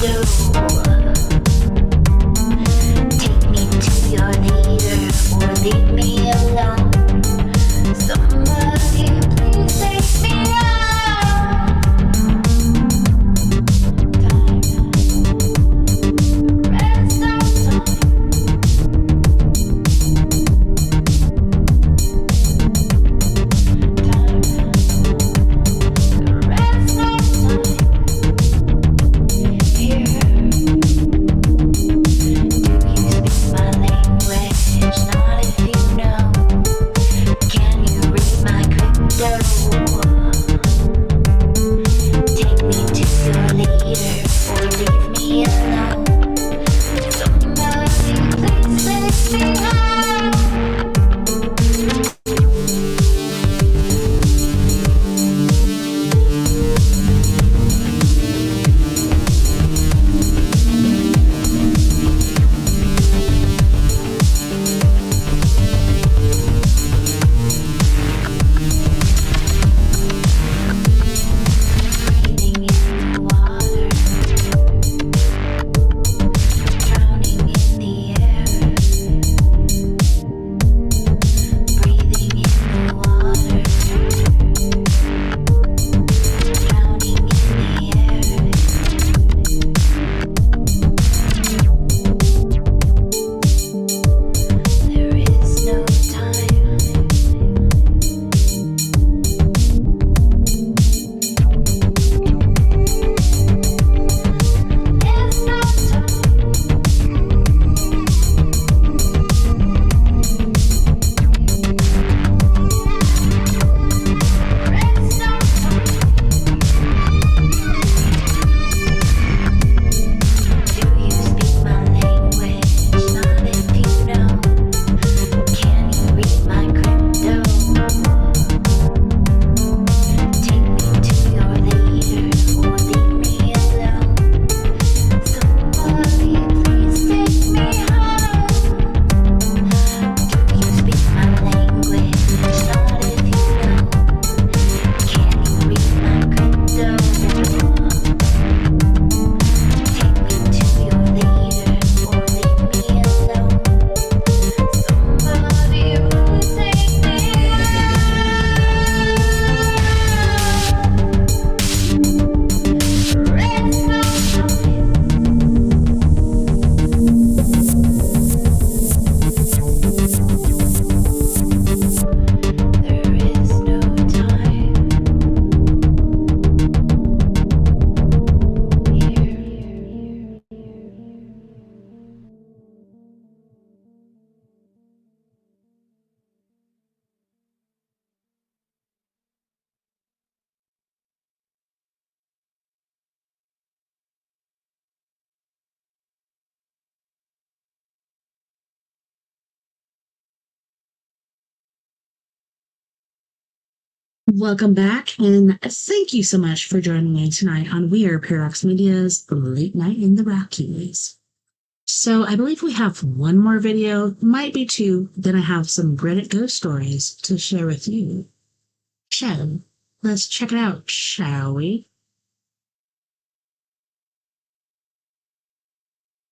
crypto. Take me to your leader or leave me alone. Somebody please take me out. Rest of time. Welcome back, and thank you so much for joining me tonight on We Are Paradox Media's Late Night in the Rockies. So I believe we have one more video, might be two, then I have some Reddit ghost stories to share with you. So let's check it out, shall we?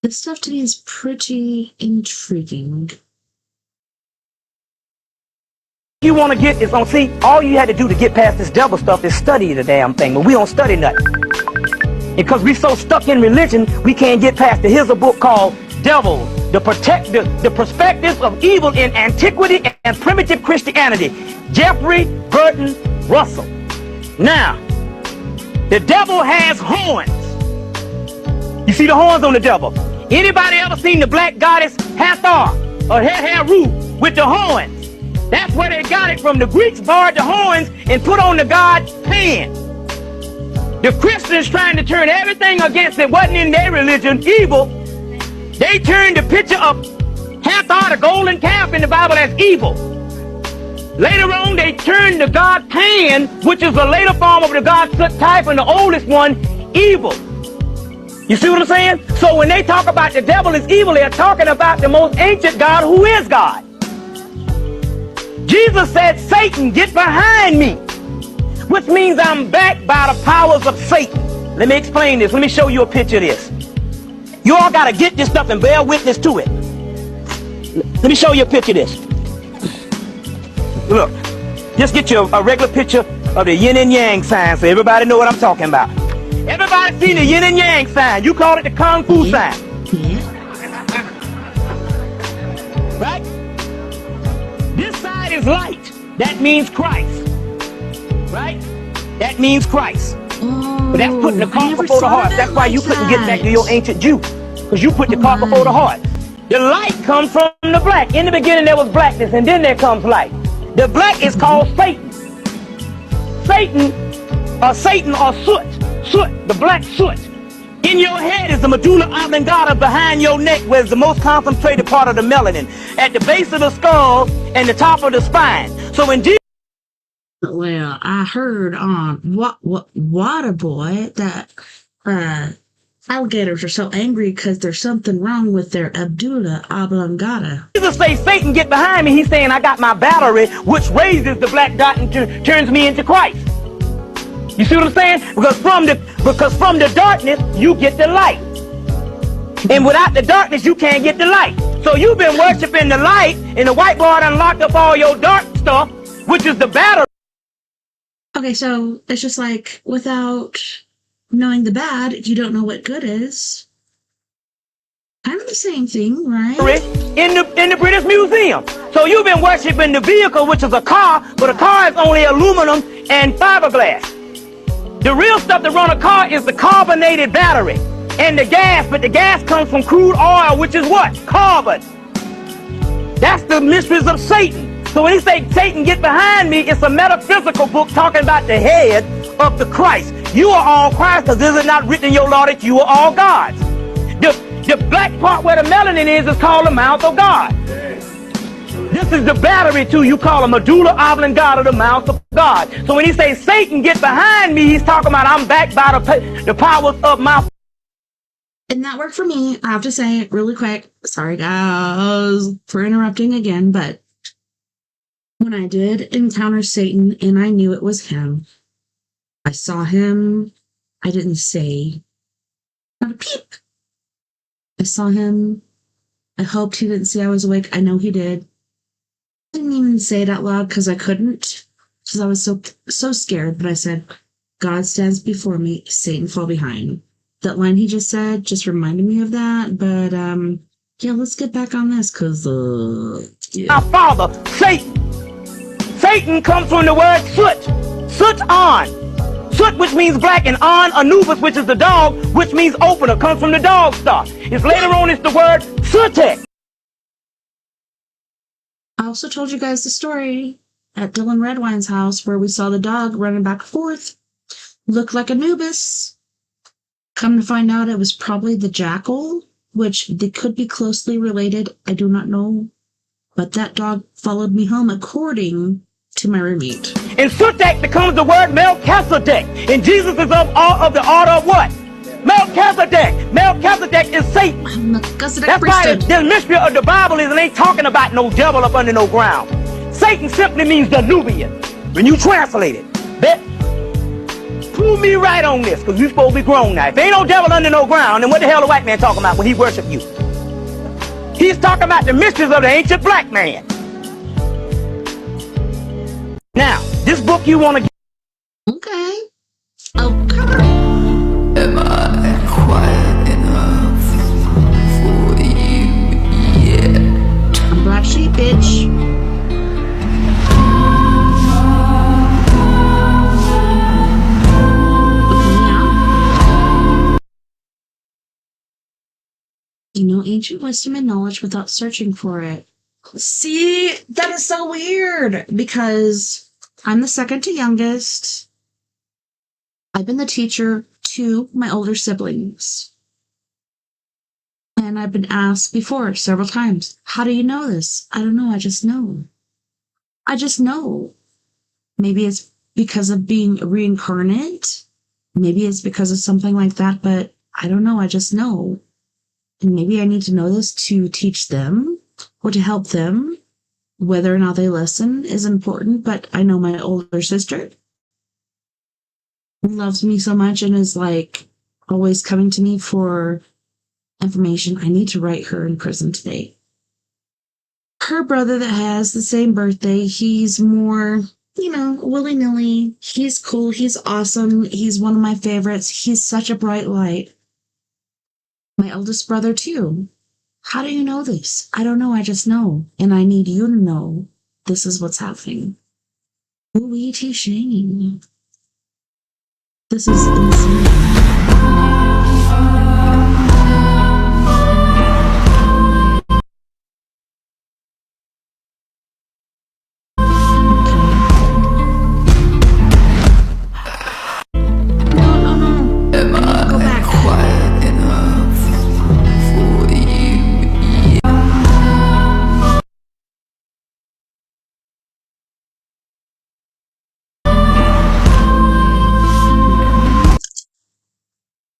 This stuff to me is pretty intriguing. You want to get is on, see, all you had to do to get past this devil stuff is study the damn thing, but we don't study nothing. Because we so stuck in religion, we can't get past it. Here's a book called Devil, the Perspectives of Evil in Antiquity and Primitive Christianity. Jeffrey Burton Russell. Now, the devil has horns. You see the horns on the devil. Anybody ever seen the black goddess Hathor or Heru with the horns? That's where they got it from. The Greeks borrowed the horns and put on the god Pan. The Christians trying to turn everything against it wasn't in their religion evil. They turned the picture of Hathor, the golden calf in the Bible, as evil. Later on, they turned the god Pan, which is a later form of the god Sut type and the oldest one, evil. You see what I'm saying? So when they talk about the devil is evil, they're talking about the most ancient God who is God. Jesus said, Satan, get behind me, which means I'm backed by the powers of Satan. Let me explain this. Let me show you a picture of this. You all got to get this stuff and bear witness to it. Let me show you a picture of this. Look, just get you a regular picture of the yin and yang sign so everybody know what I'm talking about. Everybody seen the yin and yang sign. You call it the kung fu sign. Right? This side is light. That means Christ. Right? That means Christ. But that's putting the cart before the horse. That's why you couldn't get back to your ancient Jew. Because you put the cart before the horse. The light comes from the black. In the beginning there was blackness and then there comes light. The black is called Satan. Satan or soot. Soot, the black soot. In your head is the medulla oblongata, behind your neck where it's the most concentrated part of the melanin. At the base of the skull and the top of the spine. So when Jesus... Well, I heard on Waterboy that alligators are so angry because there's something wrong with their medulla oblongata. Jesus says, Satan, get behind me. He's saying, I got my battery, which raises the black dot and turns me into Christ. You see what I'm saying? Because from the darkness, you get the light. And without the darkness, you can't get the light. So you've been worshiping the light, and the whiteboard unlocked up all your dark stuff, which is the battery. Okay, so it's just like, without knowing the bad, you don't know what good is. Kind of the same thing, right? In the British Museum. So you've been worshiping the vehicle, which is a car, but a car is only aluminum and fiberglass. The real stuff that run a car is the carbonated battery and the gas, but the gas comes from crude oil, which is what? Carbon. That's the mysteries of Satan. So when he say Satan, get behind me, it's a metaphysical book talking about the head of the Christ. You are all Christ, because this is not written in your law that you are all gods. The black part where the melanin is called the mouth of God. This is the battery too. You call a medulla oblongata, the mouth of God. So when he says Satan, get behind me, he's talking about I'm backed by the powers of my... And that worked for me. I have to say really quick. Sorry guys for interrupting again, but when I did encounter Satan and I knew it was him, I saw him, I didn't say not a peep. I saw him. I hoped he didn't see I was awake. I know he did. I didn't even say it out loud because I couldn't, because I was so scared. But I said, God stands before me, Satan fall behind. That line he just said just reminded me of that. But yeah, let's get back on this because yeah. My father, Satan. Satan comes from the word soot. Soot on. Soot, which means black, and on Anubis, which is the dog, which means opener, comes from the dog star. It's later on it's the word sootek. I also told you guys the story at Dylan Redwine's house where we saw the dog running back and forth. Looked like Anubis. Come to find out it was probably the jackal, which they could be closely related. I do not know. But that dog followed me home according to my roommate. In Sootek becomes the word Melchizedek. And Jesus is of the order of what? Melchizedek. Melchizedek is Satan. That's why the mystery of the Bible is it ain't talking about no devil up under no ground. Satan simply means the Nubian. When you translate it, bet. Prove me right on this, because you supposed to be grown now. If ain't no devil under no ground, then what the hell the white man talking about when he worship you? He's talking about the mysteries of the ancient black man. Now, this book you want to get. Okay. Oh, cover. Am I quiet enough for you yet? I'm black sheep, bitch. You know ancient wisdom and knowledge without searching for it. See, that is so weird because I'm the second to youngest. I've been the teacher to my older siblings. And I've been asked before several times, how do you know this? I don't know, I just know. I just know. Maybe it's because of being reincarnate. Maybe it's because of something like that, but I don't know, I just know. And maybe I need to know this to teach them or to help them. Whether or not they listen is important, but I know my older sister. loves me so much and is like always coming to me for information. I need to write her in prison today. Her brother that has the same birthday, he's more, willy-nilly. He's cool. He's awesome. He's one of my favorites. He's such a bright light. My eldest brother, too. How do you know this? I don't know. I just know. And I need you to know this is what's happening. Ooh, E.T. Shane. This is insane.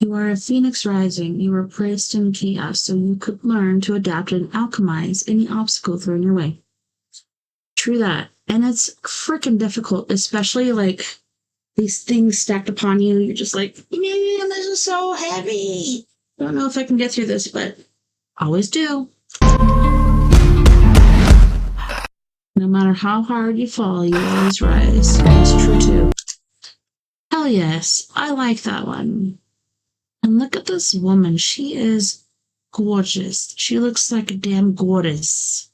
You are a phoenix rising. You were placed in chaos so you could learn to adapt and alchemize any obstacle thrown your way. True that. And it's freaking difficult, especially like these things stacked upon you. You're just like, man, this is so heavy. I don't know if I can get through this, but always do. No matter how hard you fall, you always rise. That's true too. Hell yes, I like that one. And look at this woman. She is gorgeous. She looks like a damn goddess.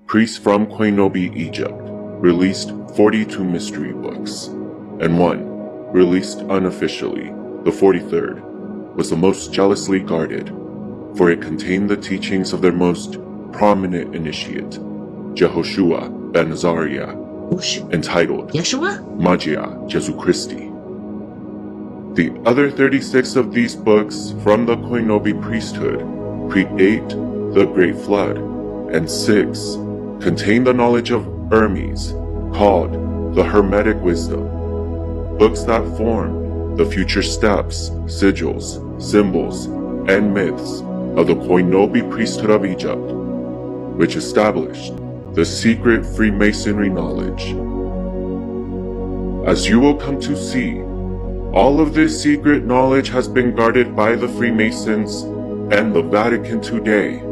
Priests from Koinobi, Egypt, released 42 mystery books, and one, released unofficially, the 43rd, was the most jealously guarded, for it contained the teachings of their most prominent initiate, Jehoshua ben Azariah, entitled Magia Jesu Christi. The other 36 of these books from the Koinobi priesthood predate the Great Flood, and 6 contain the knowledge of Hermes, called the Hermetic Wisdom, books that form the future steps, sigils, symbols, and myths of the Koinobi priesthood of Egypt, which established the secret Freemasonry knowledge. As you will come to see, all of this secret knowledge has been guarded by the Freemasons and the Vatican today,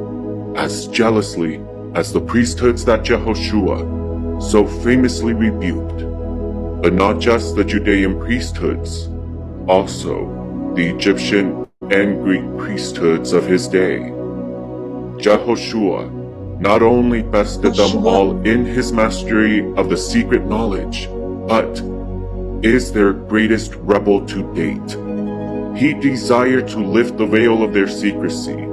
as jealously as the priesthoods that Jehoshua so famously rebuked. But not just the Judean priesthoods, also the Egyptian and Greek priesthoods of his day. Jehoshua not only bested them all in his mastery of the secret knowledge, but is their greatest rebel to date. He desired to lift the veil of their secrecy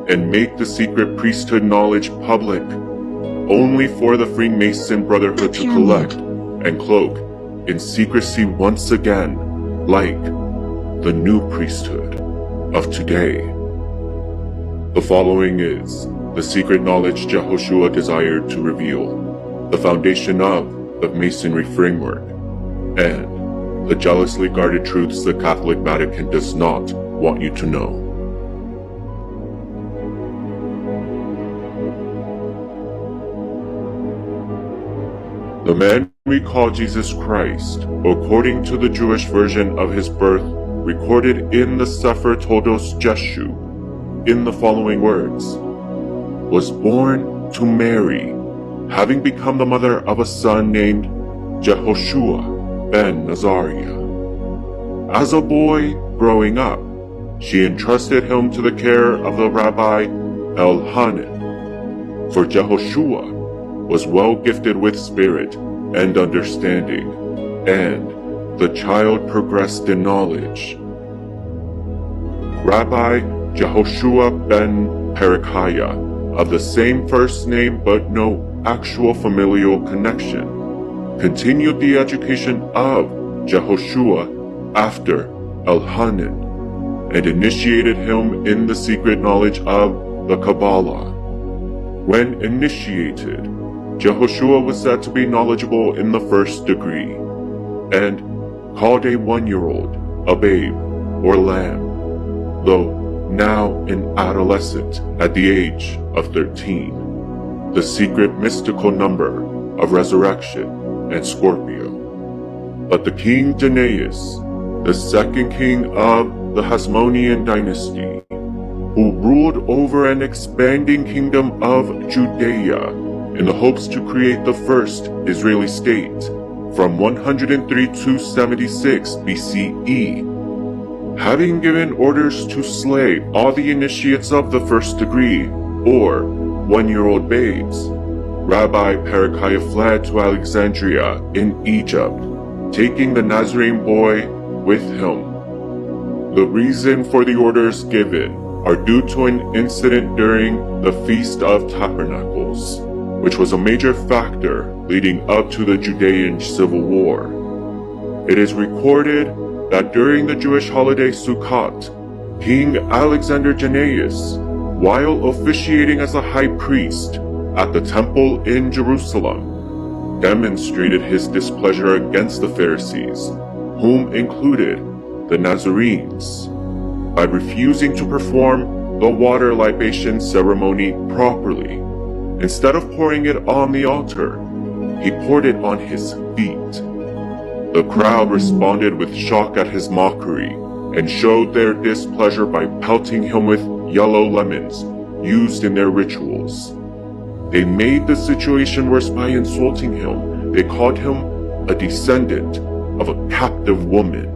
and make the secret priesthood knowledge public, only for the Freemason Brotherhood to collect and cloak in secrecy once again, like the new priesthood of today. The following is the secret knowledge Jehoshua desired to reveal, the foundation of the Masonry framework, and the jealously guarded truths the Catholic Vatican does not want you to know. The man we call Jesus Christ, according to the Jewish version of his birth, recorded in the Sefer Todos Jeshu, in the following words, was born to Mary, having become the mother of a son named Jehoshua ben Azariah. As a boy growing up, she entrusted him to the care of the Rabbi Elhanan, for Jehoshua was well gifted with spirit and understanding, and the child progressed in knowledge. Rabbi Jehoshua ben Parachiah, of the same first name but no actual familial connection, continued the education of Jehoshua after Elhanan, and initiated him in the secret knowledge of the Kabbalah. When initiated, Jehoshua was said to be knowledgeable in the first degree, and called a 1-year-old a babe or lamb, though now an adolescent at the age of 13, the secret mystical number of resurrection and Scorpio. But the king Danaus, the second king of the Hasmonean dynasty, who ruled over an expanding kingdom of Judea in the hopes to create the first Israeli state from 103 to 76 BCE, having given orders to slay all the initiates of the first degree, or 1-year-old babes, Rabbi Parachiah fled to Alexandria in Egypt, taking the Nazarene boy with him. The reason for the orders given are due to an incident during the Feast of Tabernacles, which was a major factor leading up to the Judean Civil War. It is recorded that during the Jewish holiday Sukkot, King Alexander Jannaeus, while officiating as a high priest at the temple in Jerusalem, demonstrated his displeasure against the Pharisees, whom included the Nazarenes, by refusing to perform the water libation ceremony properly. Instead of pouring it on the altar, he poured it on his feet. The crowd responded with shock at his mockery and showed their displeasure by pelting him with yellow lemons used in their rituals. They made the situation worse by insulting him. They called him a descendant of a captive woman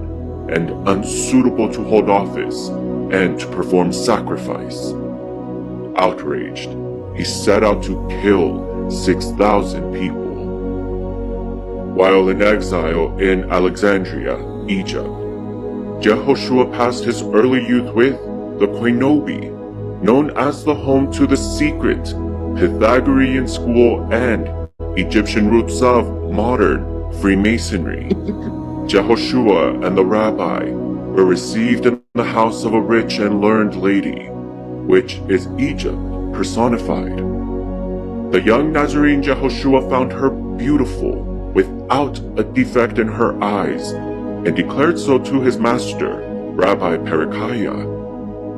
and unsuitable to hold office and to perform sacrifice. Outraged, he set out to kill 6,000 people. While in exile in Alexandria, Egypt, Jehoshua passed his early youth with the Koinobi, known as the home to the secret Pythagorean school and Egyptian roots of modern Freemasonry. Jehoshua and the rabbi were received in the house of a rich and learned lady, which is Egypt personified. The young Nazarene Jehoshua found her beautiful, without a defect in her eyes, and declared so to his master, Rabbi Parachiah.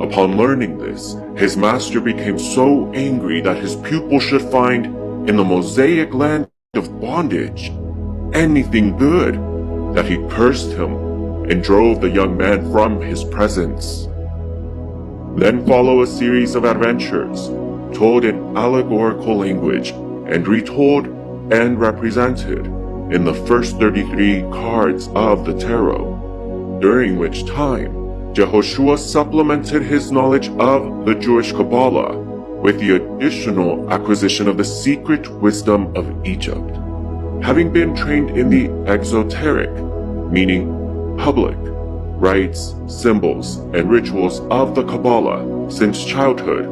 Upon learning this, his master became so angry that his pupil should find in the Mosaic land of bondage anything good, that he cursed him and drove the young man from his presence. Then follow a series of adventures told in allegorical language and retold and represented in the first 33 cards of the tarot, during which time Jehoshua supplemented his knowledge of the Jewish Kabbalah with the additional acquisition of the secret wisdom of Egypt. Having been trained in the exoteric, meaning public, rites, symbols, and rituals of the Kabbalah since childhood,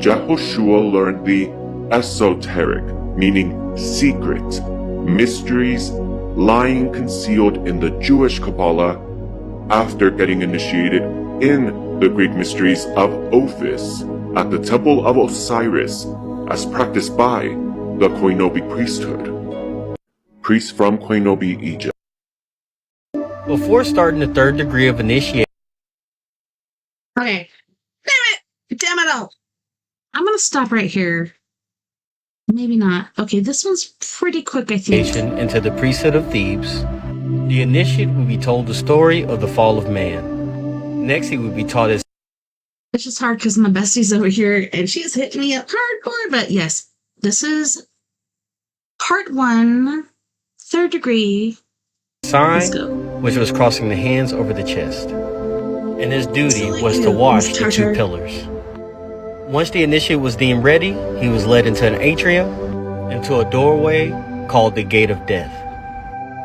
Jehoshua learned the esoteric, meaning secret, mysteries lying concealed in the Jewish Kabbalah after getting initiated in the Greek mysteries of Ophis at the Temple of Osiris as practiced by the Koinobi priesthood. Priests from Koinobi, Egypt. Before starting the third degree of initiation. Okay. Damn it all. I'm going to stop right here. Maybe not. Okay, this one's pretty quick, I think. Into the priesthood of Thebes, the initiate will be told the story of the fall of man. Next, he will be taught his. It's just hard because my bestie's over here and she's hitting me up hardcore. But yes, this is part 1, third degree. Sign, which was crossing the hands over the chest. And his duty was to wash the 2 pillars. Once the initiate was deemed ready, he was led into an atrium, into a doorway called the Gate of Death.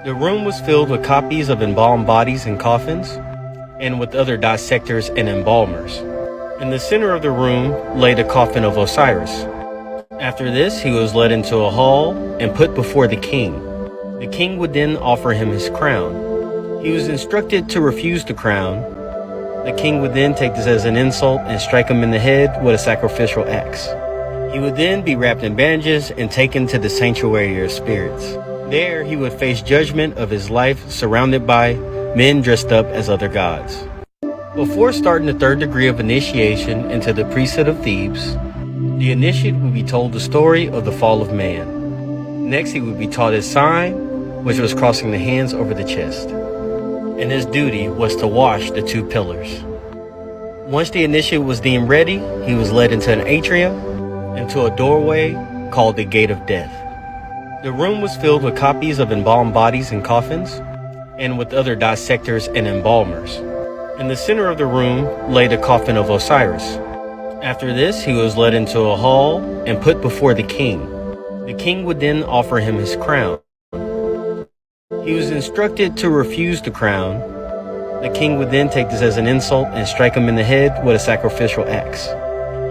The room was filled with copies of embalmed bodies and coffins, and with other dissectors and embalmers. In the center of the room lay the coffin of Osiris. After this, he was led into a hall and put before the king. The king would then offer him his crown. He was instructed to refuse the crown. The king would then take this as an insult and strike him in the head with a sacrificial axe. He would then be wrapped in bandages and taken to the sanctuary of spirits. There, he would face judgment of his life surrounded by men dressed up as other gods. Before starting the third degree of initiation into the priesthood of Thebes, the initiate would be told the story of the fall of man. Next, he would be taught his sign, which was crossing the hands over the chest. And his duty was to wash the 2 pillars. Once the initiate was deemed ready, he was led into an atrium, into a doorway called the Gate of Death. The room was filled with copies of embalmed bodies and coffins, and with other dissectors and embalmers. In the center of the room lay the coffin of Osiris. After this, he was led into a hall and put before the king. The king would then offer him his crown. He was instructed to refuse the crown. The king would then take this as an insult and strike him in the head with a sacrificial axe.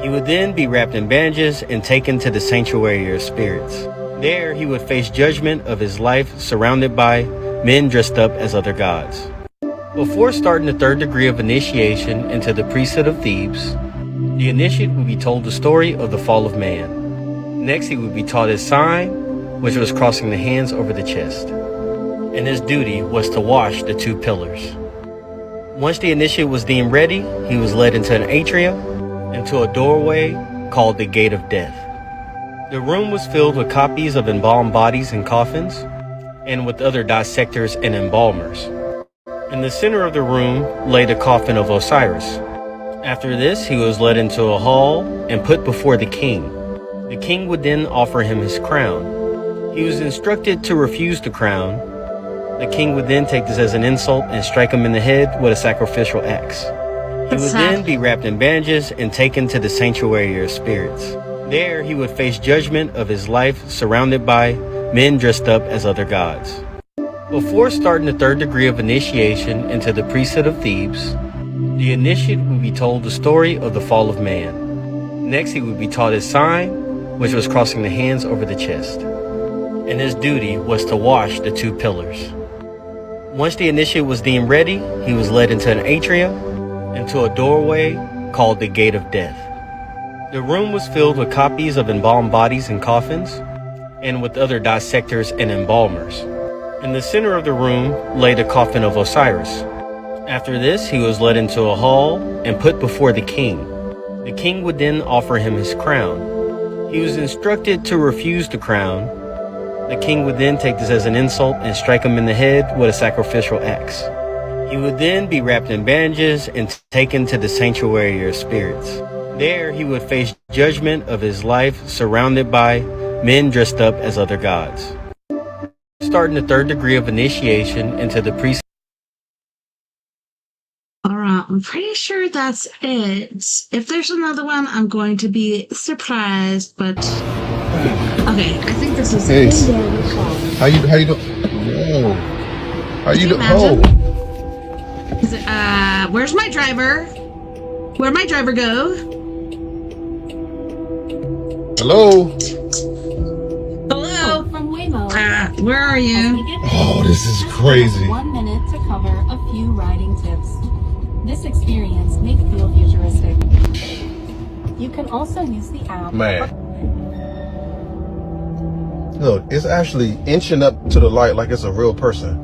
He would then be wrapped in bandages and taken to the sanctuary of spirits. There, he would face judgment of his life surrounded by men dressed up as other gods. Before starting the 3rd degree of initiation into the priesthood of Thebes, the initiate would be told the story of the fall of man. Next, he would be taught his sign, which was crossing the hands over the chest. And his duty was to wash the 2 pillars. Once the initiate was deemed ready, he was led into an atrium, into a doorway called the Gate of Death. The room was filled with copies of embalmed bodies and coffins, and with other dissectors and embalmers. In the center of the room lay the coffin of Osiris. After this, he was led into a hall and put before the king. The king would then offer him his crown. He was instructed to refuse the crown. The king would then take this as an insult and strike him in the head with a sacrificial axe. He would then be wrapped in bandages and taken to the sanctuary of spirits. There, he would face judgment of his life surrounded by men dressed up as other gods. Before starting the 3rd degree of initiation into the priesthood of Thebes, the initiate would be told the story of the fall of man. Next, he would be taught his sign, which was crossing the hands over the chest. And his duty was to wash the 2 pillars. Once the initiate was deemed ready, he was led into an atrium, into a doorway called the Gate of Death. The room was filled with copies of embalmed bodies and coffins, and with other dissectors and embalmers. In the center of the room lay the coffin of Osiris. After this, he was led into a hall and put before the king. The king would then offer him his crown. He was instructed to refuse the crown. The king would then take this as an insult and strike him in the head with a sacrificial axe. He would then be wrapped in bandages and taken to the sanctuary of spirits. There, he would face judgment of his life surrounded by men dressed up as other gods. Starting the 3rd degree of initiation into the priesthood. All right, I'm pretty sure that's it. If there's another one, I'm going to be surprised, but okay, I think this is it. How you doing? Whoa. How you doing? Oh. Is it, where's my driver? Where'd my driver go? Hello? Hello? From Waymo. Where are you? Oh, this is crazy. 1 minute to cover a few riding tips. This experience may feel futuristic. You can also use the app. Man. Look, it's actually inching up to the light like it's a real person.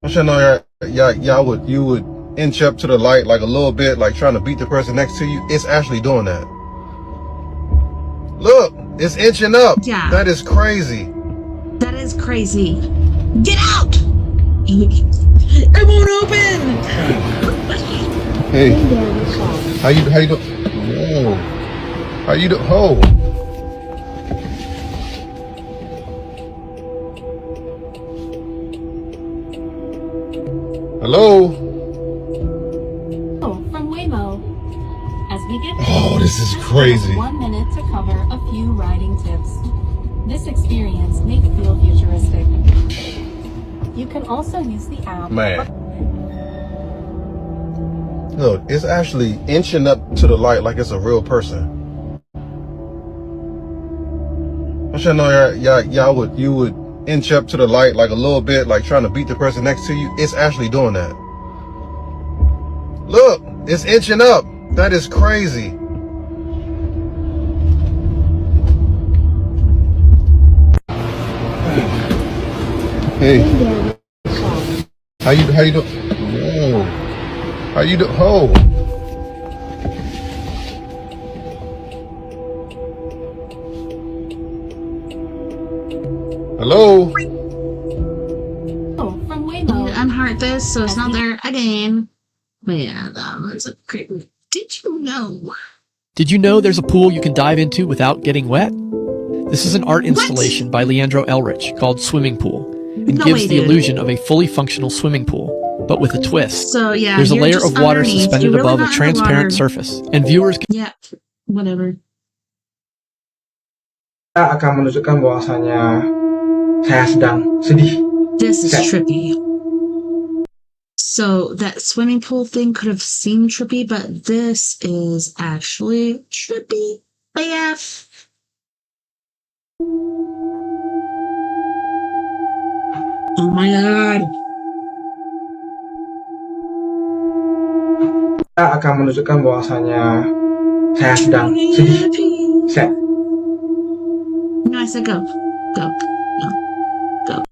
I should know you would inch up to the light like a little bit, like trying to beat the person next to you. It's actually doing that. Look, it's inching up. Yeah. That is crazy. That is crazy. Get out! It won't open! Hey. How you doing? Whoa. How you doing? Oh. Hello? Oh, from Waymo. As we get Oh, this is crazy. 1 minute to cover a few riding tips. This experience may feel futuristic. You can also use the app. Man. Look, it's actually inching up to the light like it's a real person. I should know you would inch up to the light like a little bit, like trying to beat the person next to you. It's actually doing that. Look, it's inching up. That is crazy. Hey. How you doing? Whoa. How you doing? Oh. But yeah, that was a great movie. Did you know? Did you know there's a pool you can dive into without getting wet? This is an art installation by Leandro Elrich called Swimming Pool and No gives way, the dude. illusion of a fully functional swimming pool, but with a twist. So yeah, There's a you're layer just of water underneath. suspended You're really above a not in the water. transparent surface, and viewers can Yeah, whatever. Kita akan menunjukkan bahwasanya saya sedang sedih. This is trippy. So that swimming pool thing could have seemed trippy, but this is actually trippy AF. Oh my god. Kita akan menunjukkan bahwasanya saya sedang sedih. No, I said go. Go. No. Go.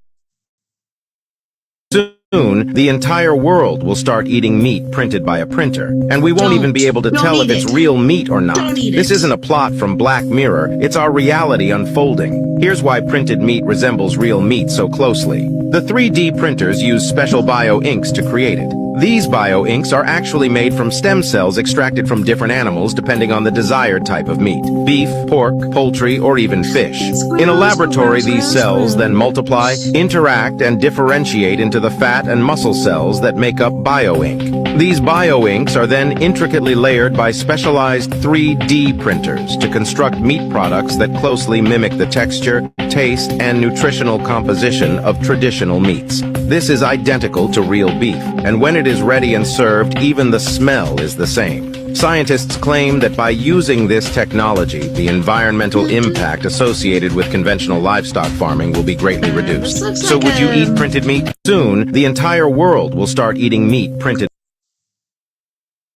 Soon, the entire world will start eating meat printed by a printer, and we won't even be able to tell if it's real meat or not. This isn't a plot from Black Mirror, it's our reality unfolding. Here's why printed meat resembles real meat so closely. The 3D printers use special bio-inks to create it. These bio-inks are actually made from stem cells extracted from different animals depending on the desired type of meat. Beef, pork, poultry, or even fish. In a laboratory, these cells then multiply, interact, and differentiate into the fat and muscle cells that make up bio-ink. These bio-inks are then intricately layered by specialized 3D printers to construct meat products that closely mimic the texture, taste, and nutritional composition of traditional meats. This is identical to real beef, and when it is ready and served, even the smell is the same. Scientists claim that by using this technology, the environmental impact associated with conventional livestock farming will be greatly reduced. So would you eat printed meat? Soon, the entire world will start eating meat printed.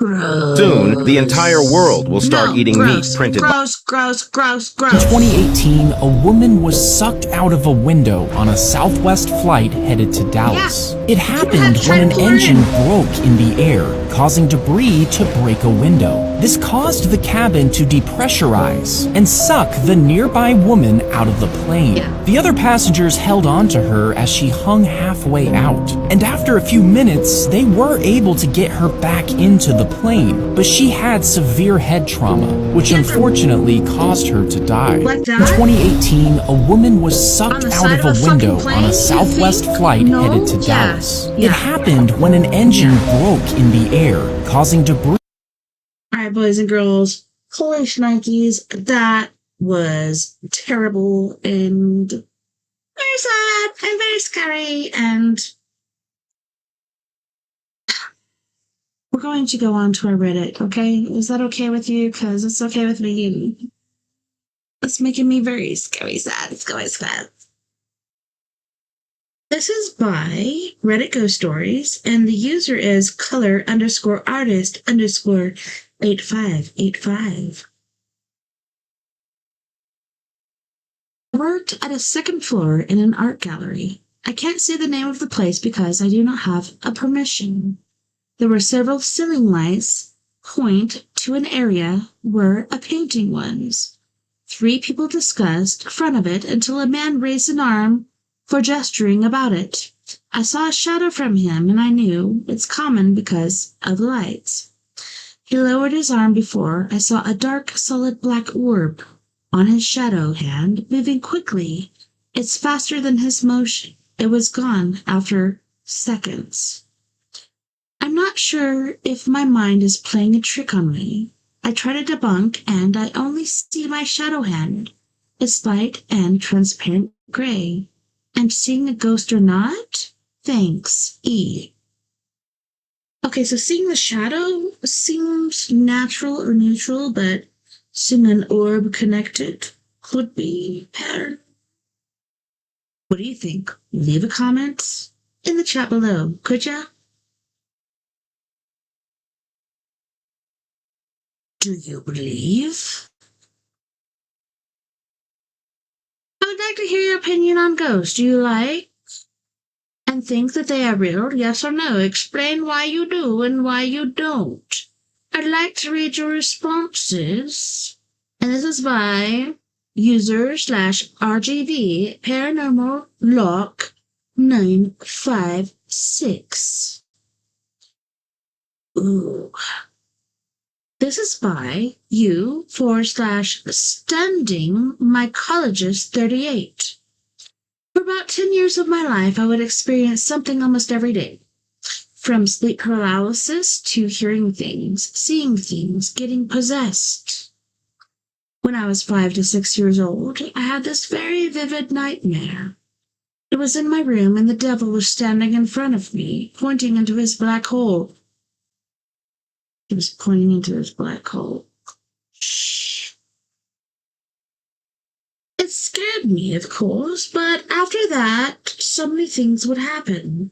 Soon, the entire world will start eating meat printed. Gross. In 2018, a woman was sucked out of a window on a Southwest flight headed to Dallas. It happened when an engine broke in the air, causing debris to break a window. This caused the cabin to depressurize and suck the nearby woman out of the plane. The other passengers held on to her as she hung halfway out, and after a few minutes, they were able to get her back into the plane, but she had severe head trauma, which unfortunately caused her to die. In 2018, a woman was sucked out of a window on a Southwest flight headed to Dallas. It happened when an engine broke in the air, causing debris. Alright, boys and girls, holy shnikes, that was terrible and very sad and very scary, and we're going to go on to our Reddit, okay? Is that okay with you? Because it's okay with me. It's making me very scary sad. It's going sad. This is by Reddit Ghost Stories, and the user is color_artist_8585. I worked at a second floor in an art gallery. I can't say the name of the place because I do not have a permission. There were several ceiling lights point to an area where a painting was. 3 people discussed in front of it until a man raised an arm for gesturing about it. I saw a shadow from him, and I knew it's common because of the lights. He lowered his arm before I saw a dark, solid black orb on his shadow hand, moving quickly. It's faster than his motion. It was gone after seconds. I'm not sure if my mind is playing a trick on me. I try to debunk, and I only see my shadow hand. It's light and transparent gray. And seeing a ghost or not? Thanks, E. Okay, so seeing the shadow seems natural or neutral, but seeing an orb connected could be pattern. What do you think? Leave a comment in the chat below, could ya? Do you believe? I would like to hear your opinion on ghosts. Do you like and think that they are real? Yes or no? Explain why you do and why you don't. I'd like to read your responses. And this is by user/RGV Paranormal Lock 956. Ooh. This is by u/standing mycologist 38. For about 10 years of my life, I would experience something almost every day. From sleep paralysis to hearing things, seeing things, getting possessed. When I was 5 to 6 years old, I had this very vivid nightmare. It was in my room and the devil was standing in front of me, pointing into his black hole. He was pointing into his black hole. Shh. It scared me, of course, but after that, so many things would happen.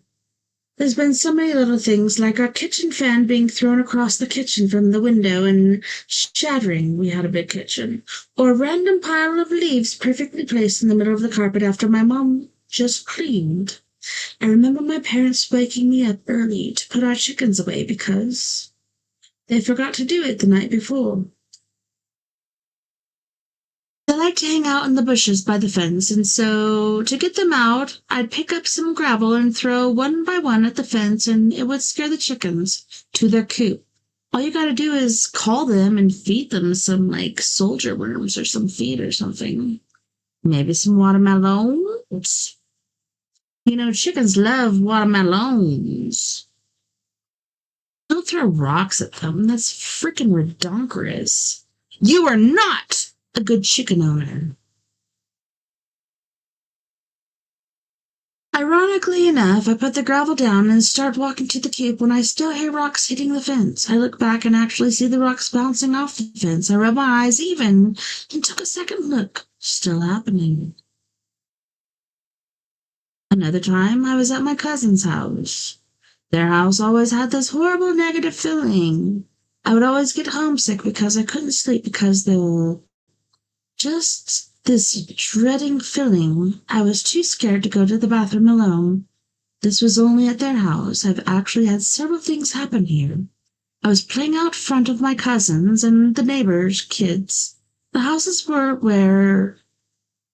There's been so many little things, like our kitchen fan being thrown across the kitchen from the window and shattering. We had a big kitchen. Or a random pile of leaves perfectly placed in the middle of the carpet after my mom just cleaned. I remember my parents waking me up early to put our chickens away because they forgot to do it the night before. They like to hang out in the bushes by the fence, and so to get them out, I'd pick up some gravel and throw one by one at the fence, and it would scare the chickens to their coop. All you gotta do is call them and feed them some, like, soldier worms or some feed or something. Maybe some watermelons. You know, chickens love watermelons. Don't throw rocks at them. That's freaking redonkulous. You are not a good chicken owner. Ironically enough, I put the gravel down and start walking to the coop when I still hear rocks hitting the fence. I look back and actually see the rocks bouncing off the fence. I rub my eyes even and took a second look. Still happening. Another time, I was at my cousin's house. Their house always had this horrible negative feeling. I would always get homesick because I couldn't sleep because just this dreading feeling. I was too scared to go to the bathroom alone. This was only at their house. I've actually had several things happen here. I was playing out front of my cousins and the neighbors' kids. The houses were where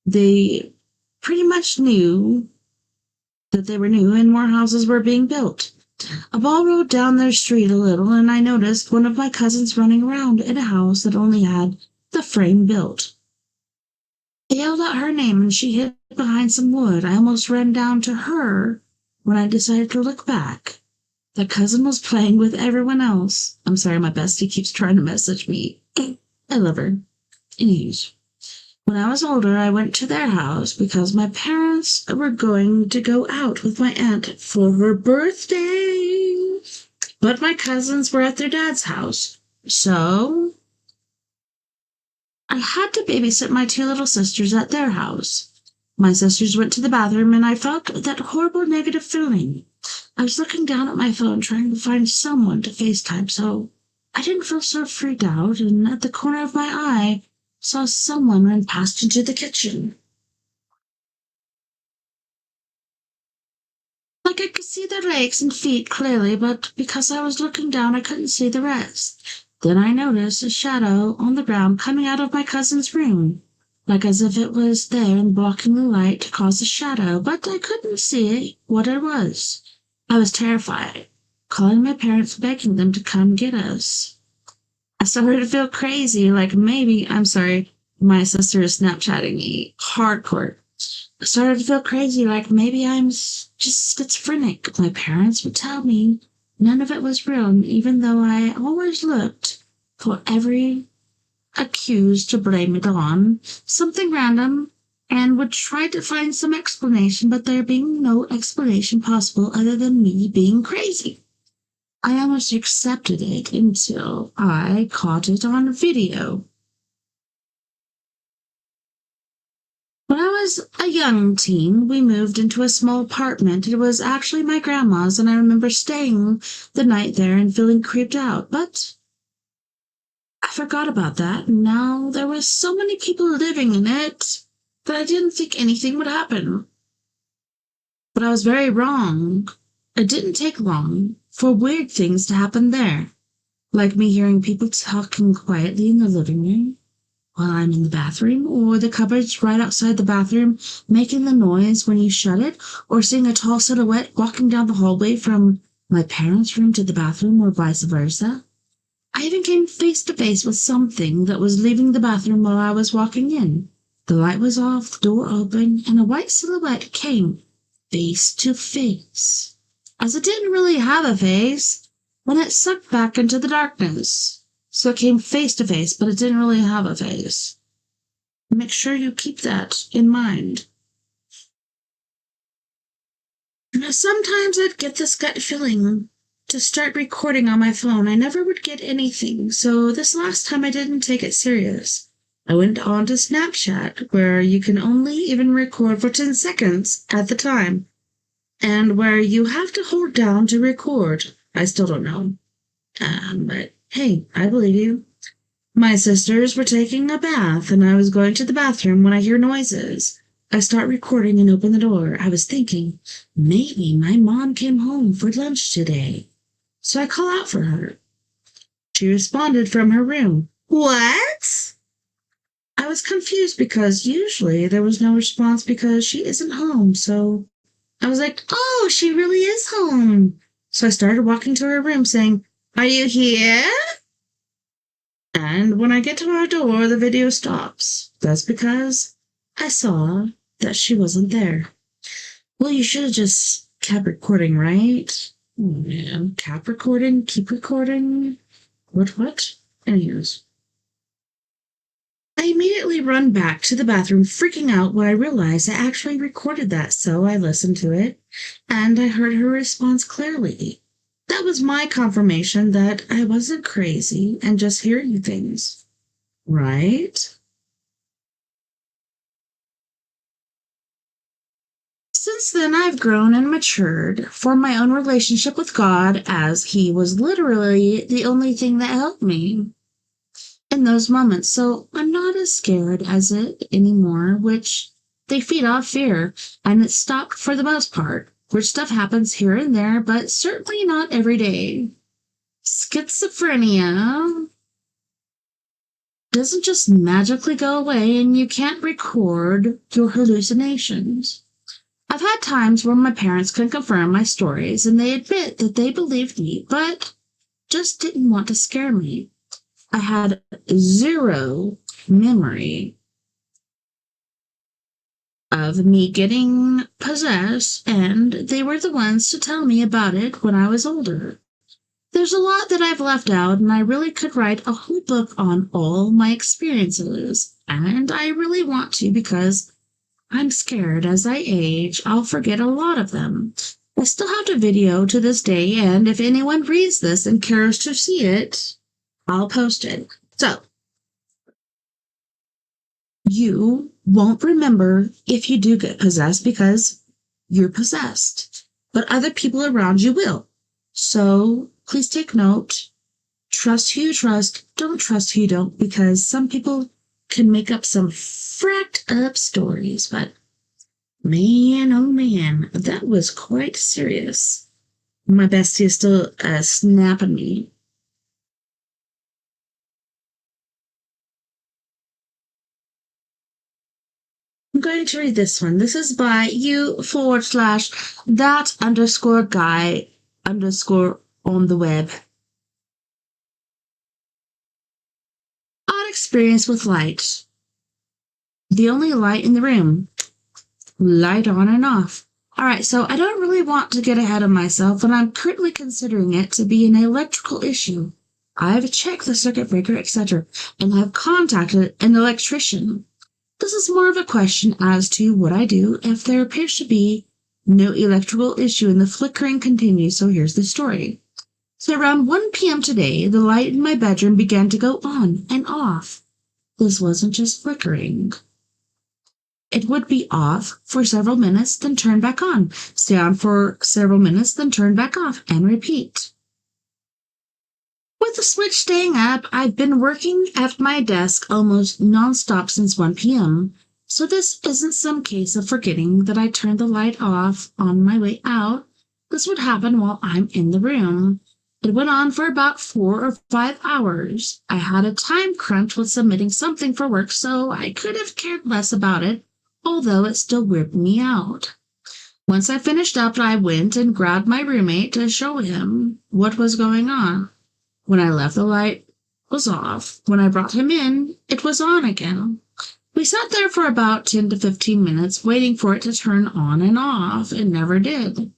they pretty much knew that they were new and more houses were being built. A ball rolled down their street a little, and I noticed one of my cousins running around in a house that only had the frame built. I yelled out her name, and she hid behind some wood. I almost ran down to her when I decided to look back. The cousin was playing with everyone else. I'm sorry, my bestie keeps trying to message me. I love her. Anyways, when I was older, I went to their house because my parents were going to go out with my aunt for her birthday. But my cousins were at their dad's house. So I had to babysit my two little sisters at their house. My sisters went to the bathroom and I felt that horrible negative feeling. I was looking down at my phone trying to find someone to FaceTime, so I didn't feel so freaked out, and at the corner of my eye, saw someone run past into the kitchen. Like I could see their legs and feet clearly, but because I was looking down, I couldn't see the rest. Then I noticed a shadow on the ground coming out of my cousin's room, like as if it was there and blocking the light to cause a shadow, but I couldn't see what it was. I was terrified, calling my parents, begging them to come get us. I started to feel crazy, like maybe, I'm sorry, my sister is Snapchatting me hardcore. I started to feel crazy, like maybe I'm just schizophrenic. My parents would tell me none of it was real, even though I always looked for every accused to blame it on something random and would try to find some explanation, but there being no explanation possible other than me being crazy. I almost accepted it until I caught it on video. When I was a young teen, we moved into a small apartment. It was actually my grandma's, and I remember staying the night there and feeling creeped out, but I forgot about that, and now there were so many people living in it that I didn't think anything would happen. But I was very wrong. It didn't take long for weird things to happen there, like me hearing people talking quietly in the living room while I'm in the bathroom, or the cupboards right outside the bathroom making the noise when you shut it, or seeing a tall silhouette walking down the hallway from my parents' room to the bathroom or vice versa. I even came face to face with something that was leaving the bathroom while I was walking in. The light was off, the door open, and a white silhouette came face to face. As it didn't really have a face, when it sucked back into the darkness. So it came face to face, but it didn't really have a face. Make sure you keep that in mind. Now, sometimes I'd get this gut feeling to start recording on my phone. I never would get anything, so this last time I didn't take it serious. I went on to Snapchat, where you can only even record for 10 seconds at the time, and where you have to hold down to record. I still don't know. But hey, I believe you. My sisters were taking a bath, and I was going to the bathroom when I hear noises. I start recording and open the door. I was thinking, maybe my mom came home for lunch today. So I call out for her. She responded from her room. What? I was confused because usually there was no response because she isn't home, so I was like, oh, she really is home. So I started walking to her room saying, are you here? And when I get to our door, the video stops. That's because I saw that she wasn't there. Well, you should have just kept recording, right? Oh, man. Kept recording? Keep recording? What? Anyways. I immediately run back to the bathroom, freaking out when I realized I actually recorded that, so I listened to it, and I heard her response clearly. That was my confirmation that I wasn't crazy and just hearing things. Right? Since then, I've grown and matured, formed my own relationship with God, as He was literally the only thing that helped me in those moments. So I'm not as scared as it anymore, which they feed off fear, and it's stopped for the most part. Weird stuff happens here and there, but certainly not every day. Schizophrenia doesn't just magically go away and you can't record your hallucinations. I've had times where my parents can confirm my stories and they admit that they believed me, but just didn't want to scare me. I had zero memory of me getting possessed, and they were the ones to tell me about it when I was older. There's a lot that I've left out, and I really could write a whole book on all my experiences, and I really want to because I'm scared as I age, I'll forget a lot of them. I still have the video to this day, and if anyone reads this and cares to see it, I'll post it. So, you won't remember if you do get possessed because you're possessed, but other people around you will. So please take note. Trust who you trust. Don't trust who you don't, because some people can make up some fracked up stories. But man, oh man, that was quite serious. My bestie is still snapping me. I'm going to read this one. This is by u/that_guy_on the web. Odd experience with light. The only light in the room. Light on and off. Alright, so I don't really want to get ahead of myself, and I'm currently considering it to be an electrical issue. I've checked the circuit breaker, etc., and have contacted an electrician. This is more of a question as to what I do if there appears to be no electrical issue and the flickering continues, so here's the story. So around 1 p.m. today, the light in my bedroom began to go on and off. This wasn't just flickering. It would be off for several minutes, then turn back on, stay on for several minutes, then turn back off, and repeat. With the switch staying up, I've been working at my desk almost non-stop since 1 p.m., so this isn't some case of forgetting that I turned the light off on my way out. This would happen while I'm in the room. It went on for about 4 or 5 hours. I had a time crunch with submitting something for work, so I could have cared less about it, although it still weirded me out. Once I finished up, I went and grabbed my roommate to show him what was going on. When I left, the light was off. When I brought him in, it was on again. We sat there for about 10 to 15 minutes waiting for it to turn on and off. It never did.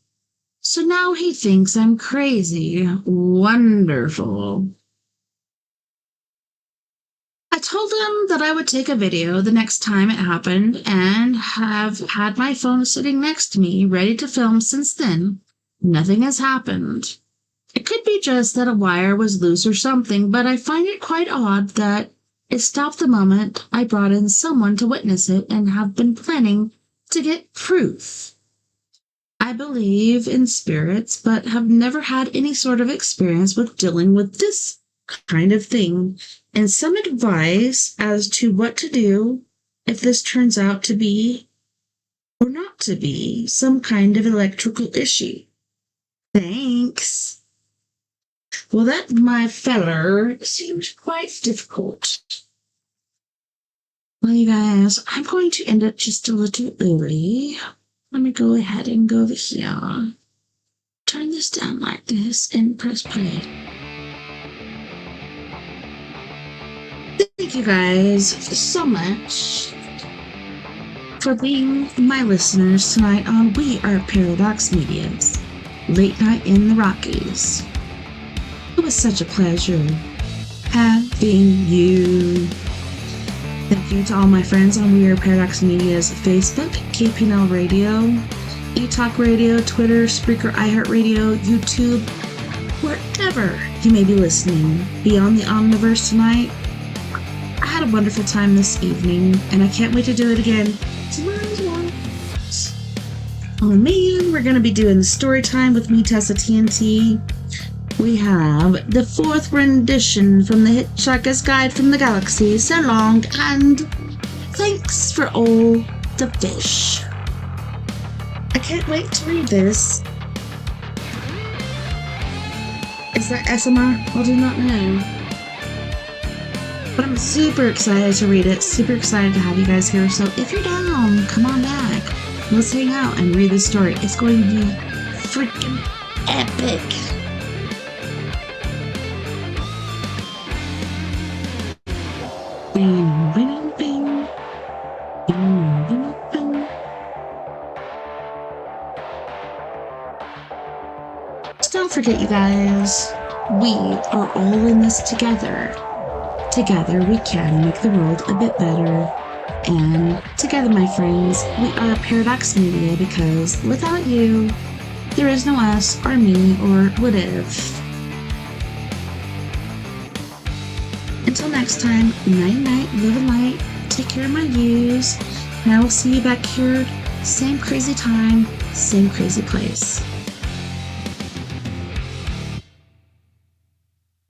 So now he thinks I'm crazy. Wonderful. I told him that I would take a video the next time it happened and have had my phone sitting next to me ready to film since then. Nothing has happened. It could be just that a wire was loose or something, but I find it quite odd that it stopped the moment I brought in someone to witness it and have been planning to get proof. I believe in spirits, but have never had any sort of experience with dealing with this kind of thing, and some advice as to what to do if this turns out to be, or not to be, some kind of electrical issue. Thanks. Well, that, my feller, seems quite difficult. Well, you guys, I'm going to end it just a little early. Let me go ahead and go over here. Turn this down like this and press play. Thank you guys so much for being my listeners tonight on We Are Paradox Media's Late Night in the Rockies. It was such a pleasure having you. Thank you to all my friends on We Are Paradox Media's Facebook, KPNL Radio, eTalk Radio, Twitter, Spreaker, iHeartRadio, YouTube, wherever you may be listening. Beyond the Omniverse tonight. I had a wonderful time this evening, and I can't wait to do it again tomorrow. Oh man, we're going to be doing the story time with me, TessaTNT. We have the 4th rendition from the Hitchhiker's Guide from the Galaxy, so long, and thanks for all the fish. I can't wait to read this. Is that SMR? I do not know. But I'm super excited to read it, super excited to have you guys here, so if you're down, come on back. Let's hang out and read this story. It's going to be freaking epic. Bing, bing, bing. Bing, bing, bing. So don't forget, you guys, we are all in this together. Together we can make the world a bit better. And together, my friends, we are Paradox Media because without you, there is no us or me or what if. Until next time, night-night, live a light, take care of my views, and I will see you back here, same crazy time, same crazy place.